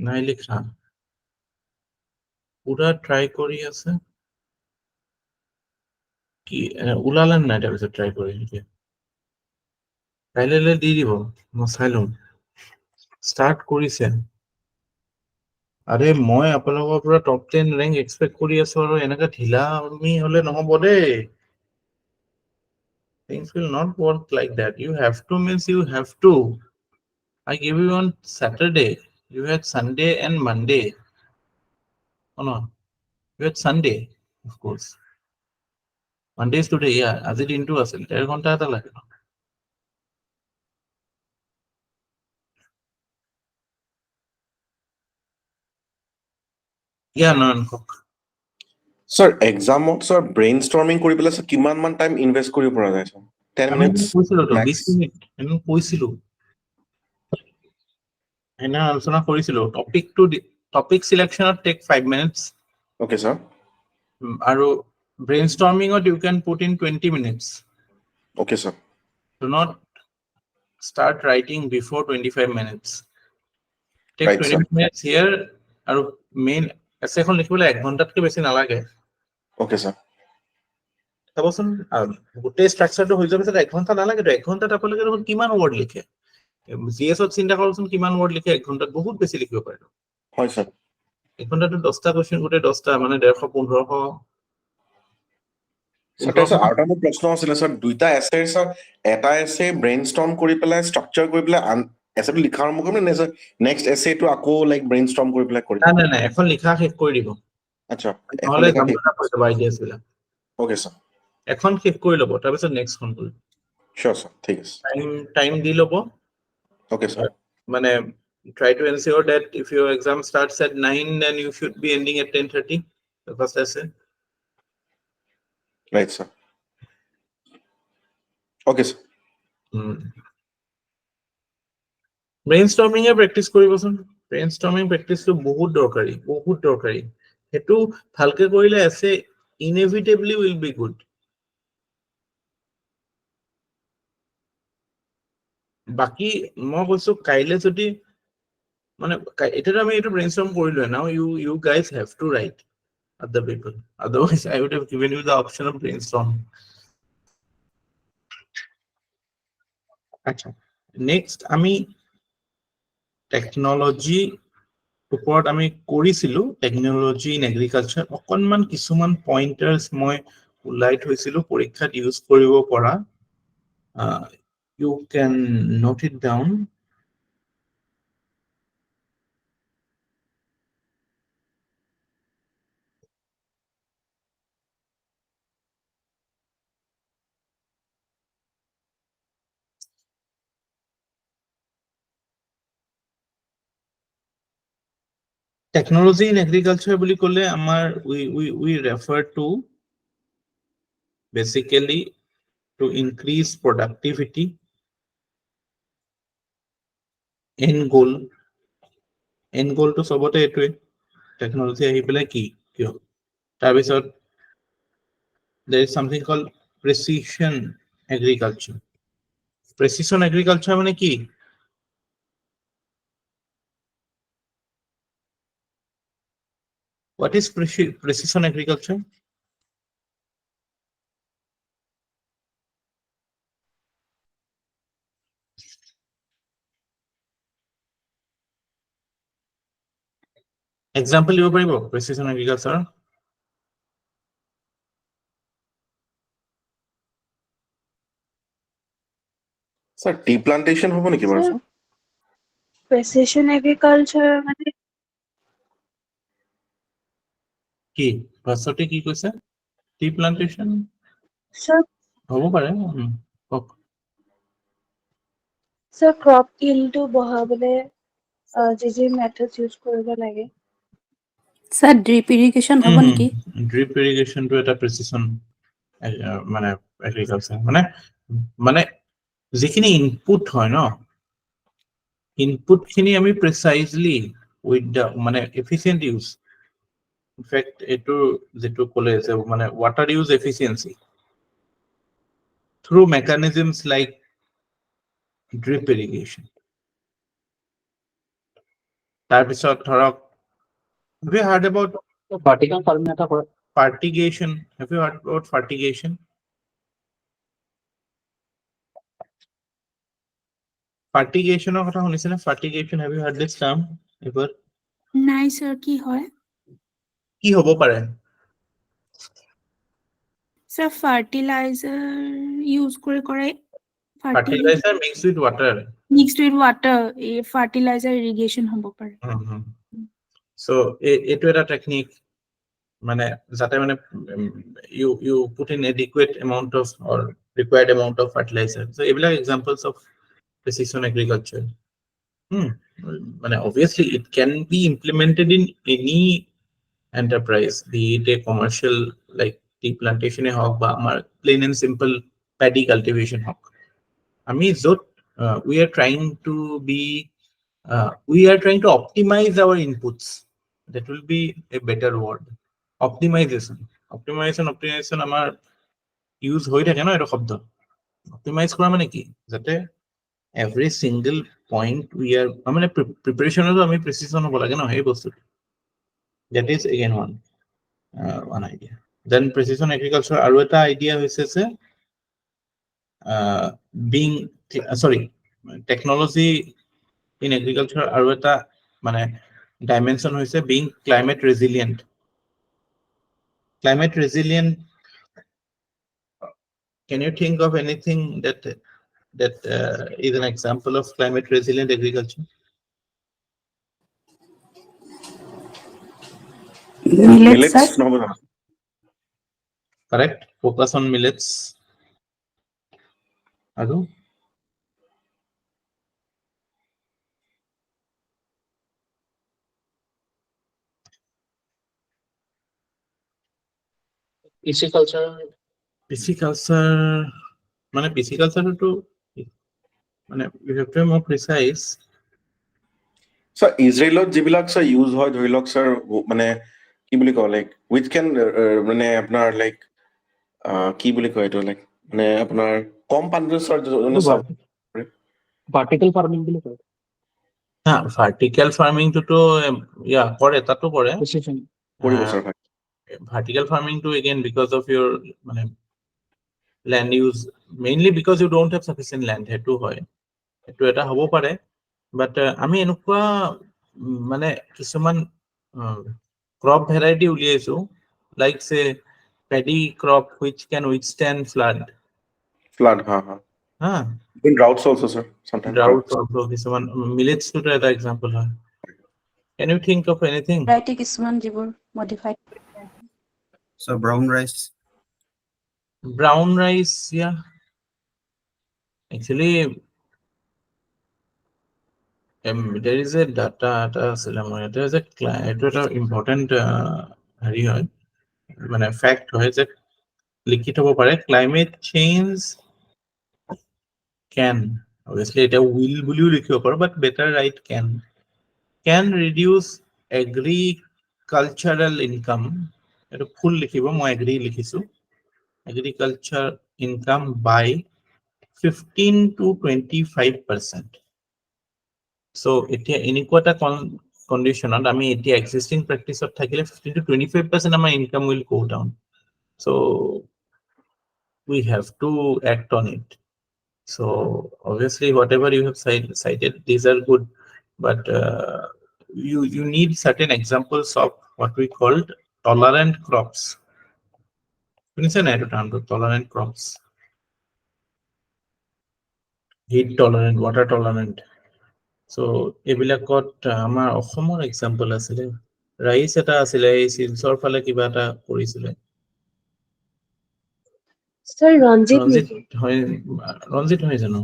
নাই লিখা। পুরা try কৰি আছে। কি ওলালেন নাই তাৰপিছত try কৰি এতিয়া? কাইলৈ দি দিব, মই চাই লম। ষ্টাৰ্ট কৰিছে। আৰে মই আপোনালোকৰ পৰা টপ 10 ৰেংক এক্সপেক্ট কৰি আছো আৰু এনেকা ঢিলা আমি হলে নহব দেই। Things will not work like that. You have to means you have to. I gave you on Saturday. You had Sunday and Monday. Oh no, you had Sunday, of course. Monday is today, yeah. আজি দিনটো আছিল, 1.5 ঘণ্টা এটা লাগে। Yeah, no, no. Sir, examত sir brainstorming কৰি পেলাই sir কিমান মান টাইম ইনভেস্ট কৰিব পৰা যায় sir? 10 আমি minutes কৈছিলো তো max? 20 মিনিট আমি কৈছিলো। এনে আলোচনা কৰিছিলো টপিক সিলেকশনত টেক 5 minutes Okay, sir. আৰু brainstormingত you can put in 20 minutes. Okay, sir. Do not start writing before 25 minutes. Take Right, 20 sir. minutes here আৰু মেইন এছেখন লিখিবলৈ 1 ঘণ্টাতকৈ বেছি নালাগে। Okay, sir. চাবচোন গোটেই ষ্ট্ৰাকচাৰটো হৈ যোৱাৰ পিছত 1 ঘণ্টা নালাগে। 1 ঘণ্টাত আপোনালোকে দেখোন কিমান ৱৰ্ড লিখে? জিএছত চিন্তা কৰকচোন কিমান ৱৰ্ড লিখে 1 ঘণ্টাত? বহুত বেছি লিখিব পাৰে। হয় sir. 1 ঘণ্টাটো 10টা কুৱেশ্যন, গোটেই 10টা মানে 150 1500। Sir, আৰু এটা মোৰ প্ৰশ্ন আছিলে sir, দুইটা এছে sir, এটা এছে ব্ৰেইনষ্টৰ্ম কৰি পেলাই ষ্ট্ৰাকচাৰ কৰি পেলাই এছেটো লিখা আৰম্ভ কৰিম নে sir নেক্সট এছেটো আকৌ লাইক ব্ৰেইনষ্টৰ্ম কৰি পেলাই কৰিম? নাই এখন লিখা শেষ কৰি দিব। আচ্ছা, এখন নহলে লিখা জামলা হৈ যাব আইডিয়াছ বিলাক। Okay, sir. এখন শেষ কৰি ল'ব, তাৰপিছত নেক্সটখন কৰিব। Sure, sir. ঠিক আছে। টাইম দি ল'ব। Okay, sir. মানে try to ensure that if your exam starts at 9, then you should be ending at 10:30. The first essay. Right, sir. Okay, sir. Brainstorming A practice কৰিবচোন। Brainstorming প্ৰেক্টিছটো বহুত দৰকাৰী, বহুত দৰকাৰী। সেইটো ভালকে কৰিলে essay inevitably will be good. বাকি মই কৈছো কাইলে যদি মানে এটাতো আমি এইটো ব্ৰেইনষ্টৰ্ম কৰিলোৱে। now you guys have to write other people, otherwise I would have given you the option of brainstorm. আচ্ছা, নেক্সট আমি টেকনলজি ওপৰত আমি কৰিছিলো। টেকনলজি ইন এগ্ৰিকালচাৰ অকনমান কিছুমান পইণ্টাৰ্স মই ওলাই থৈছিলো পৰীক্ষাত ইউজ কৰিব পৰা। You can note it down. Technology in agriculture বুলি ক'লে আমাৰ we refer to basically to increase productivity. end goal to সবতে এটোৱে টেকনলজি আহি পেলাই কি কিয়। তাৰপিছত there is something called precision agriculture. Precision agriculture মানে কি? What is precision agriculture? Example দিব পাৰিব precision agriculture? Sir, tea plantation হ'ব নেকি বাৰু sir? Precision agriculture মানে কি ফাৰ্ষ্টতে কি কৈছে? টি প্লান্টেশন sir হ'ব পাৰে। crop yield টো বঢ়াবলে যি methods use কৰিব লাগে। স্যাৰ ড্ৰিপ ইৰিগেশন হ'ব নেকি? ড্ৰিপ ইৰিগেশ্যনটো এটা প্ৰিচিছন মানে এগ্ৰিকালচাৰ মানে যিখিনি ইনপুট হয় ন, ইনপুট খিনি আমি প্ৰিচাইজলি উইথ দ্য মানে এফিচিয়েণ্ট ইউজ, ইনফেক্ট এইটো যেটো ক'লে যে মানে water use efficiency through mechanisms like drip irrigation. তাৰপিছত ধৰক, have you heard about vertical farming এটা কৰে। fertigation? Have you heard about fertigation? Fertigationৰ কথা শুনিছেনে? Fertigation, have you heard this term ever? নাই স্যার, কি হয়? কি হ'ব পাৰে? স্যার ফার্টিলাইজার ইউজ করে Fertilizer mixed with water. Mixed with water, এই ফার্টিলাইজার ইরিগেশন হ'ব পাৰে। So এইটো এটা টেকনিক মানে যাতে মানে you put in adequate amount of or required amount of fertilizer. So এইবিলাক examples of precision agriculture. মানে obviously it can be implemented in any enterprise, be it a commercial like tea plantation হওক বা আমাৰ plain and simple paddy cultivation হওক। আমি য'ত we are trying to optimize our inputs. That will be a better word. Optimization আমাৰ use হৈ থাকে ন এটা শব্দ। Optimize কৰা মানে কি? যাতে every single point we are মানে প্ৰিপাৰেশ্যনতো আমি প্ৰিচিজন হ'ব লাগে ন সেই বস্তুটো। That is again one idea. Then precision agriculture আৰু এটা idea হৈছে যে technology in agriculture আৰু এটা মানে dimension হৈছে being climate resilient. Climate resilient, can you think of anything that is an example of climate resilient agriculture? Millets, sir? নহ'ব জানো? Correct. Focus on millets. আৰু pisciculture মানে pisciculture-টো মানে you have to be more precise. So ইজৰাইলত যিবিলাক sir use হয় ধৰি লওক স্যাৰ মানে কি বুলি কয় লাইক উইচ কেন মানে আপোনাৰ লাইক কি বুলি কয় এইটো লাইক মানে আপোনাৰ কম পানীটো স্যাৰ ভাৰ্টিকেল ফাৰ্মিং বুলি কয়। ভাৰ্টিকেল ফাৰ্মিংটোতো কৰে, তাতো কৰে। কৰিব sir. Vertical farming to again because of your land use, mainly because you don't have sufficient land. Hetu hoy etu eta hobo pare, but ami enukwa mane kisuman crop variety uliaisu like say paddy crop which can withstand flood. In droughts also sir, sometimes droughts also kisuman millets to eta example hoy. Can you think of anything? variety kisuman jibur modified. So brown rice. Brown rice, yeah. Actually, there is a data there is a important fact যে লিখি থব পাৰে climate change can, obviously এটা will বুলিও লিখিব পাৰো, but better write can reduce agricultural income. এটা ফুল লিখিব, মই agree লিখিছো, agriculture income by 15 to 25%. So এতিয়া এনেকুৱা এটা কন্ডিশনত আমি এতিয়া existing practice of থাকিলে 15 to 25% আমাৰ income will go down. So we have to act on it. So obviously whatever you have cited, these are good, but you need certain examples of what we called tolerant crops. Tolerant crops, heat tolerant, water tolerant. So এইবিলাকত আমাৰ অসমৰ example আছিলে, rice এটা আছিলে, এই শিলচৰ ফালে কিবা এটা কৰিছিলে। স্যাৰ ৰঞ্জিত হয় জানো?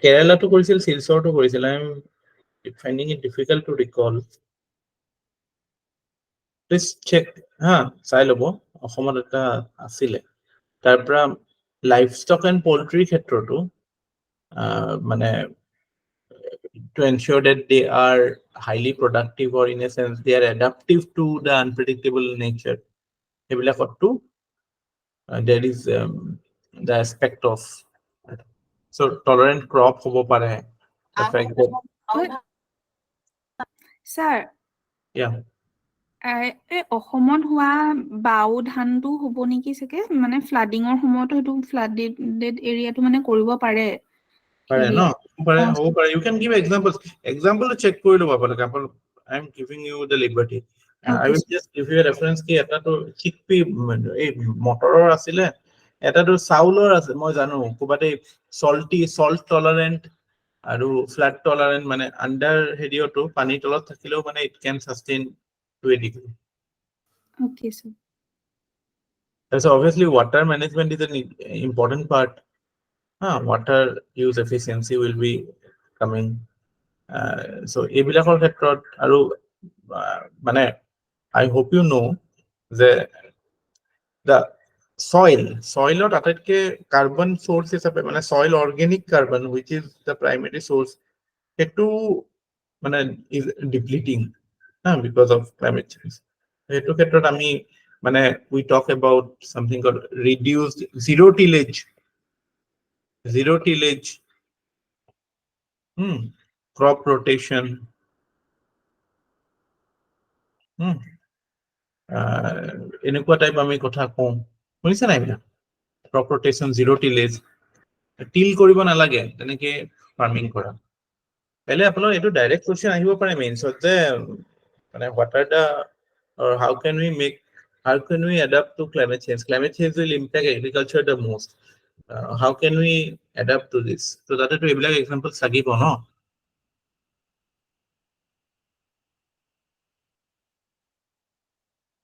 কেৰালাটো কৰিছিল, শিলচৰটো কৰিছিল। I am finding it difficult to recall. Please check হা চাই ল'ব অসমত এটা আছিলে তাৰ পৰা লাইফ ষ্টক এণ্ড পল্ট্ৰিৰ ক্ষেত্ৰতো মানে to ensure that they are highly productive or in a sense they are adaptive to the unpredictable nature সেইবিলাকতো there is the aspect of so tolerant crop হ'ব পাৰে the fact that Sir, yeah এই অসমত হোৱা বাও ধানটো হ'ব নেকি চাগে মানে ফ্লাডিঙৰ সময়তো সেইটো ফ্লাডেড এৰিয়াটো মানে কৰিব পাৰে পাৰে ন পাৰে হ'ব পাৰে you can give example check কৰি ল'ব আপোনালোকে I am giving you the liberty I will just give you a reference কি এটাটো চিকপি এই মটৰৰ আছিলে এটাটো চাউলৰ আছে মই জানো ক'বাতে salt tolerant আৰু flood tolerant মানে আন্ডাৰ হেৰিয়টো পানীৰ তলত থাকিলেও মানে it can sustain to a degree. Okay, sir. So obviously water management is an important part. Water use efficiency will be coming. So এইবিলাকৰ ক্ষেত্ৰত আৰু মানে I hope you know that the soilত আটাইতকৈ carbon source হিচাপে মানে soil organic carbon which is the primary source সেইটো মানে is depleting because of climate change. সেইটো ক্ষেত্ৰত আমি মানে we talk about something called reduced zero tillage crop rotation এনেকুৱা টাইপ আমি কথা কওঁ শুনিছে নাই এইবিলাক crop rotation zero tillage till কৰিব নালাগে তেনেকে ফাৰ্মিং কৰা পহলে আপোনাৰ এইটো ডাইৰেক্ট কোৱেশ্চন আহিব পাৰে মেইনছত যে মানে what are the or how can we adapt to climate change will impact agriculture the most how can we adapt to this so that to এইবিলাক example লাগিব ন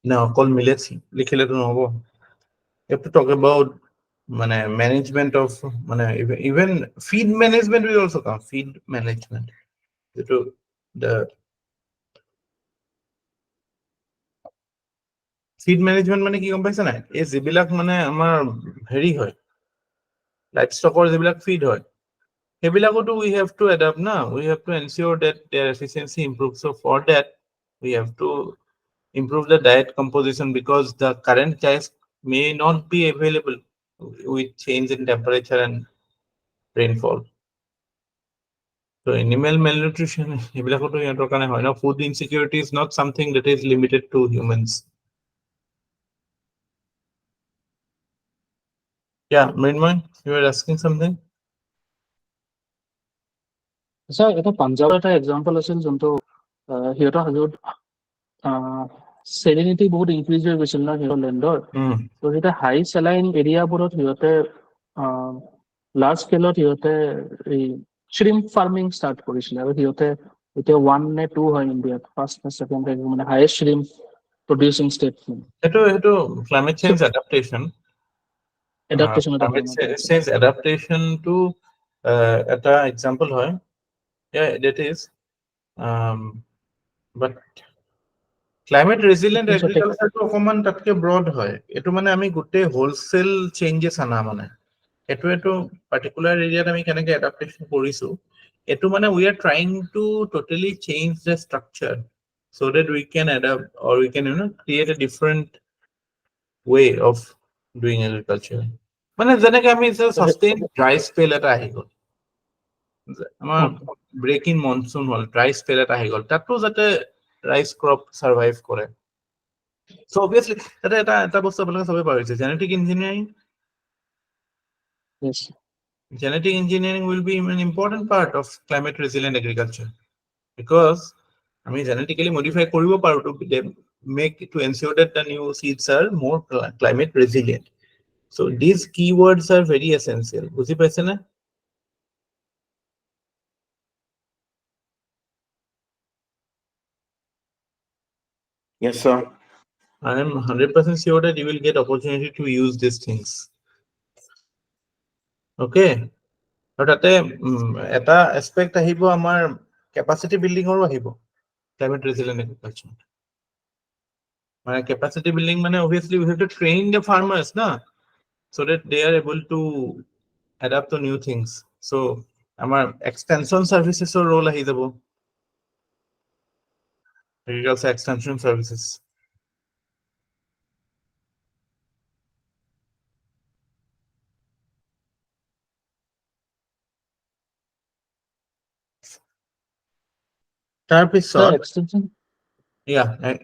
না অকল millets লিখিলেতো নহব you have to talk about মানে management of মানে even feed management will also come feed management the feed management মানে কি গম পাইছা নাই এই যিবিলাক মানে আমাৰ হেৰি হয় লাইফ ষ্টকৰ যিবিলাক ফিড হয় সেইবিলাকতো we have to adapt না we have to ensure that their efficiency improves so for that we have to improve the diet composition because the current diet may not be available with change in temperature and rainfall so animal malnutrition এইবিলাকতো ইহঁতৰ কাৰণে হয় ন food insecurity is not something that is limited to humans. Yeah, Mrinmoy, you were asking something? Sir, এটা পাঞ্জাবৰ এটা example আছিল যোনটো সিহঁতৰ হাজত চেলিনিটি বহুত ইনক্ৰিজ হৈ গৈছিল ন সিহঁতৰ লেণ্ডৰ তো যেতিয়া হাই চেলাইন এৰিয়াবোৰত সিহঁতে লাৰ্জ স্কেলত সিহঁতে এই শ্ৰিম্প ফাৰ্মিং ষ্টাৰ্ট কৰিছিলে আৰু সিহঁতে এতিয়া 1 নে 2 হয় ইণ্ডিয়াত ফাৰ্ষ্ট নে ছেকেণ্ড মানে হাইয়েষ্ট শ্ৰিম্প প্ৰডিউচিং ষ্টেট সেইটো climate change adaptation climate change adaptation to এটা example হয় yeah that is but climate resilient agriculture to অকমান তাতকে broad হয় এটো মানে আমি গোটেই হোলসেল চেঞ্জেস আনা মানে এটো particular এৰিয়াত আমি কেনেকে adaptation কৰিছো এটো মানে we are trying to totally change the structure so that we can adapt or we can create a different way of doing agriculture মানে যেনেকে আমি sustain dry spell এটা আহি গল আমাৰ break in monsoon hall dry spell এটা আহি গল তাতো যাতে rice crop survive কৰে so obviously এটা বস্তু আপোনালোকে সবে পাৰিছে genetic engineering yes genetic engineering will be an important part of climate resilient agriculture because আমি genetically modify কৰিব পাৰো to ensure that the new seeds are more climate resilient so these keywords are very essential বুজি পাইছে না Yes, sir. I am 100% sure that you will get opportunity to use these things. Okay. আৰু তাতে এটা aspect আহিব আমাৰ capacity building আৰু আহিব climate resilient agriculture capacity building, obviously we have to train the farmers, so that they are able to adapt to new things. So our extension services role ahi jabo, agriculture extension services. extension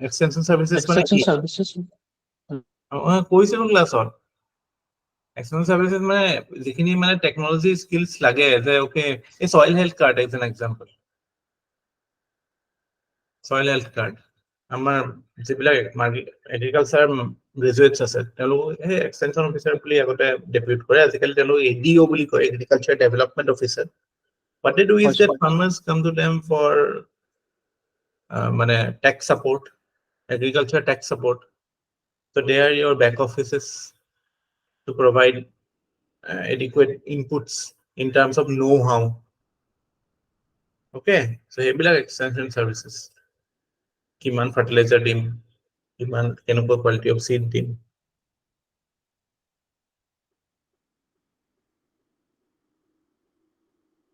extension services services কৈছিলো ক্লাছত extension services যিখিনি technology skills লাগে যে okay এই soil health card is an example. soil health card আমাৰ যিবিলাক agriculture গ্ৰেজুৱেটছ আছে তেওঁলোক এই এক্সটেনশ্যন অফিচাৰ বুলি আগতে ডেপুট কৰে, আজিকালি তেওঁলোক ADO বুলি কয়, agriculture development officer. What they do is that farmers come to them for tax support, agriculture tax support. So they are your back offices to provide adequate inputs in terms of know-how. Okay, so এইবিলাক extension services. কিমান fertiliser দিম, কিমান কেনেকুৱা quality of seed দিম.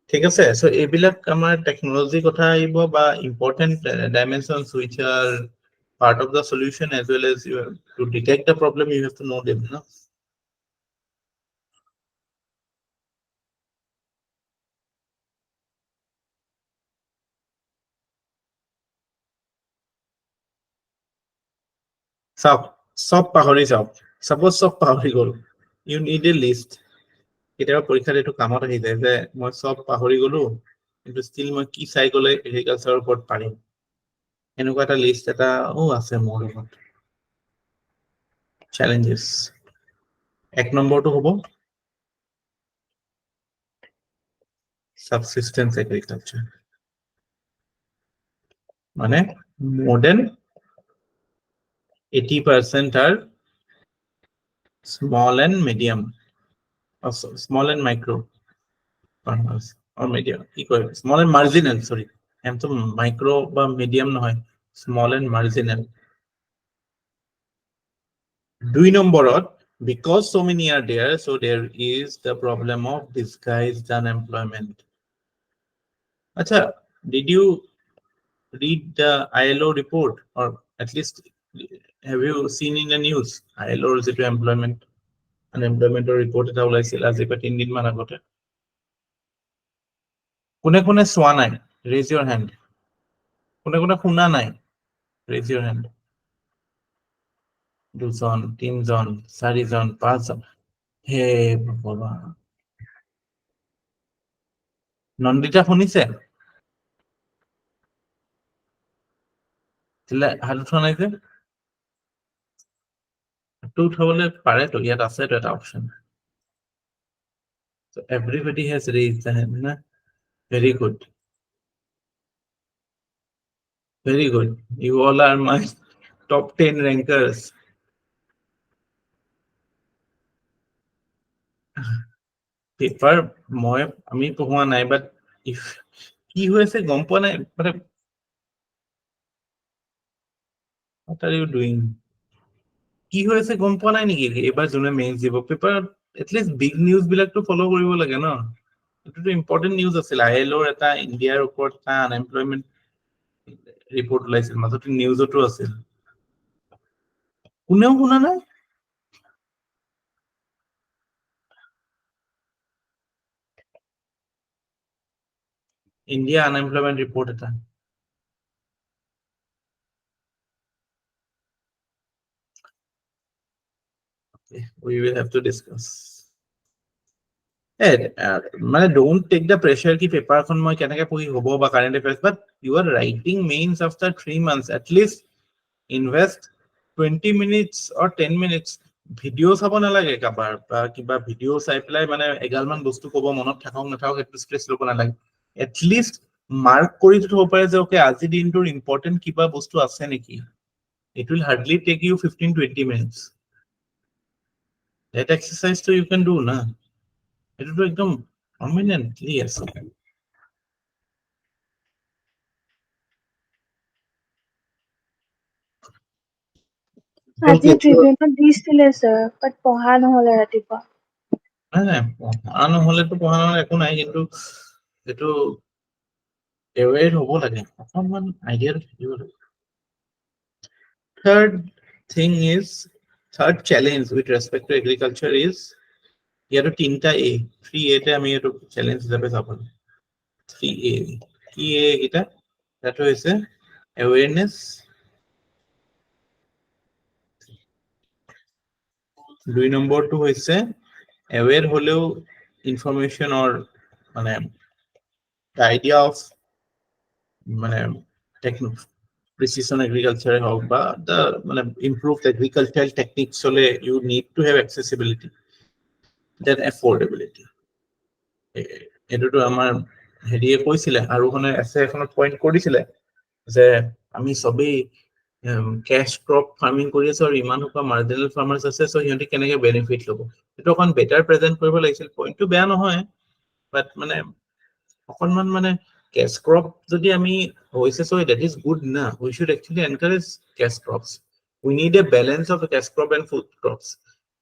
ঠিক আছে, so এইবিলাক আমাৰ টেকনলজি কথা আহিব বা important dimensions which are part of the solution as well as you have to detect the problem, you have to know them, সব পাহৰি যাওক, সাপোজ সব পাহৰি গ'ল, you need a list. কেতিয়াবা পৰীক্ষাত এইটো কামত আহি যায় যে মই সব পাহৰি গ'লো কিন্তু ষ্টিল মই কি চাই গ'লে এগ্ৰিকালচাৰৰ ওপৰত পাৰিম, এনেকুৱা এটা লিষ্ট এটা আছে মোৰ লগত. চ্যালেঞ্জেস এক নম্বৰটো হ'ব subsistence agriculture, more than 80% are small and medium, also small and micro farmers or medium, small and marginal, sorry, I'm so micro ba medium নহয়, small and marginal. 2 নম্বৰত, because so many are there, so there is the problem of disguised unemployment. Acha, did you read the ILO report, or at least have you seen in the news ILO যেটো unemployment report এটা ওলাইছিল আজি বা 3 দিন মান আগতে? কোনে কোনে চোৱা নাই, raise your hand. কোনে কোনে শুনা নাই, raise your hand. 2 জন, 3 জন, 4 জন, 5 জন, হে ভগৱান. নন্দিতা শুনিছে? হাত উঠোৱা নাই যে? হাতটো উঠাবলৈ পাৰেতো, ইয়াত আছেতো এটা option. So everybody has raised the hand, na? Very good. Very good. You all are my top 10 rankers. Paper আমি পঢ়োৱা নাই, but if কি হৈছে গম পোৱা নাই, what are you doing? কি হৈছে গম পোৱা নাই নেকি এবাৰ যোনে মেইনছ দিব পেপাৰ? এটলিষ্ট বিগ নিউজ বিলাকটো ফলো কৰিব লাগে ন, এটোটো ইম্পৰ্টেন্ট নিউজ আছিল. আইএলঅ'ৰ এটা ইণ্ডিয়াৰ ওপৰত এটা আনএমপ্লয়মেন্ট ৰিপৰ্ট ওলাইছিল, মাজতে নিউজতো আছিল. কোনেও শুনা নাই? ইণ্ডিয়া আনএমপ্লয়মেন্ট ৰিপৰ্ট এটা we will have to discuss. Don't take the pressure ki paper khon moi kenake poi hobo ba current affairs, but you are writing mains after 3 months. At least invest 20 minutes or 10 minutes video চাব নালাগে কাবাৰ বা কিবা video চাই পেলাই এগালমান বস্তু কব মনত থাকক নাথাকক সেইটো স্ট্ৰেছ ল'ব নালাগে. এটলিষ্ট মাৰ্ক কৰি থব পাৰে যে ওকে আজি দিনটোৰ ইম্পৰ্টেন্ট কিবা বস্তু আছে নেকি. It will hardly take you 15-20 minutes. That exercise so you can do na. It will become prominently yes. আজি ট্ৰিবিউনত দিছিলে স্যাৰ বাট পঢ়া নহলে ৰাতিপুৱা নাই পঢ়া নহলেতো পঢ়া নহলে একো নাই কিন্তু এইটো এৱেৰ হ'ব লাগে অকণমান আইডিয়া থাকিব লাগে third challenge with respect to agriculture is ইয়াতো তিনটা A 3A তে আমি এইটো চ্যালেঞ্জ হিচাপে চাব 3A কি A এটা that হৈছে awareness দুই নম্বৰটো হৈছে aware হলেও information or মানে the idea of মানে precision agriculture hope but the improved agricultural techniques so you need to have accessibility then affordability এটোটো আমাৰ হেৰিয়ে কৈছিলে আৰু কোনে আছে এখনত পইণ্ট কৰিছিলে যে আমি সবেই ক্যাশ ক্ৰপ ফাৰ্মিং কৰি আছো আৰু ইমান হোপা মাৰ্জিনাল ফাৰ্মাৰ্স আছে সো সিহঁতে কেনেকে বেনিফিট ল'ব এটো অকন বেটাৰ প্ৰেজেন্ট কৰিব লাগিছিল পইণ্টটো বেয়া নহয় বাট মানে অকনমান মানে ক্যাশ ক্ৰপ যদি আমি হৈছে সো that is good না we should actually encourage cash crops we need a balance of cash crop and food crops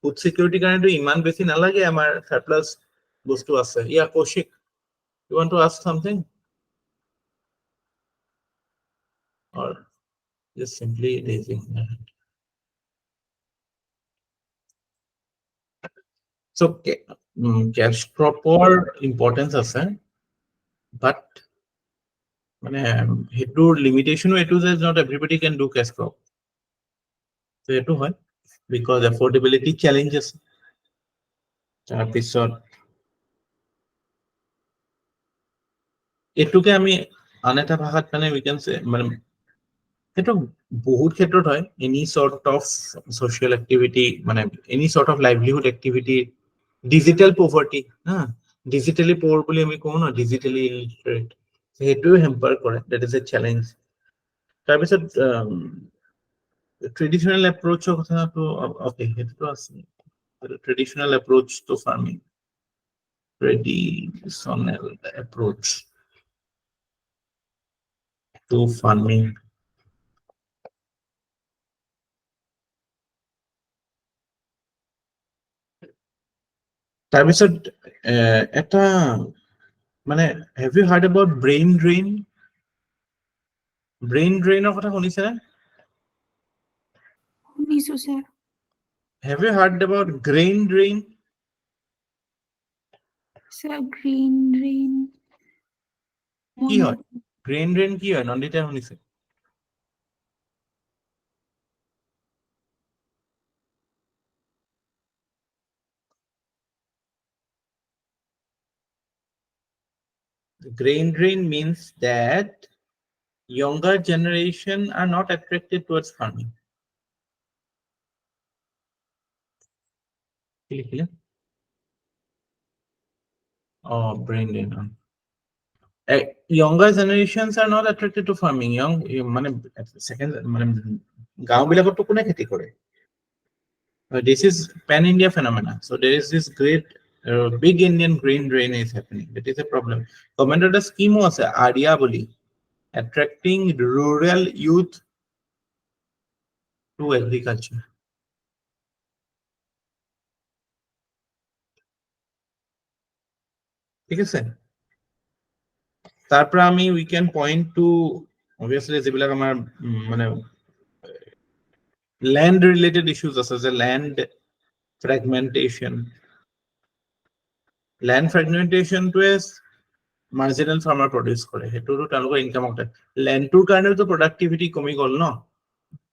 food security কাৰণেটো ইমান বেছি নালাগে আমাৰ surplus বস্তু আছে yeah Kaushik you want to ask something or just simply raising your hand so cash crop or importance আছে but মানে হেতুৰ লিমিটেশনও এটো যে not everybody can do cash crop so এটো হয় because affordability challenges তাৰ পিছত এটুকে আমি আন এটা ভাষাত মানে we can say মানে এটো বহুত ক্ষেত্ৰত হয় any sort of social activity মানে any sort of livelihood activity digital poverty না digitally poor বুলি আমি কওঁ না digitally illiterate হেতু হেম্পাৰ কৰে that is a challenge তাৰ পিছত traditional approach of কথাটো okay হেতু আছে traditional approach to farming traditional approach to farming তাৰপিছত এটা মানে have you heard about brain drain ৰ কথা শুনিছে না শুনিছো sir have you heard about grain drain sir green rain কি হয় grain drain কি হয় নন্দিতা শুনিছে grain drain means that younger generation are not attracted towards farming oh brain drain younger generations are not attracted to farming young মানে second মানে গাঁও বিলাকত তো কোনে খেতি কৰে this is pan India phenomena so there is this great big Indian grain drain is happening that is a problem government of the scheme was Arya boli attracting rural youth to agriculture ঠিক আছে তারপর আমি we can point to obviously যেবিলাক আমাৰ মানে land related issues আছে যে land fragmentation to is marginal farmer produce কৰে হেতুৰো তেওঁলোকৰ ইনকাম উঠে landটোৰ কাৰণেতো productivity কমি গল ন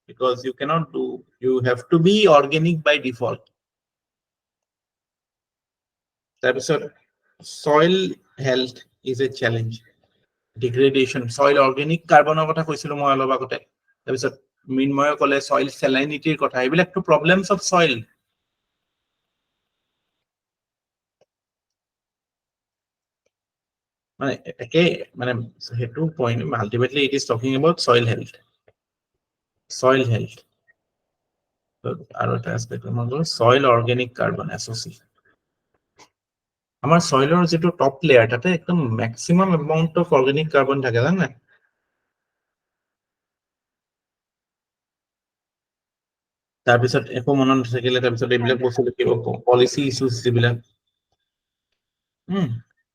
because you cannot do you have to be organic by default তাৰপিছত soil health is a challenge degradation soil organic carbonৰ কথা কৈছিলো মই অলপ আগতে তাৰপিছত মিনময় কলে soil salinityৰ কথা এইবিলাকটো problems of soil মানে একে মানে হেতু point ultimately it is talking about soil health আৰু এটা aspect আমাৰ soil organic carbon association আমাৰ soilৰ যেটো টপ লেয়াৰ তাতে একদম maximum amount of organic carbon থাকে জানা তাৰপিছত একো মনত নাথাকিলে তাৰপিছত এইবিলাক বস্তু লিখিব পলিচি ইছ্যুজ যিবিলাক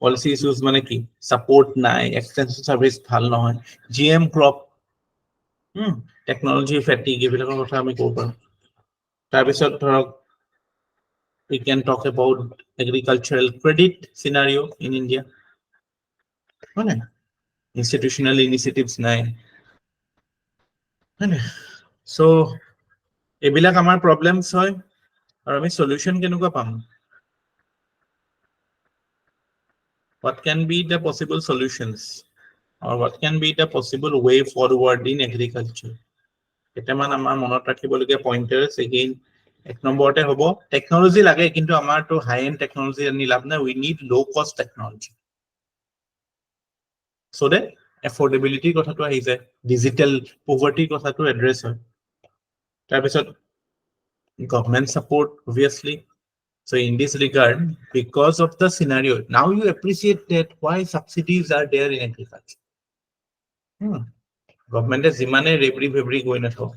পলিচি ইছ্যুজ মানে কি সাপোর্ট নাই এক্সটেনশন সার্ভিস ভাল নহয় জিএম ক্রপ টেকনলজি ফেটিক এইবিলাকৰ কথা আমি ক'ব পাৰোঁ তাৰপিছত ধৰক we can talk about agricultural credit scenario in India হয় না institutional initiatives নাই হয় না so এইবিলাক আমাৰ problems হয় আৰু আমি solution কেনেকুৱা পাম what can be the possible solutions or what can be the possible way forward in agriculture কেইটামান আমাৰ মনত ৰাখিবলগীয়া পইণ্টাৰ্ছ এগেইন এক নম্বৰতে হ'ব টেকনলজি লাগে কিন্তু আমাৰতো হাই এণ্ড টেকনলজি আনি লাভ নাই উই নিড ল' কষ্ট টেকনলজি so that affordability কথাটো আহি যায় ডিজিটেল পভাৰ্টিৰ কথাটো এড্ৰেছ হয় তাৰপিছত government support obviously so in this regard because of the scenario now you appreciate that why subsidies are there in agriculture government যিমানে ৰেবৰি ফেবৰি গৈ নাথাকক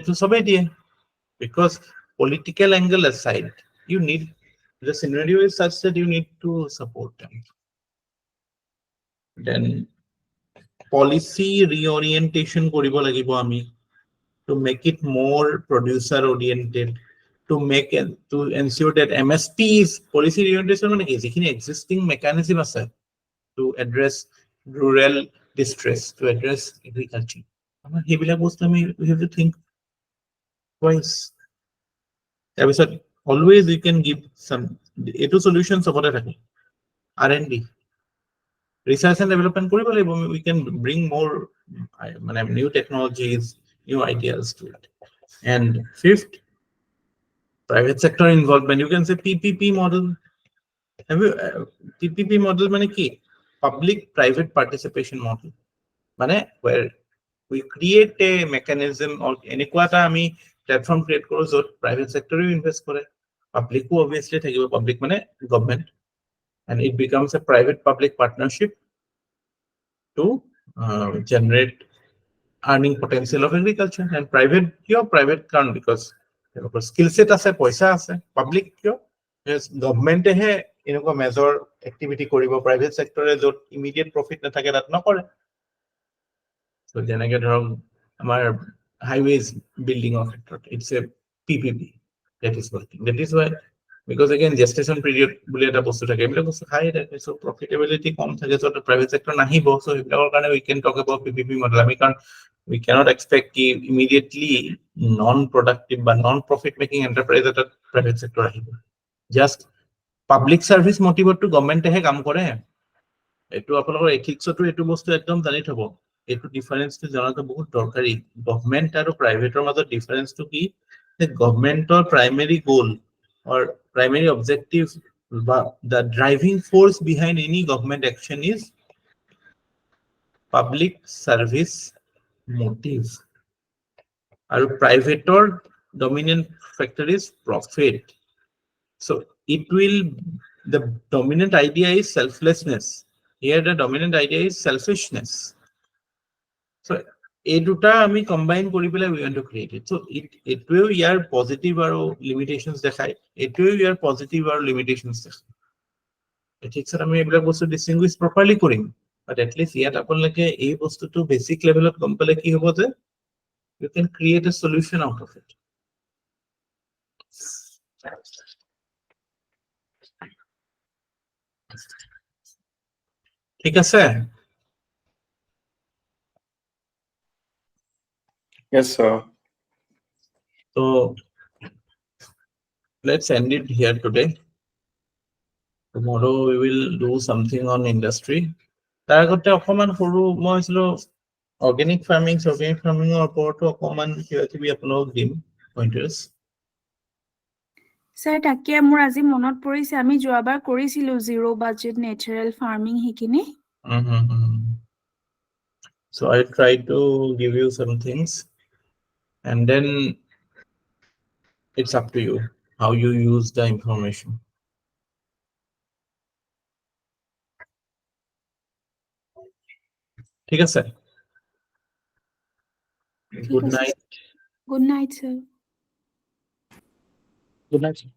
to সবে দিয়ে because political angle aside you need the scenario is such that you need to support them then policy reorientation কৰিব লাগিব আমি to make it more producer oriented to ensure that MSP is policy reorientation মানে কি যিখিনি existing mechanism আছে to address rural distress to address agriculture আমাৰ সেইবিলাক বস্তু আমি we have to think twice তাৰপিছত always we can give some এইটো solution সবতে থাকে R&D research and development কৰিব লাগিব we can bring more মানে new technologies new ideas to it and fifth private sector involvement you can say PPP model have you PPP model মানে কি public private participation model মানে where we create a mechanism or এনেকুৱা এটা আমি প্ল্যাটফৰ্ম create কৰো যত private sector invest কৰে public obviously থাকিব public মানে government and it becomes a private public partnership to generate earning potential of agriculture and private private কাৰণ because skill set আছে পইচা আছে public government হে এনেকুৱা মেজৰ এক্টিভিটি কৰিব private sector যত immediate profit নাথাকে তাত নকৰে so যেনেকৈ ধৰক আমাৰ highways building of it's a PPP that is working that is why because again gestation period বুলি এটা বস্তু থাকে এইবিলাক বস্তু হাই থাকে so profitability কম থাকে so private sector নাহিব so এইবিলাকৰ কাৰণে we can talk about PPP model আমি কাৰণ we cannot expect ki immediately non productive বা non profit making enterprise at private sector আহিব just public service motive to government হে কাম কৰে এটো আপোনালোকৰ ethics-তো এটো বস্তু একদম জানি থব এটো ডিফাৰেন্সটো জানাটো বহুত দৰকাৰী গভৰ্নমেন্ট আৰু প্ৰাইভেটৰ মাজত ডিফাৰেন্সটো কি যে গভৰ্নমেন্টৰ primary goal or primary objective the driving force behind any government action is public service motive or private or dominant factor is profit so it will the dominant idea is selflessness here the dominant idea is selfishness so এই দুটা আমি combine কৰি পেলাই we want to create it so এটোও ইয়াৰ positive আৰু limitations দেখায় এটোও ইয়াৰ পজিটিভ আৰু লিমিটেশনস দেখায় এথিক্সত আমি এইবিলাক বস্তু ডিসটিংগুইশ প্ৰপাৰলি কৰিম বাট এট লিষ্ট ইয়াত আপোনালোকে এই বস্তুটো বেসিক লেভেলত গম পালে কি হ'ব যে you can create a solution out of it ঠিক আছে Yes, sir. so let's end it here today tomorrow we will do something on industry তাৰ আগতে অকমান সৰু মই হৈছিল organic farming ওপৰতো অকমান কিবা আপোনালোক দিম পইণ্টাৰ্ছ স্যাৰ তাকে মোৰ আজি মনত পৰিছে আমি যোৱাবাৰ কৰিছিলো জিৰো বাজেট নেচাৰেল ফাৰ্মিং হিকিনি so I try to give you some things and then it's up to you how you use the information ঠিক আছে good night Good night, sir. Good night, sir.